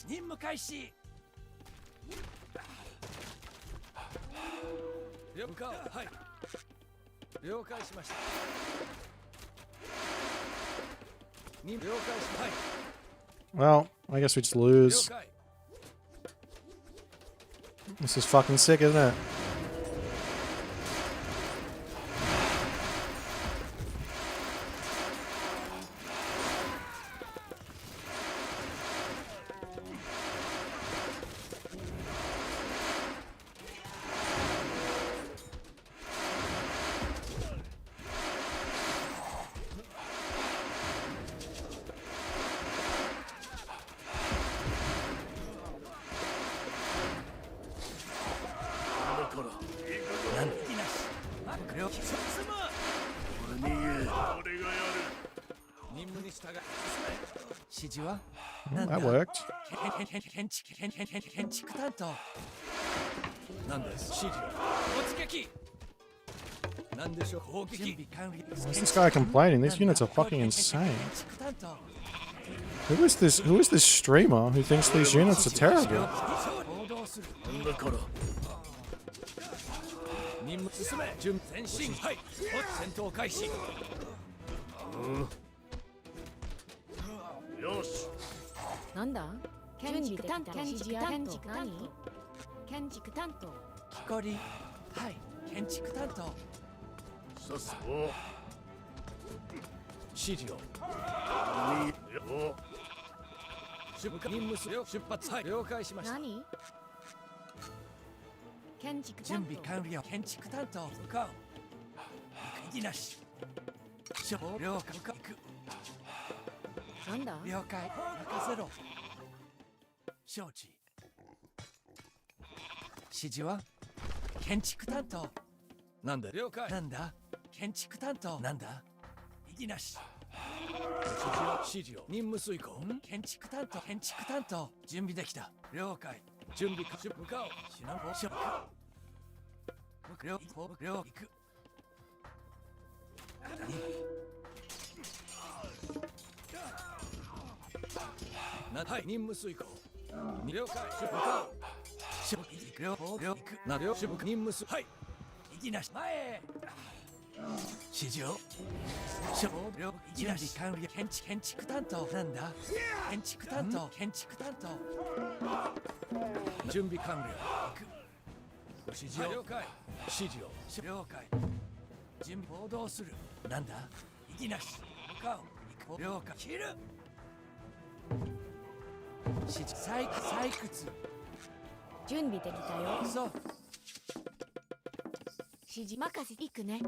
任務開始了解はい了解しました任務了解しはい Well, I guess we just lose. 了解 This is fucking sick, isn't it? Well, that worked. 建築担当なんです指示突撃なんでしょう攻撃準備完了 Why is this guy complaining? These units are fucking insane. Who is this streamer who thinks these units are terrible? 任務進め準前進はい戦闘開始よしなんだ建築担当建築担当何建築担当木こりはい建築担当さすお指示を任務する出発はい了解しました何建築準担当備完了建築担当向かう意義なし了解行くなんだ了解任せろ承知指示は建築担当なんだ了解なんだ建築担当なんだ意義なし指示を任務遂行建築担当準備できた了解準備か向かおうシナモショック了行くはい任務遂行了解出向かう了行くな了出任務すはい意義なし前へ指示を了準備完了建築担当なんだ建築担当準備完了行く指示を了解指示を了解準備行動するなんだ意義なし向かう行く了解切る指示採掘準備できたよそう指示任せていくね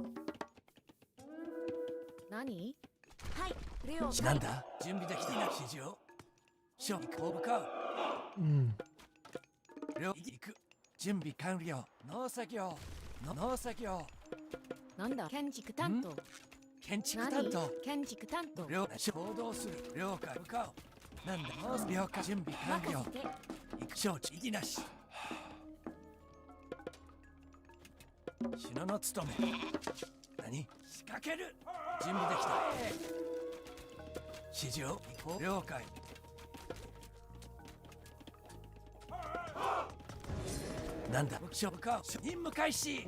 何はいレオなんだ準備できた指示を勝負向かう了行く準備完了農作業なんだ建築担当建築担当建築担当了行動する了解向かうなんだ了解準備完了任せて行く承知意義なし篠の務め何仕掛ける準備できた指示を了解なんだ目標か任務開始意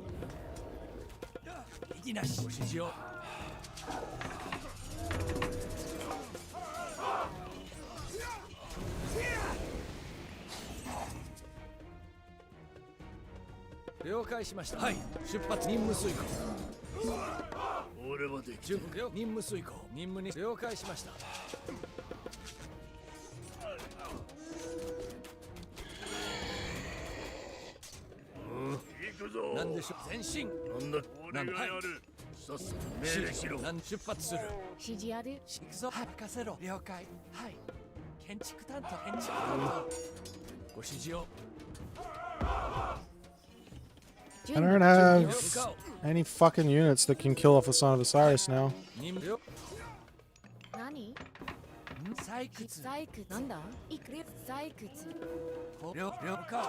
義なし指示を了解しましたはい出発任務遂行俺はでき準備任務遂行任務に了解しましたでしょ前進なんだなんだ俺がやるさっさと命令しろなん出発する指示ある行くぞはい任せろ了解はい建築担当建築担当ご指示を I don't have any fucking units that can kill off the Son of Osiris now. 任務よ何採掘採掘なんだいくよ採掘了解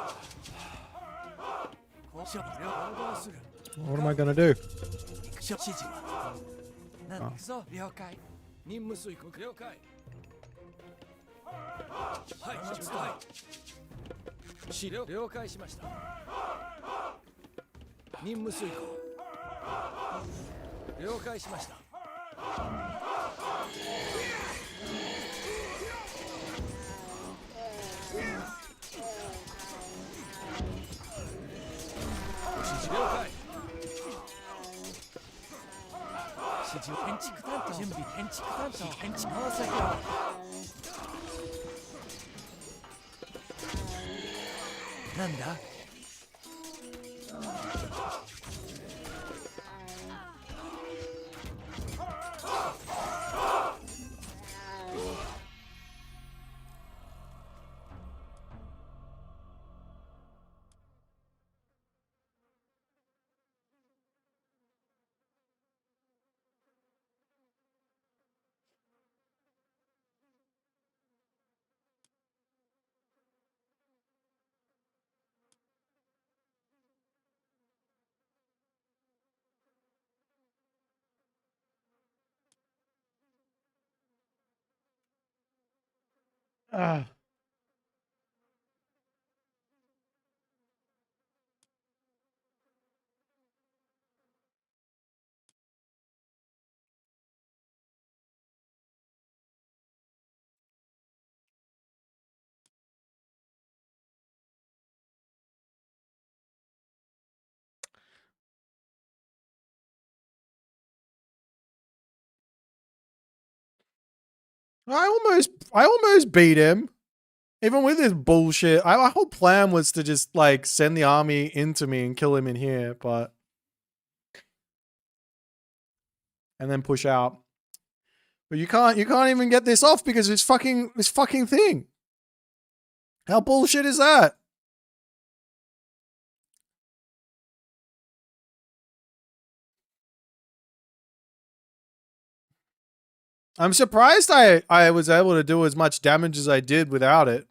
交渉行動する What am I gonna do? 指示はなん行くぞ了解任務遂行了解はいはい了解しました任務遂行了解しました指示了解指示建築担当準備建築担当建築工作業なんだAh. I almost beat him. Even with this bullshit. My whole plan was to just like send the army into me and kill him in here, but and then push out. But you can't even get this off because it's this fucking thing. How bullshit is that? I'm surprised I was able to do as much damage as I did without it.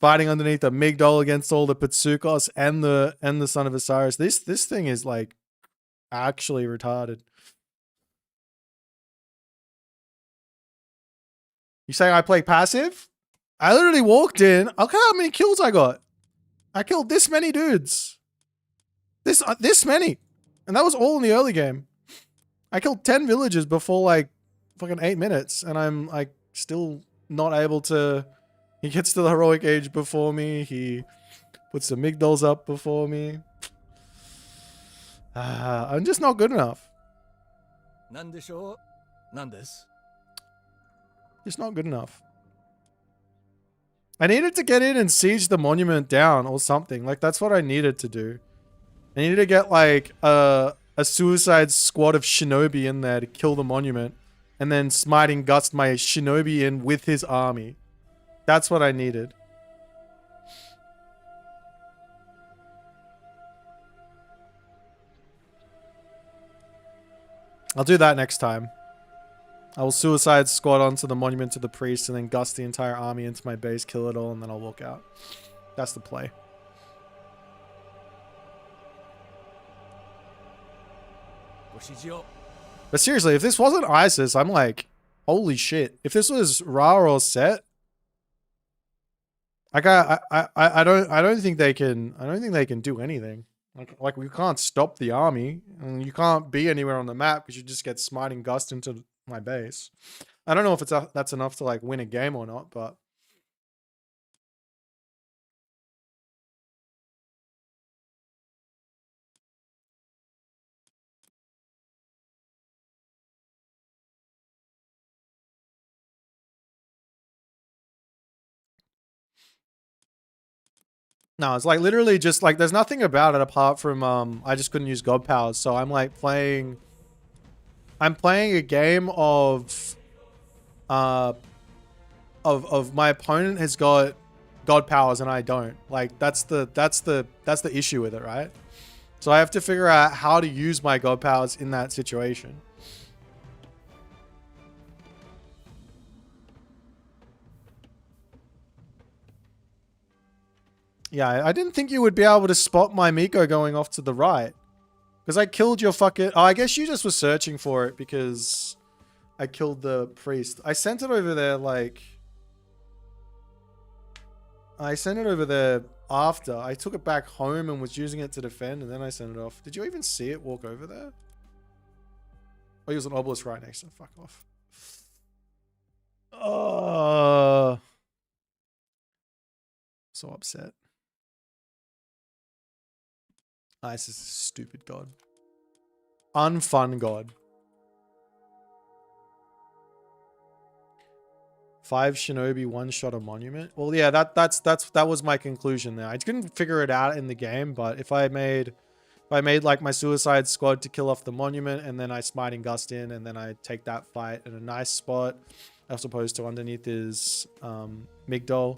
Fighting underneath the Migdol against all the Pitsukos and the Son of Osiris. This thing is like actually retarded. You saying I play passive? I literally walked in. Look how many kills I got. I killed this many dudes. This many. And that was all in the early game. I killed 10 villagers before like fucking 8 minutes. And I'm like still not able to... He gets to the heroic age before me. He puts the Migdols up before me. I'm just not good enough. Just not good enough. I needed to get in and siege the monument down or something. Like, that's what I needed to do. I needed to get, like, a suicide squad of shinobi in there to kill the monument. And then smiting gust my shinobi in with his army. That's what I needed. I'll do that next time. I will suicide squad onto the monument to the priest and then gust the entire army into my base, kill it all, and then I'll walk out. That's the play. But seriously, if this wasn't ISIS, I'm like, holy shit. If this was Ra or Set, like I don't think they can do anything. Like we can't stop the army, and you can't be anywhere on the map because you just get smiting gust into my base. I don't know if that's enough to like win a game or not, but No, it's like literally just like there's nothing about it apart from I just couldn't use god powers. So I'm like playing a game of my opponent has got god powers and I don't. Like that's the issue with it, right? So I have to figure out how to use my god powers in that situation. Yeah, I didn't think you would be able to spot my Miko going off to the right. Because I killed your fucking... Oh, I guess you just were searching for it because I killed the priest. I sent it over there like... I sent it over there after. I took it back home and was using it to defend and then I sent it off. Did you even see it walk over there? Oh, he was an obelisk right next to it. Fuck off. Oh. So upset. This is a stupid god. Unfun god. 5 shinobi, 1 shot a monument. Well, yeah, that was my conclusion there. I couldn't figure it out in the game, but if I made like my suicide squad to kill off the monument and then I smiting gust in and then I take that fight in a nice spot as opposed to underneath his Migdol,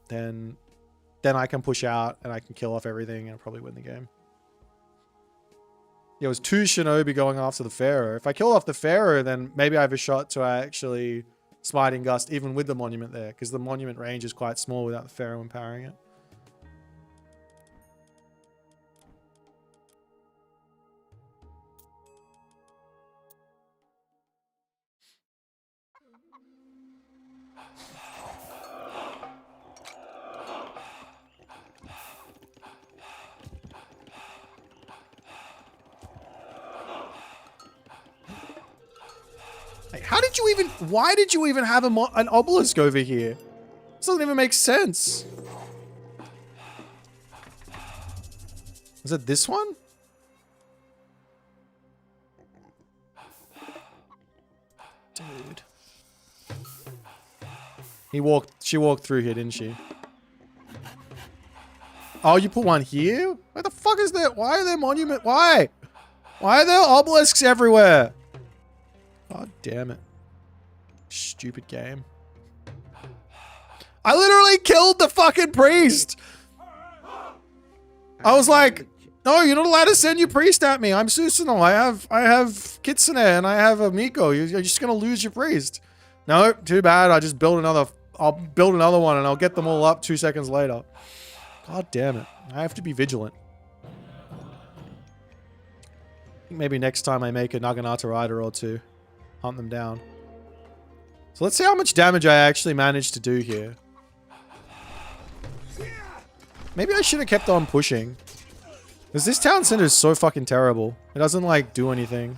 then I can push out and I can kill off everything and probably win the game. Yeah, it was 2 shinobi going after the pharaoh. If I kill off the pharaoh, then maybe I have a shot to actually smiting gust even with the monument there, because the monument range is quite small without the pharaoh empowering it. Like, how did you even... Why did you even have an obelisk over here? This doesn't even make sense. Is it this one? Dude. She walked through here, didn't she? Oh, you put one here? Where the fuck is that? Why are there monument? Why? Why are there obelisks everywhere? God damn it. Stupid game. I literally killed the fucking priest. I was like, no, you're not allowed to send your priest at me. I'm Susanoo. I have Kitsune and I have a Miko. You're just gonna lose your priest. No, too bad. I'll build another one and I'll get them all up 2 seconds later. God damn it. I have to be vigilant. I think maybe next time I make a Naginata rider or two. Hunt them down. So let's see how much damage I actually managed to do here. Maybe I should have kept on pushing. Because this town center is so fucking terrible. It doesn't like do anything.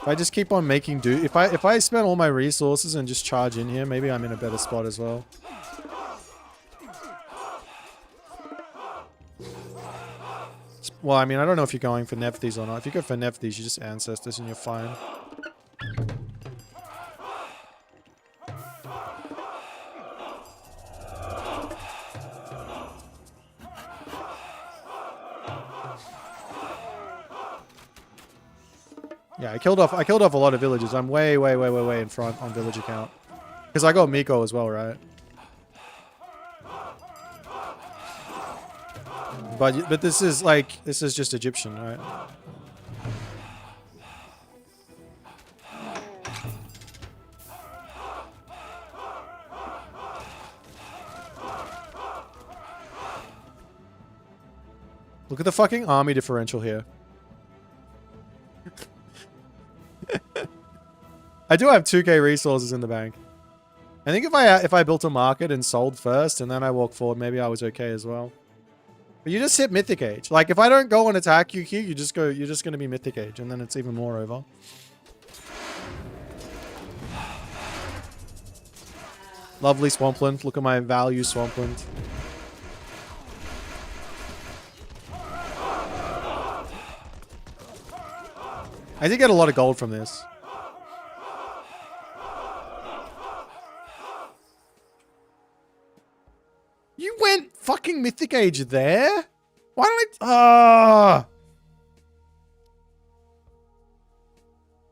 If I just keep on making do, if I spend all my resources and just charge in here, maybe I'm in a better spot as well. Well, I mean, I don't know if you're going for Nephthys or not. If you go for Nephthys, you're just Ancestors and you're fine. Yeah, I killed off a lot of villagers. I'm way in front on villager count. Because I got Miko as well, right? But this is like, this is just Egyptian, right? Look at the fucking army differential here. I do have 2k resources in the bank. I think if I built a market and sold first and then I walk forward, maybe I was okay as well. But you just hit Mythic Age. Like, if I don't go and attack you here, you're just going to be Mythic Age, and then it's even more over. Lovely Swampland. Look at my value Swampland. I did get a lot of gold from this. You went fucking Mythic Age there? Why don't I...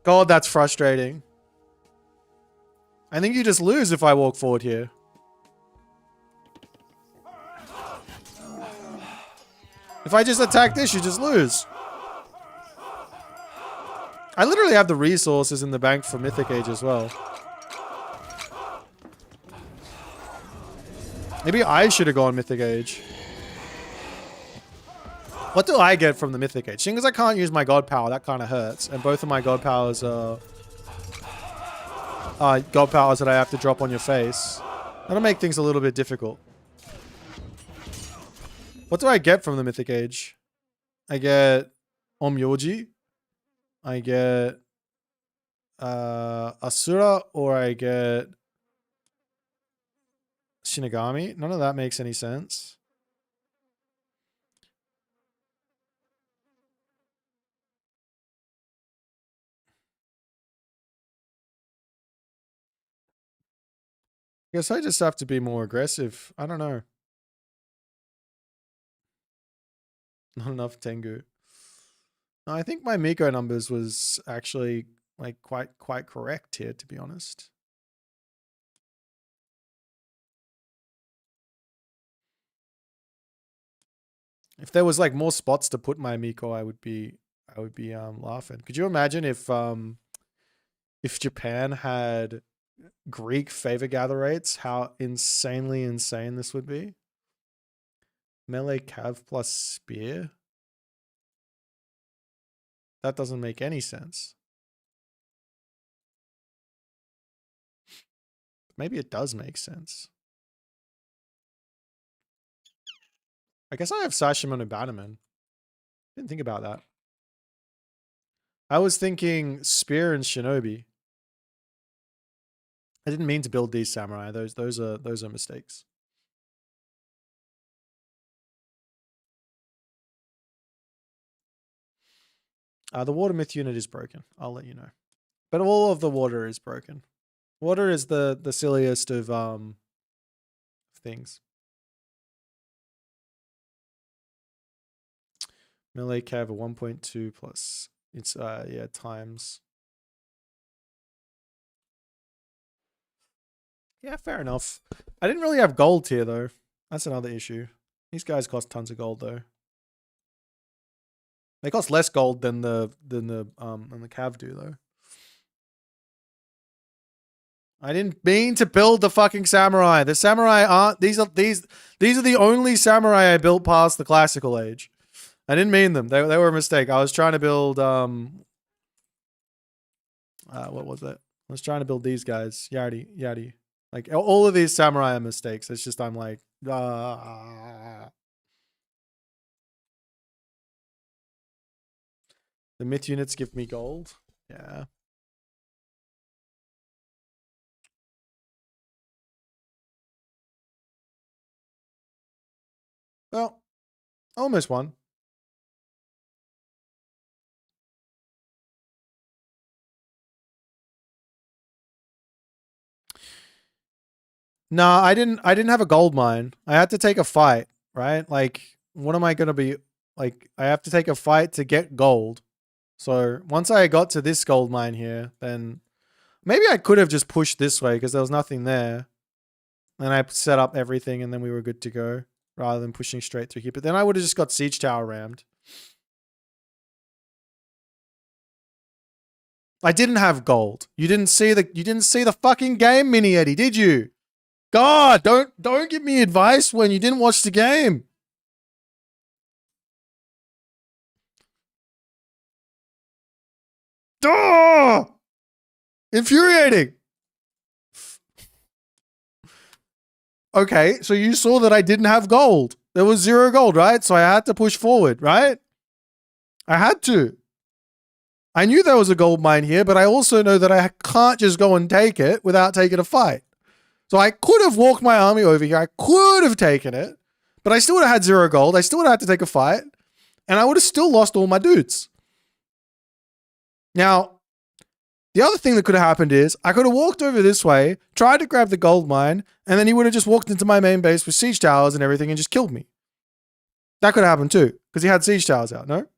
God, that's frustrating. I think you just lose if I walk forward here. If I just attack this, you just lose. I literally have the resources in the bank for Mythic Age as well. Maybe I should have gone Mythic Age. What do I get from the Mythic Age? Seeing as I can't use my God Power, that kind of hurts. And both of my God Powers are... God Powers that I have to drop on your face. That'll make things a little bit difficult. What do I get from the Mythic Age? I get Omyoji. I get Asura, or I get Shinigami. None of that makes any sense. I guess I just have to be more aggressive. I don't know. Not enough Tengu. No, I think my Miko numbers was actually like quite correct here, to be honest. If there was like more spots to put my Miko, I would be laughing. Could you imagine if Japan had Greek favor gather rates, how insanely insane this would be? Melee cav plus spear? That doesn't make any sense. Maybe it does make sense. I guess I have Sashimono Bannerman. Didn't think about that. I was thinking Spear and Shinobi. I didn't mean to build these samurai. Those are mistakes. The water myth unit is broken. I'll let you know. But all of the water is broken. Water is the silliest of things. Melee cav 1.2 plus it's yeah, times. Yeah, fair enough. I didn't really have gold here though. That's another issue. These guys cost tons of gold though. They cost less gold than the cav do though. I didn't mean to build the fucking samurai. The samurai aren't these are the only samurai I built past the classical age. I didn't mean them. They were a mistake. I was trying to build what was it? I was trying to build these guys. Yadi. Like all of these samurai are mistakes. It's just I'm like The myth units give me gold. Yeah. Well, almost won. No, I didn't have a gold mine. I had to take a fight, right? Like, what am I going to be like? I have to take a fight to get gold. So once I got to this gold mine here, then maybe I could have just pushed this way because there was nothing there. And I set up everything and then we were good to go rather than pushing straight through here. But then I would have just got siege tower rammed. I didn't have gold. You didn't see the fucking game, Mini Eddie, did you? God, don't give me advice when you didn't watch the game. Oh! Infuriating. Okay, so you saw that I didn't have gold. There was 0 gold, right? So I had to push forward, right? I had to. I knew there was a gold mine here, but I also know that I can't just go and take it without taking a fight. So I could have walked my army over here. I could have taken it, but I still would have had 0 gold. I still would have had to take a fight, and I would have still lost all my dudes. Now, The other thing that could have happened is I could have walked over this way, tried to grab the gold mine, and then he would have just walked into my main base with siege towers and everything and just killed me. That could have happened too, because he had siege towers out, no?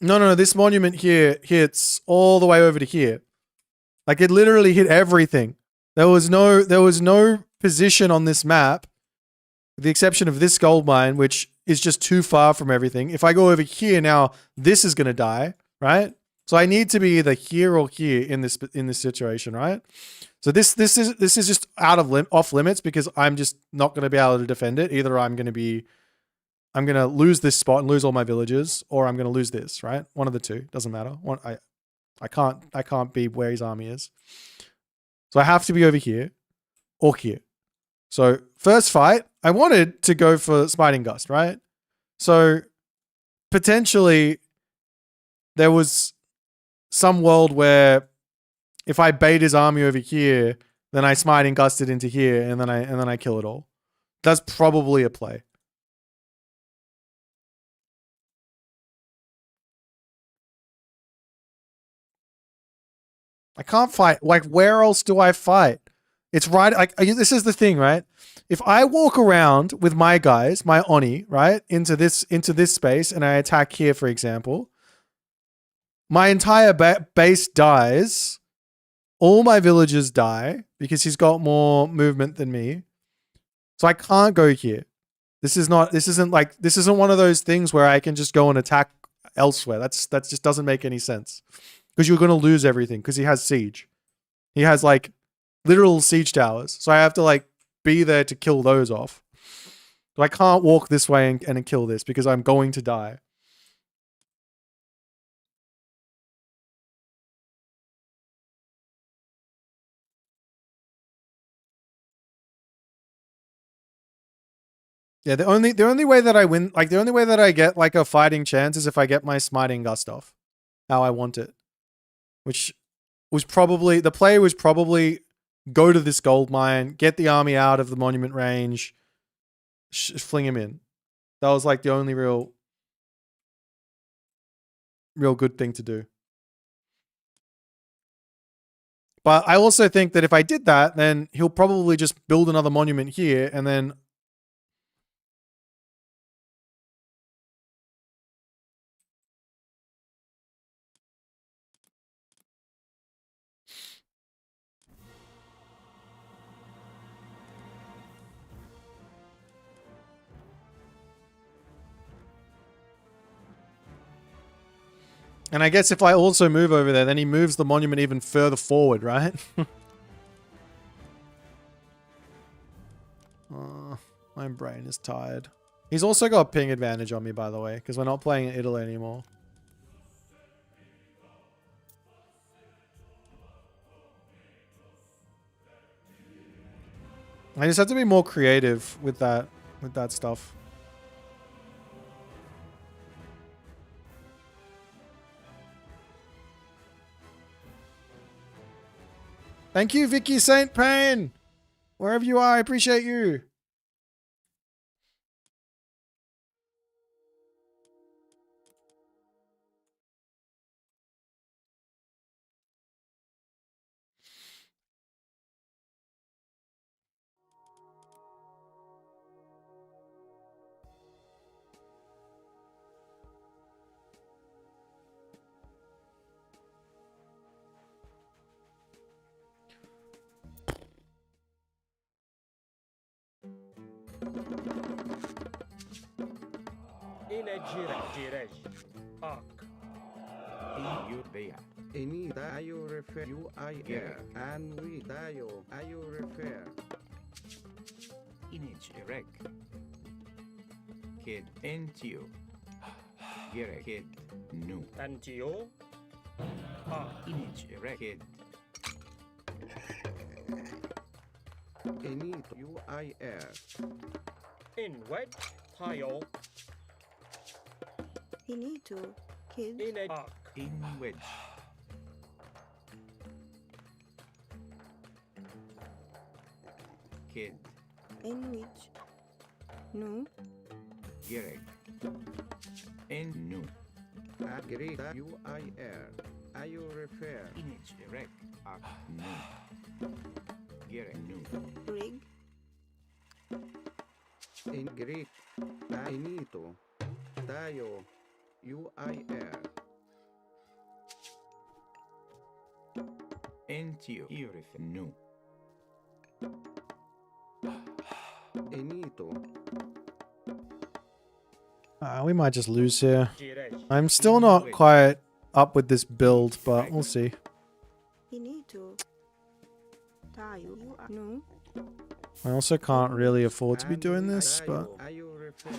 No, this monument here hits all the way over to here. Like it literally hit everything. There was no position on this map, with the exception of this gold mine, which is just too far from everything. If I go over here now, this is gonna die, right? So I need to be either here or here in this situation, right? So this is just off limits because I'm just not gonna be able to defend it. Either I'm gonna lose this spot and lose all my villages, or I'm gonna lose this, right? One of the two, doesn't matter. I can't be where his army is. So I have to be over here or here. So first fight, I wanted to go for Smiting Gust, right? So potentially there was some world where if I bait his army over here, then I Smiting Gust it into here, and then I kill it all. That's probably a play. I can't fight. Like, where else do I fight? It's right. Like, this is the thing, right? If I walk around with my guys, my Oni, right, into this space, and I attack here, for example, my entire base dies. All my villagers die because he's got more movement than me. So I can't go here. This isn't one of those things where I can just go and attack elsewhere. That just doesn't make any sense. Because you're going to lose everything because he has siege. He has like literal siege towers. So I have to like be there to kill those off. So I can't walk this way and kill this because I'm going to die. Yeah, the only way that I win, like the only way that I get like a fighting chance is if I get my Smiting Gust off. How I want it. Which was probably, the play was probably go to this gold mine, get the army out of the monument range, fling him in. That was like the only real good thing to do. But I also think that if I did that, then he'll probably just build another monument here and then and I guess if I also move over there, then he moves the monument even further forward, right? My brain is tired. He's also got a ping advantage on me, by the way, because we're not playing in Italy anymore. I just have to be more creative with that stuff. Thank you, Vicky St. Payne. Wherever you are, I appreciate you. Jirej. Ak. You bear. Any that you refer you I get. And we dio I you refer. Image erect. Kid into. Get kid. No. Antio. Ak. Image erect. Kid. Any UIR. In wedge. Tile. He need to kid. In a arc. In wedge. Kid. In which? No. Gerek. In no. Agree. UIR. You refer. Image. Rec. No. Gerek. No. Rig. In Greek. Inito. Tayo. UIR. Entio. Irif. No. Inito. We might just lose here. I'm still not quite up with this build, but we'll see. Inito. Tayo. You are no. I also can't really afford to be doing this, but... You refer.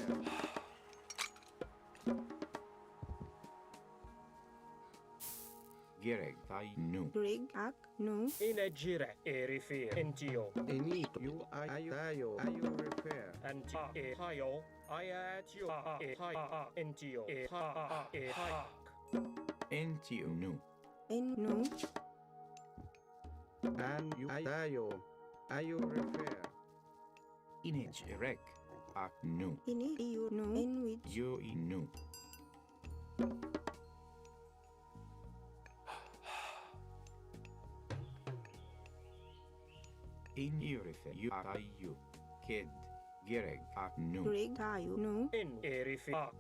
Gerek. No. Rig. Ak. No. Inegire. Erifir. Intio. Inito. Tayo. You refer. Anti. Tayo. Iatio. Intio. Entio. No. En no. And you tayo. You refer. Image. Rec. No. Ini. You no. In which. You no. In you refer. You are you. Kid. Gereg. No. Rig. Tayo. No. In Erifir.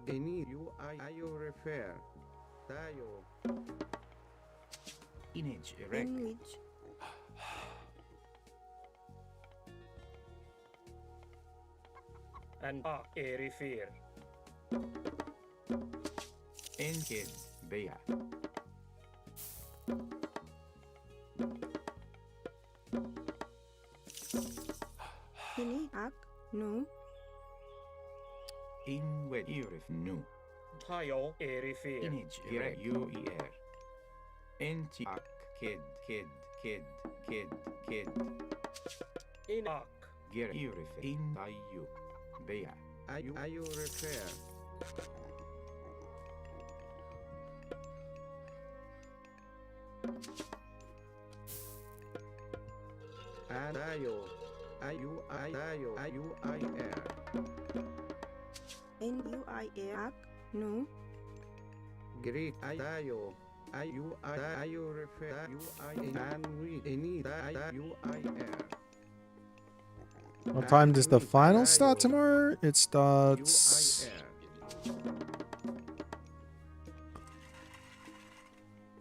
Ini you refer. Tayo. Image. Rec. In which. And Erifir. In kid. Bea. Ini. Ak. No. In wet. Irif. No. Tayo. Erifir. Image. Gereg. UER. Enti. Ak. Kid. Kid. Kid. Kid. Kid. In Ak. Gereg. Irif. In you. Bea. You refer. And tayo. UIR. N U I A. Ak. No. Greek. Tayo. You refer. And we. Any. UIR. What time does the final start tomorrow? It starts...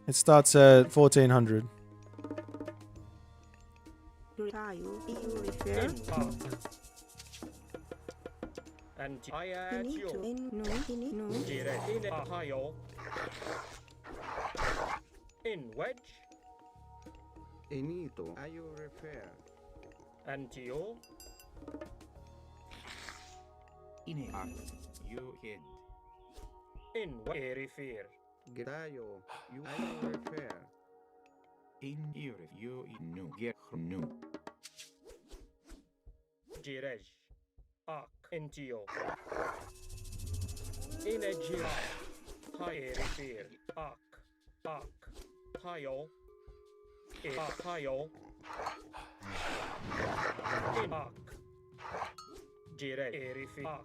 It starts at 1400. You refer. And Inito. In no. Ini. No. Dire. In Tayo. In Wedge. Inito. You refer. Antio. In you kid. In Erifir. Grayo. You refer. In Irif. You no. Get no. Jirej. Ak. Intio. In Ejir. Erifir. Ak. Tayo. Tayo. In Ak. Jire. Erifir. Ak.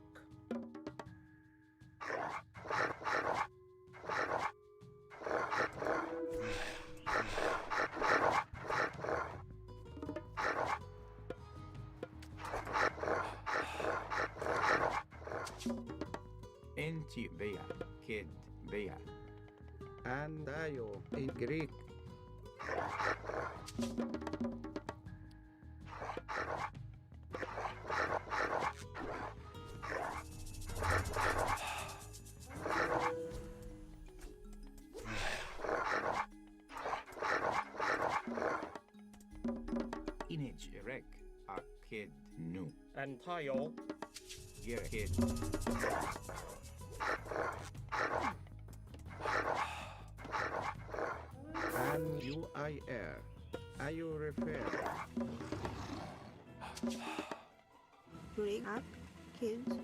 Enti Bea. Kid. Bea. And tayo in Greek. Image Rec. A kid. No. And Tayo. Get a kid. And UIR. You refer. Break up. Kids.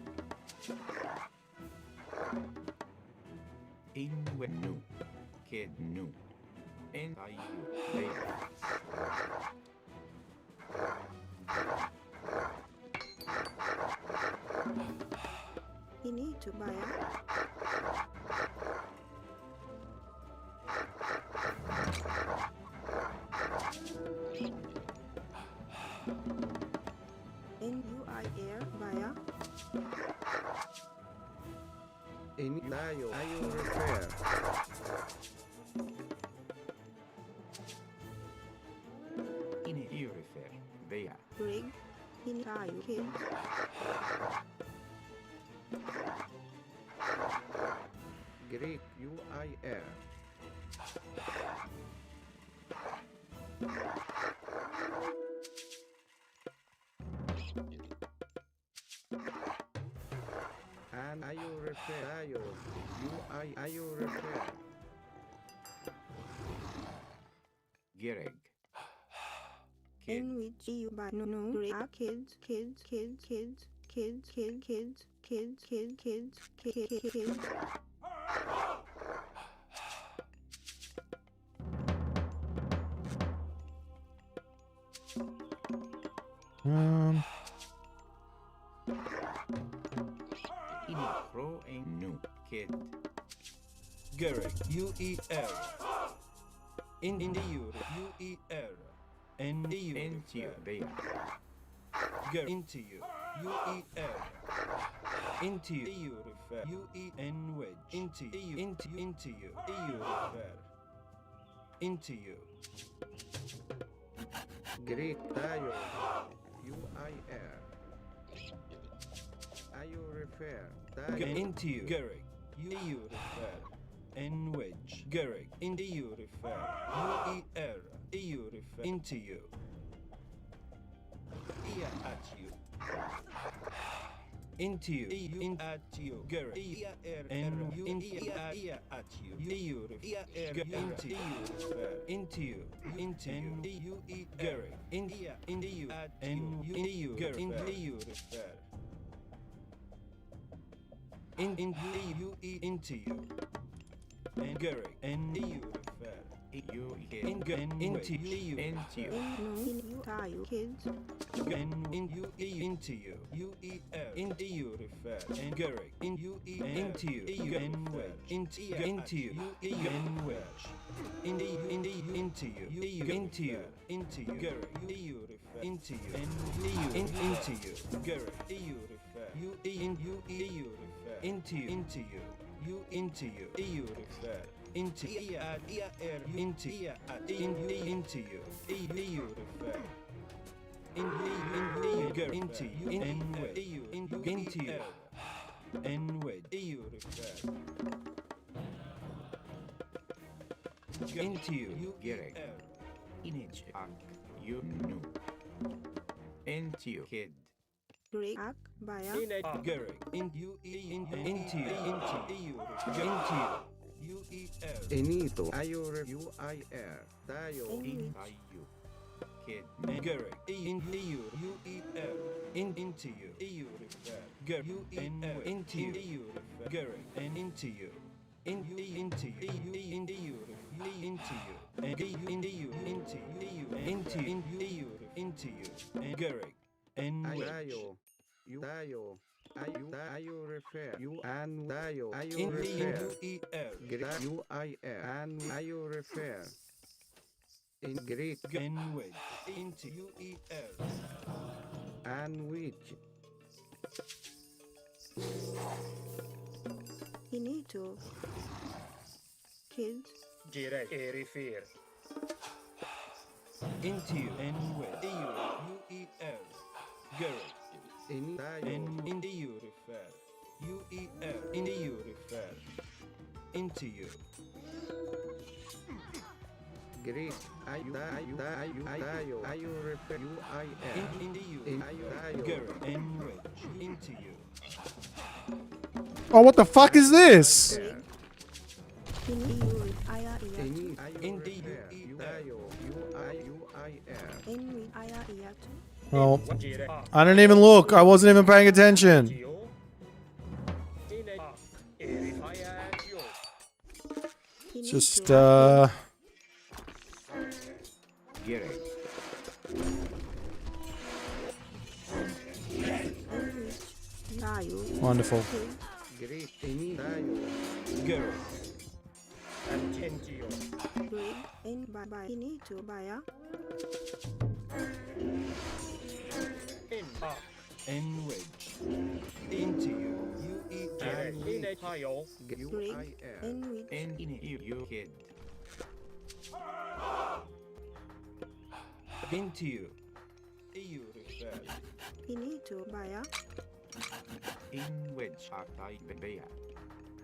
In when no. Kid no. And later. You need to buy up. in Dayo, I repair. In you repair. There. Rig. In Dayo, kids. Greek UIR. And I repair. I repair. Greg. In which you buy no Rig. Kids. In pro and new kid. Gerek, UER. In the UER. And the Into UER. there. Gerek, into you. UER. Into you. Refer. UN wedge. Into you. Into you. EU refer. Into you. Greek Dayo. UIR. I repair. Dayo. Into you. Gerek, EU refer. N wedge. Gerek, into you refer. UER. EU refer. Into you. Ear at you. Into you. In at you. Gerek. Ear and you. Ear at you. EU refer. Into you refer. Into you. Into you. Gerek. Into you. At and you. Gerek. Into you refer. Into you. Into you. And Gerek. And you refer. You Into you. Into you. In you Dayo, kids. And in you. Into you. UER. Into you refer. And Gerek. In you. Into you. And wedge. Into you. UN wedge. Into you. Into you. Into you. Into you. Gerek. EU refer. Into you. And you. Into you. Gerek. EU refer. EU refer. Into you. Into you. You into you. EU refer. Into ear into into you. EU refer. Into you. N wedge. Into you. N wedge. EU refer. Into you. Gerek. Image arc. You knew. Into you. Kid. Rig. Baya. Gerek. Into you. Into you. Into you. UER. Enito. UIR. Dayo. Intayo. Kid. Gerek. Into you. UER. Into you. EU refer. Gerek. UER. Into you. Refer. Gerek. And into you. Into you. Into you. Into you. And into you. Into you. Into you. Into you. And Gerek. And Dayo. You Dayo. I repair. You and Dayo. I in repair. UER. UIR. And I repair. In Greek. And wedge. Into UER. And which. Inito. Kids. Gerek. Erifir. Into you. And wedge. UER. Gerek. In Dayo. And into you refer. UER. Into you refer. Into you. Greek. Dayo. I repair. UIR. Into you. In Dayo. Gerek. And wedge. Into you. Oh, what the fuck is this? Into you. Into repair. UER. Dayo. UIR. In with Aya. Well, I didn't even look. I wasn't even paying attention. Just, Gerek. Dayo. Wonderful. Greek. In Dayo. Gerek. Rig. In Baba. Inito. Baya. And wedge. Into you. In a tile. Rig. In which. You kid. Into you. EU refer. Inito baya. In which I bear.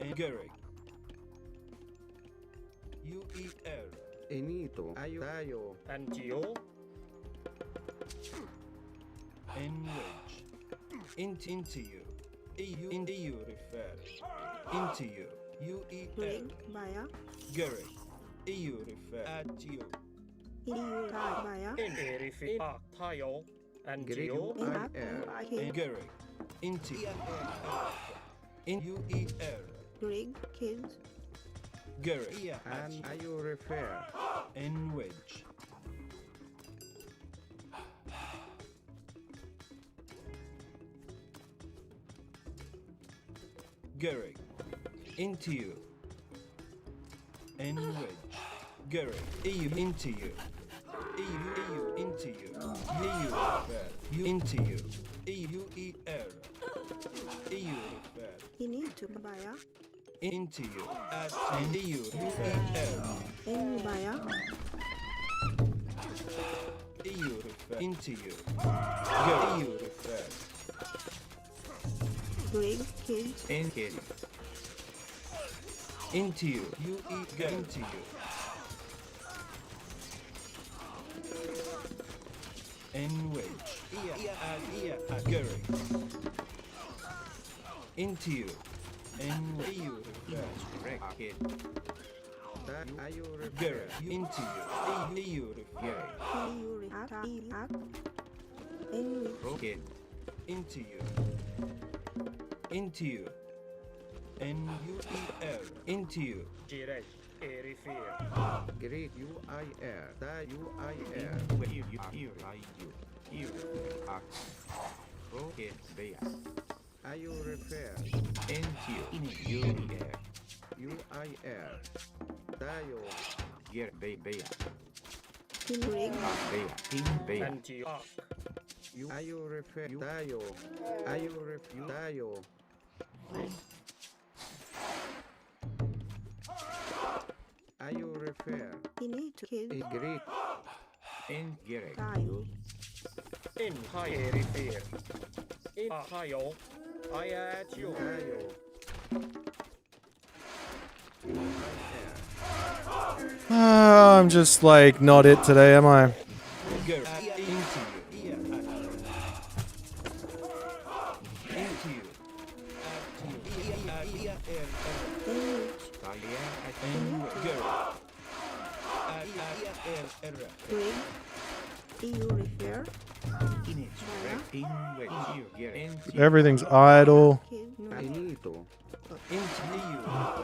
Engering. UER. Enito. Tayo. Antio. In which. Into you. EU refer. Into you. UER. Rig baya. Gering. EU refer. At you. Iu baya. In erifi. Tile. Antio. In aku kid. Engering. Into you. In UER. Rig kids. Gering. And you refer. In which. Gering. Into you. In which. Gering. EU into you. EU into you. EU refer. You into you. EUER. EU refer. Inito baya. Into you. At EU refer. In baya. EU refer. Into you. Gering. EU refer. Rig kids. In kid. Into you. Into you. In which. Gering. Into you. In which. EU refer. Kid. You refer. Gering. Into you. EU refer. Iu react. In which. Kid. Into you. Into you. NUER. Into you. Direct. Erifi. Great UIR. Da UIR. You. Kid. Bear. You refer. Into you. UIR. UIR. Tayo. Gear. Bear. In rig. Bear. In bear. Antio. You refer. Tayo. You refer. Tayo. You refer. Inito kids. Great. In Gerek. Tayo. In high erifi. In tile. I at you. I'm just like not it today, am I? Into you. Into you. Rig. EU refer. Everything's idle. Kid. No. Inito. Into you.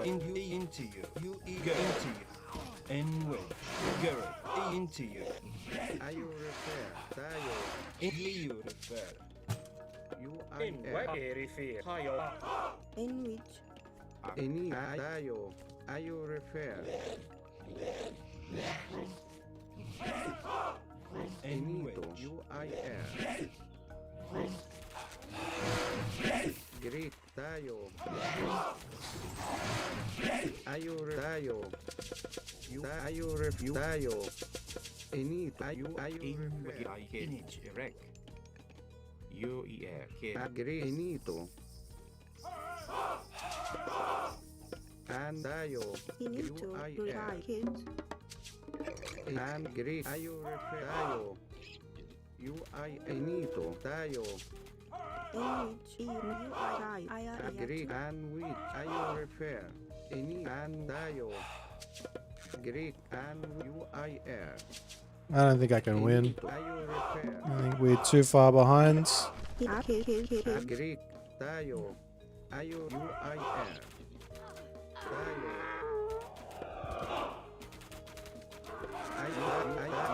You into you. And way. Girl. Into you. You refer. Tayo. You refer. In where erifi. Tile. In which. Ini tayo. You refer. Anyway. UIR. Great tayo. Tayo. You review tayo. Ini tayo. Image rec. UER. Agree. Inito. And tayo. Inito. Rig kids. And great. You refer tayo. Inito. Tayo. In which. I Agree. And which. You refer. Ini and tayo. Great. And UIR. I don't think I can win. You refer. I think we're too far behind. Great. Tayo. UIR. Tayo.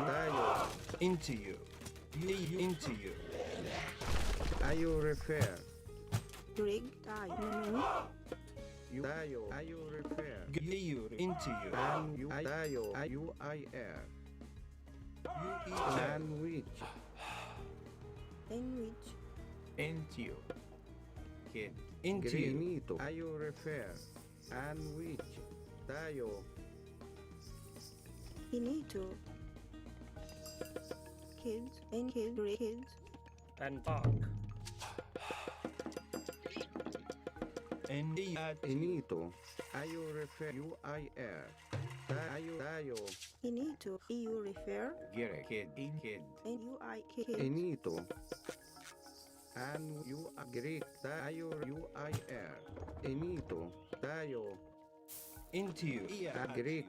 Tayo. Into you. Into you. You refer. Rig. Tayo. Tayo. You refer. You into you. And you tayo. UIR. And which. In which. Into you. Kid. into you. Grinito. Are you refer? And which? Tayo. Inito. Kids and kids. And park. And the at Inito. Are you refer? UIR. Tayo. Inito. You refer. Gere. Kid. Kid. And you I kids. Inito. And you are Greek. Tayo. UIR. Inito. Tayo. into you. Greek.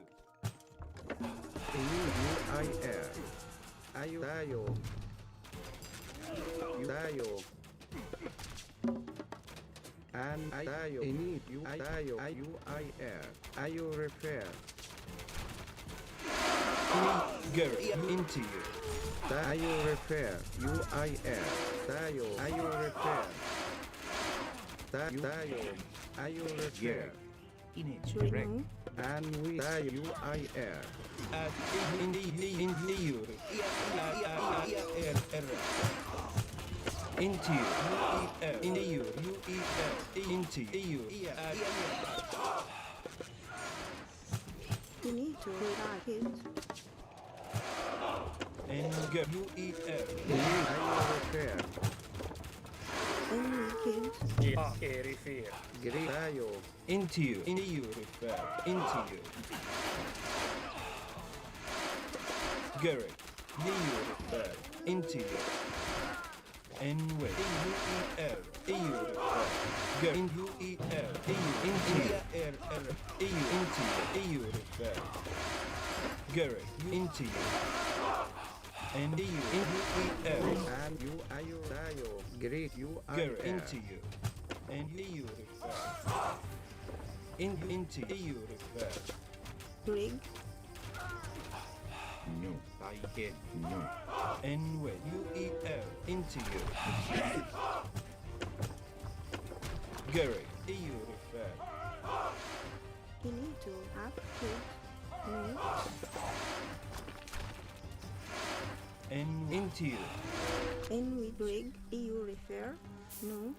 UIR. Ayo. Tayo. Tayo. And tayo. Init. You tayo. UIR. Ayo refer. Gary, into you. Tayo refer. UIR. Tayo. Ayo refer. Tayo. Ayo refer. Remove. And we tayo. UIR. At into you. Into you. Into you. Into you. Inito. Kids. And go. UER. Ayo refer. And we kids. Refer. Greek. Tayo. Into you. Into you. Refer. Into you. Gary. You refer. Into you. And wait. UER. EU refer. Gary. UER. Into you. Into you. EU refer. Gary. Into you. And EU. UER. And you ayo tayo. Greek. Gary. UIR. Into you. And EU refer. Into EU refer. Rig. No. I get no. And when UER. Into you. Gary. EU refer. Inito. Up. Kids. No. And into you. And we rig. You refer. No.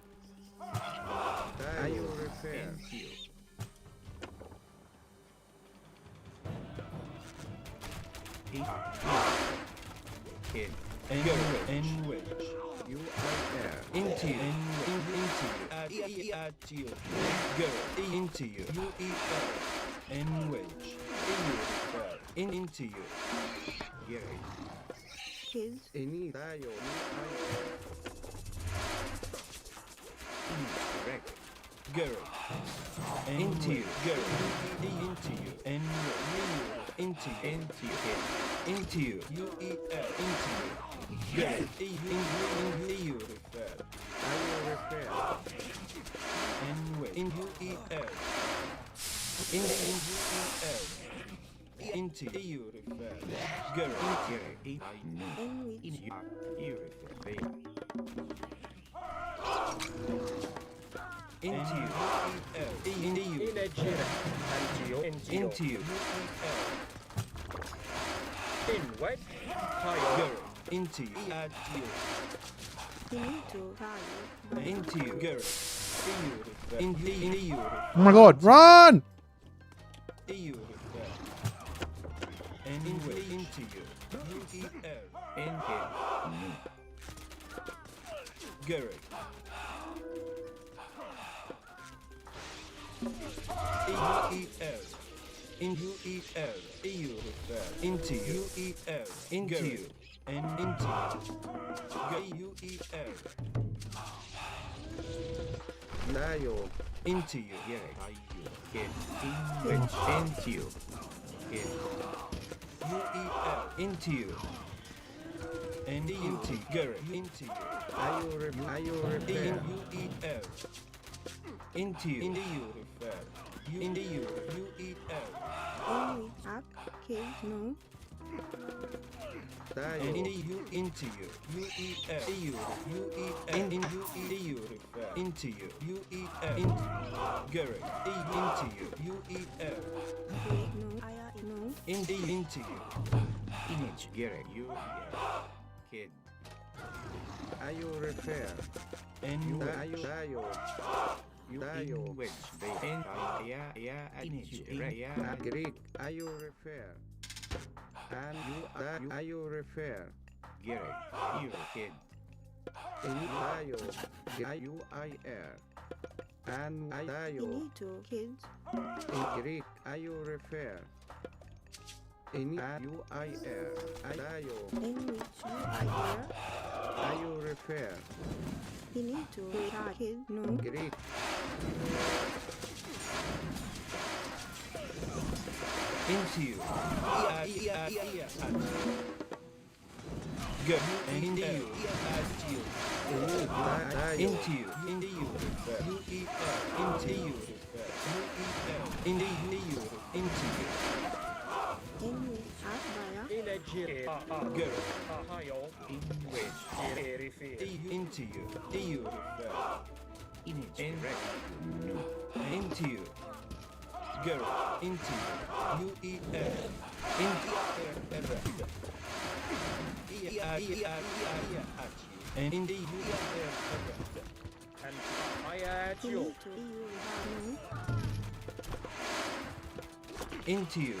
Tayo refer. Into you. Kid. And which. UIR. Into you. Into you. At you. Girl. Into you. UER. And which. Into you. Gary. Kids. Ini tayo. UIR. Correct. Girl. Into you. Girl. Into you. And into you. Into you. Into you. UER. Into you. Girl. Into you. Refer. Tayo refer. And wait. In UER. In UER. Into you. Refer. Girl. Gary. I know. And which. You refer. Into you. UER. Into you. Inegire. Antio. Into you. UER. In wet. Higher. Girl. Into you. At you. Inito. Tayo. Into you. Girl. EU refer. Into you. Oh my god, run! EU refer. And into you. UER. And Gary. UER. In UER. EU refer. Into you. UER. Into you. And into you. UER. tayo. Into you. Gary. Tayo. Kid. Into you. Kid. UER. Into you. And into you. Gary. Into you. Tayo refer. In UER. Into you. Into you refer. Into you. UER. And which. Up. Kids. No. Tayo. And into you. Into you. UER. EU. UER. In UER refer. Into you. UER. Into Gary. Into you. UER. Rig. No. No. Into you. Image. Gary. You. Kid. Tayo refer. And Tayo. you in which they end Greek are you refer and you are you refer Greek you kid in you I air and I you kids. in Greek are you refer in you I air I you In which you are here. are you refer You need to retire kids. No. Greek Into you. Good. Into you. Into you. Into you. Into you. Into you. Into you. In which Akbaya. Good. in which into you. You into you. Go into you. And in the and I at You you. need to you have into you.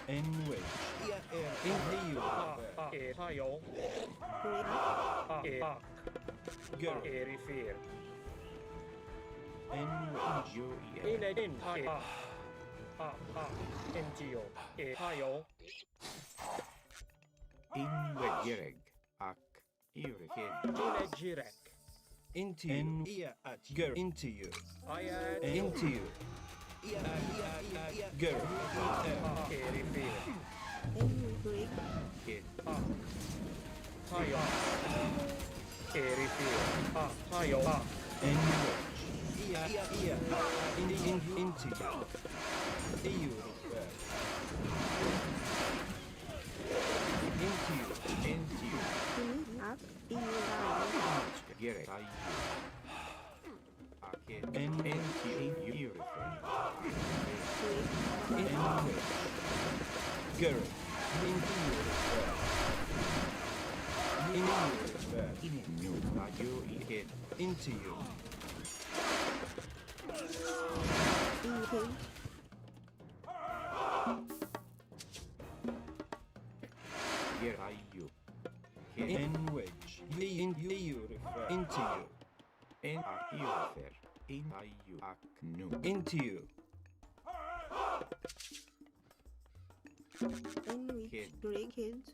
In which. Into you. Hayo. Go. Erifir. In which you In NGO. Hayo. in which ak Eurokid Jirek. into you. Go into you. I at Into you. Go. Erifir. In Greek. kid Hayo. Erifir. Hayo. In which. Into you. You. Into you. into you You need up. You have Gerek I akid Into you In which. Go. Into you. you are you kid Into you. you kids. Gerek I you In which. You refer. Into you. in ak you refer in I you ak nu Into you. In which Kid. Greek kids.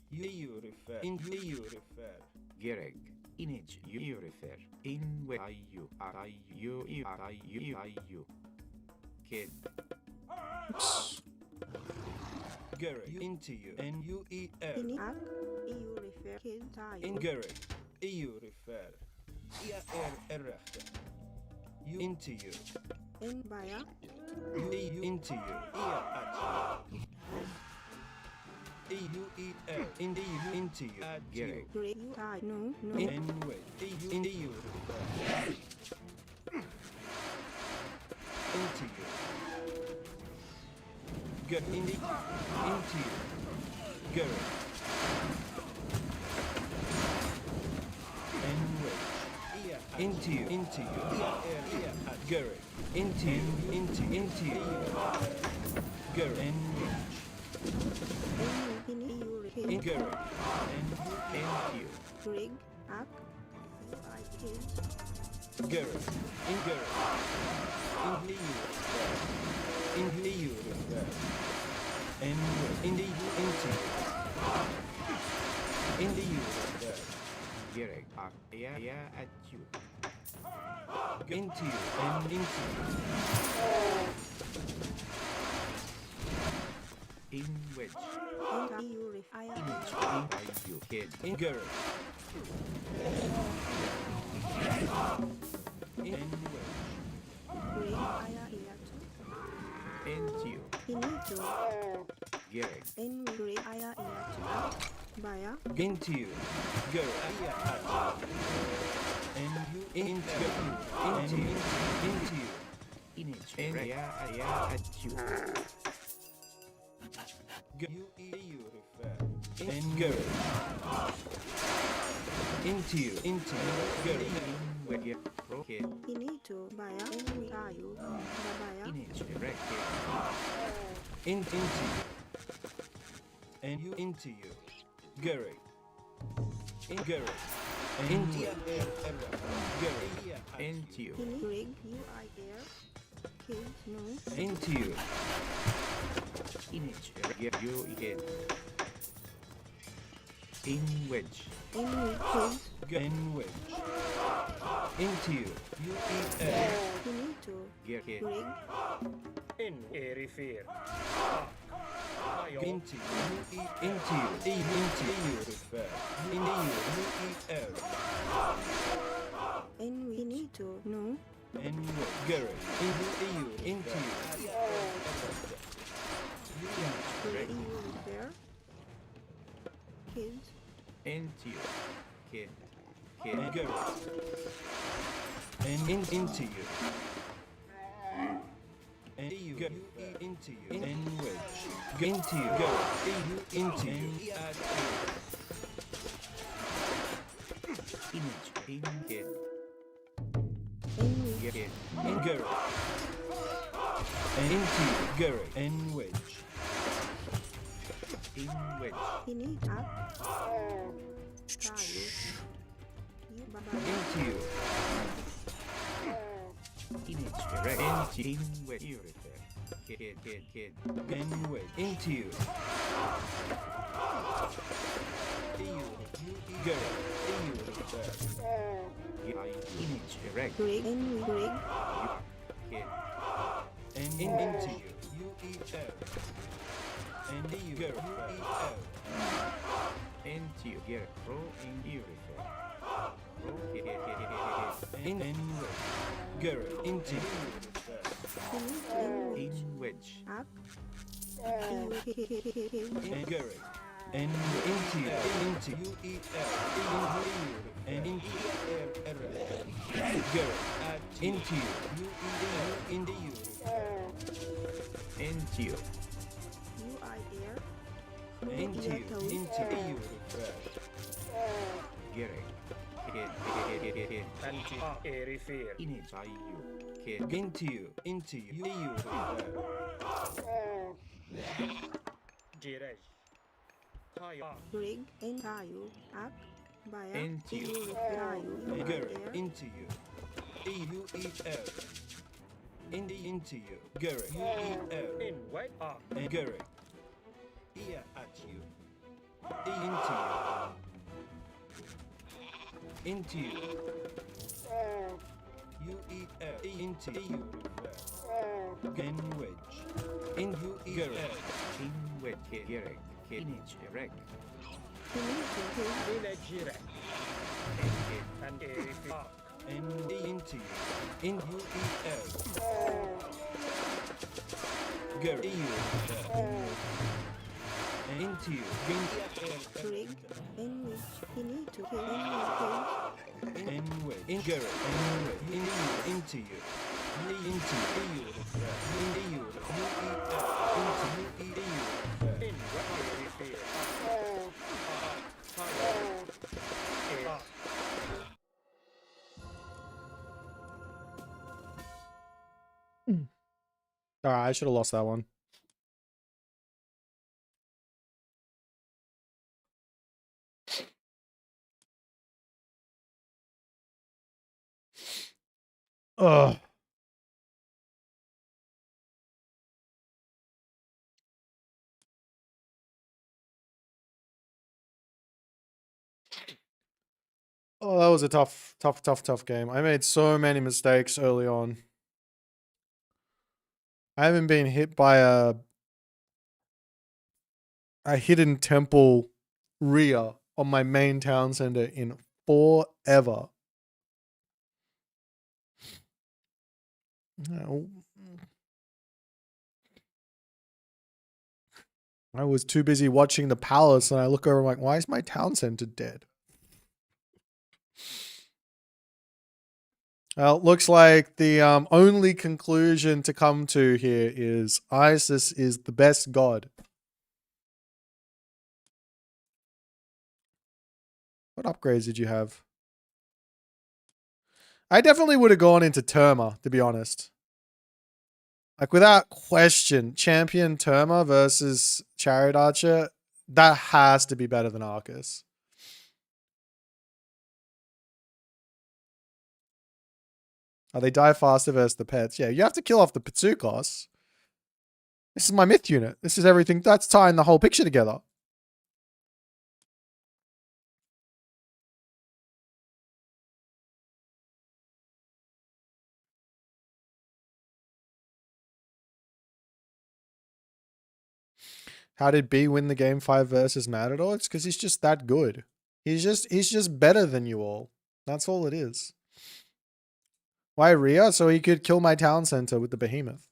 You refer. Into you refer. Gerek inage you refer in where I you kid Gary. Into you. N-U-E-R. In up. You refer kids. In Gary. You refer. You into you. In Baya. You into you. E-U-E-R. Into you. Into you. Gerek Greek you tie. No. In way. Into you. Into you. Get into you. Go. Into you. Go. Into you. Go. In you kids. In go. and you Greek. Ak. You are kids. Go. In go. Into you. And into you. Gerek ak at you Into you. And into you. in which In you refer. image I you kid In go. In Greek. Aya here too. and you In you. Gerek In Greek. Aya here too. Baya. into you. Go. And you into you. Into you. image and at you Go. You refer. and Gary. Into you, Gary. Inito, Baya, and Ayu, Babaya. Into you. And you into you. Gary. In Gary. Into you. Gary. Into you. Rig, you I air. Kids, no. Into you. You again. In wedge. In with kids. In wedge. Into you. You eat air. Inito, Rig. In airy fear. Into you. Into you. Into you. Into you. You eat air. In Inito, no. And Gary. Into you. Into you. Rig, you repair. Kids. Into you. Kid. And Gary. And into you. And you go into you. And wedge. Into you. Go. Into you. Image. Kid. Kid. And Gary. And into you. Gary. And wedge. In wedge. Inito, Tayu. You Babaya. Into you. Image direct. Into in wedge. Kid. And wedge. Into you. Go. Image direct. Rig, in Rig. Kid. And into you. You eat air. And you go. You eat air. Into you. Get a crow in you. In Gary. Into in wedge. Up. And Gary. And into you eat air. And into air. Gary. Into you. You eat air. Into you. Into you. You I air. Into you. Gary. Airy fear. Into you. Jirej. Tayo. Rig, in Tayu. Up. Baya. Into you. Tayu. You Gary. I air. Into you. You eat air. Into you. Gary. You eat air. In white. And Gary. Here at you. Into you. Into you. You eat air. Into you. In wedge. In you eat air. In wedge. Gary. Image direct. In a jirek. And airy fear. And into you. In you eat air. Gary. Into you. Rig, in which you need to kill in In wedge. In Gary. In wedge. Into you. Into you. Into you. You eat air. Into you eat air. In what airy fear. Alright, I should have lost that one. Ugh. Oh, that was a tough game. I made so many mistakes early on. I haven't been hit by a hidden temple rear on my main town center in forever. No. I was too busy watching the palace and I look over and I'm like, why is my town center dead? Well, it looks like the only conclusion to come to here is Isis is the best god. What upgrades did you have? I definitely would have gone into Terma, to be honest. Like, without question, Champion Terma versus Chariot Archer, that has to be better than Arcus. Oh, they die faster versus the pets. Yeah, you have to kill off the Pitsukos. This is my myth unit. This is everything. That's tying the whole picture together. How did B win the game 5 versus Matador? It's because he's just that good. He's just better than you all. That's all it is. Why Rhea? So he could kill my town center with the behemoth.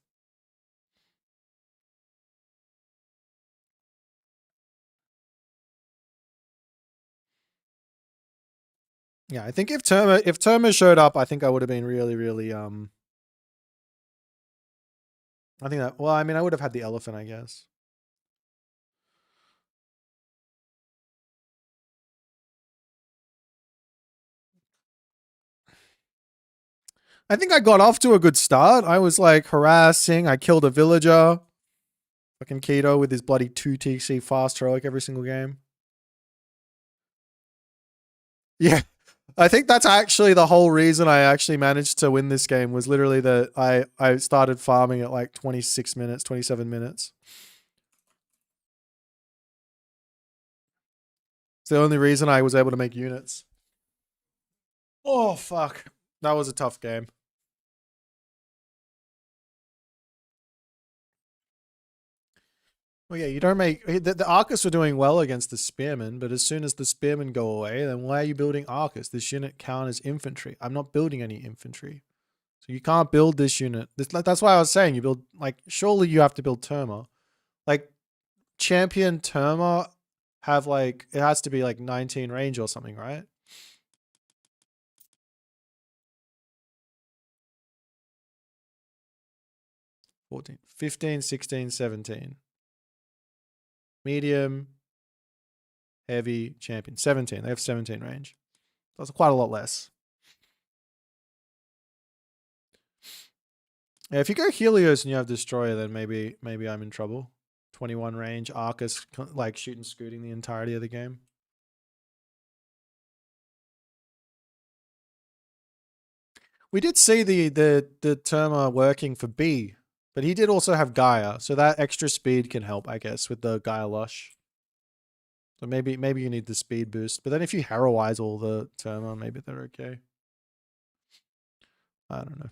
Yeah, I think if Terma showed up, I think I would have been really I think that, well, I mean, I would have had the elephant, I guess. I think I got off to a good start. I was like harassing. I killed a villager. Fucking Keto with his bloody 2 TC fast heroic every single game. Yeah. I think that's actually the whole reason I actually managed to win this game was literally that I started farming at like 26 minutes, 27 minutes. It's the only reason I was able to make units. Oh, fuck. That was a tough game. Well, yeah, you don't make... The Arcus were doing well against the Spearmen, but as soon as the Spearmen go away, then why are you building Arcus? This unit count as infantry. I'm not building any infantry. So you can't build this unit. That's why I was saying you build... Like, surely you have to build Terma. Like, Champion Terma have like... It has to be like 19 range or something, right? $14, $15, $16, $17. Medium, heavy, champion. 17. They have 17 range. That's quite a lot less. Yeah, if you go Helios and you have Destroyer, then maybe I'm in trouble. 21 range, Arcus, like shooting, scooting the entirety of the game. We did see the Terma working for B, but he did also have Gaia, so that extra speed can help, I guess, with the Gaia Lush. So maybe you need the speed boost, but then if you heroize all the Terma, maybe they're okay. I don't know.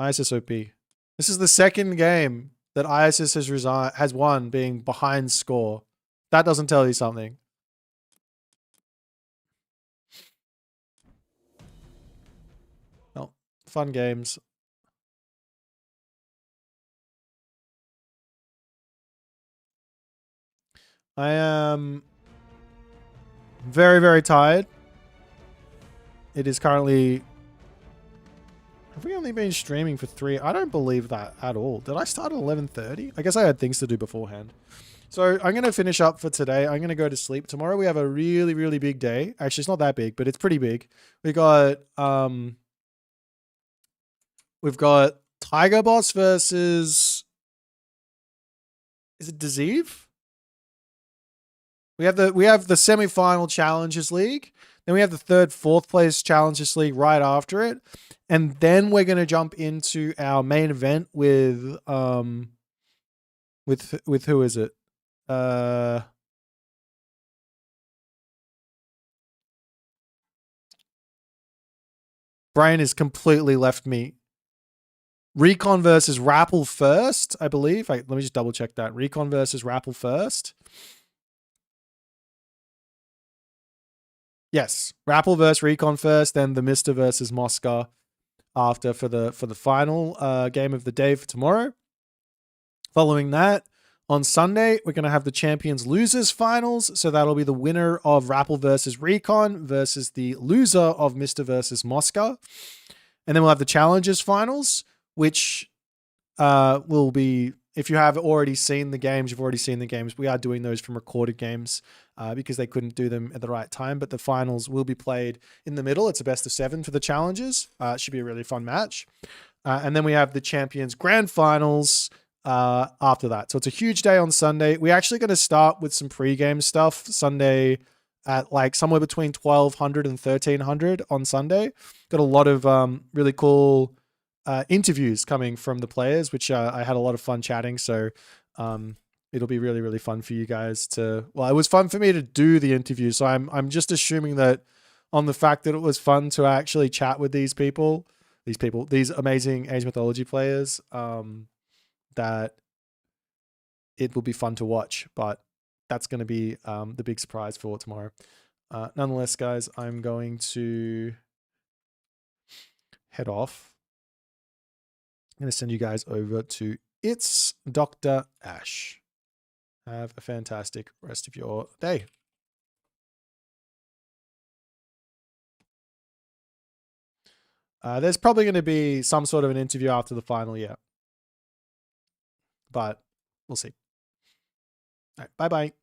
ISS OP. This is the second game that ISS has won being behind score. That doesn't tell you something. Well, fun games. I am very, very tired. It is currently... Have we only been streaming for 3? I don't believe that at all. Did I start at 11:30? I guess I had things to do beforehand. So I'm going to finish up for today. I'm going to go to sleep. Tomorrow we have a really, really big day. Actually, it's not that big, but it's pretty big. We've got Tiger Boss versus... Is it Deceive? We have the semi-final Challengers League. Then we have the 3rd, 4th place Challengers League right after it. And then we're going to jump into our main event with who is it? Brain has completely left me. Recon versus Rappel first, I believe. Let me just double check that. Recon versus Rappel first. Yes, Rappel versus Recon first, then the Mr. versus Mosca after for the final game of the day for tomorrow. Following that, on Sunday, we're going to have the Champions Losers finals. So that'll be the winner of Rappel versus Recon versus the loser of Mr. versus Mosca. And then we'll have the Challengers finals, which will be, if you have already seen the games, you've already seen the games. We are doing those from recorded games because they couldn't do them at the right time. But the finals will be played in the middle. It's a best of 7 for the challenges. It should be a really fun match. And then we have the Champions Grand Finals after that. So it's a huge day on Sunday. We're actually going to start with some pre-game stuff Sunday at like somewhere between 1200 and 1300 on Sunday. Got a lot of really cool interviews coming from the players, which I had a lot of fun chatting. So it'll be really, really fun for you guys to, well, it was fun for me to do the interview. So I'm just assuming that on the fact that it was fun to actually chat with these amazing Age Mythology players, that it will be fun to watch, but that's going to be the big surprise for tomorrow. Nonetheless, guys, I'm going to head off. I'm going to send you guys over to It's Dr. Ash. Have a fantastic rest of your day. There's probably going to be some sort of an interview after the final, yeah. But we'll see. All right, bye-bye.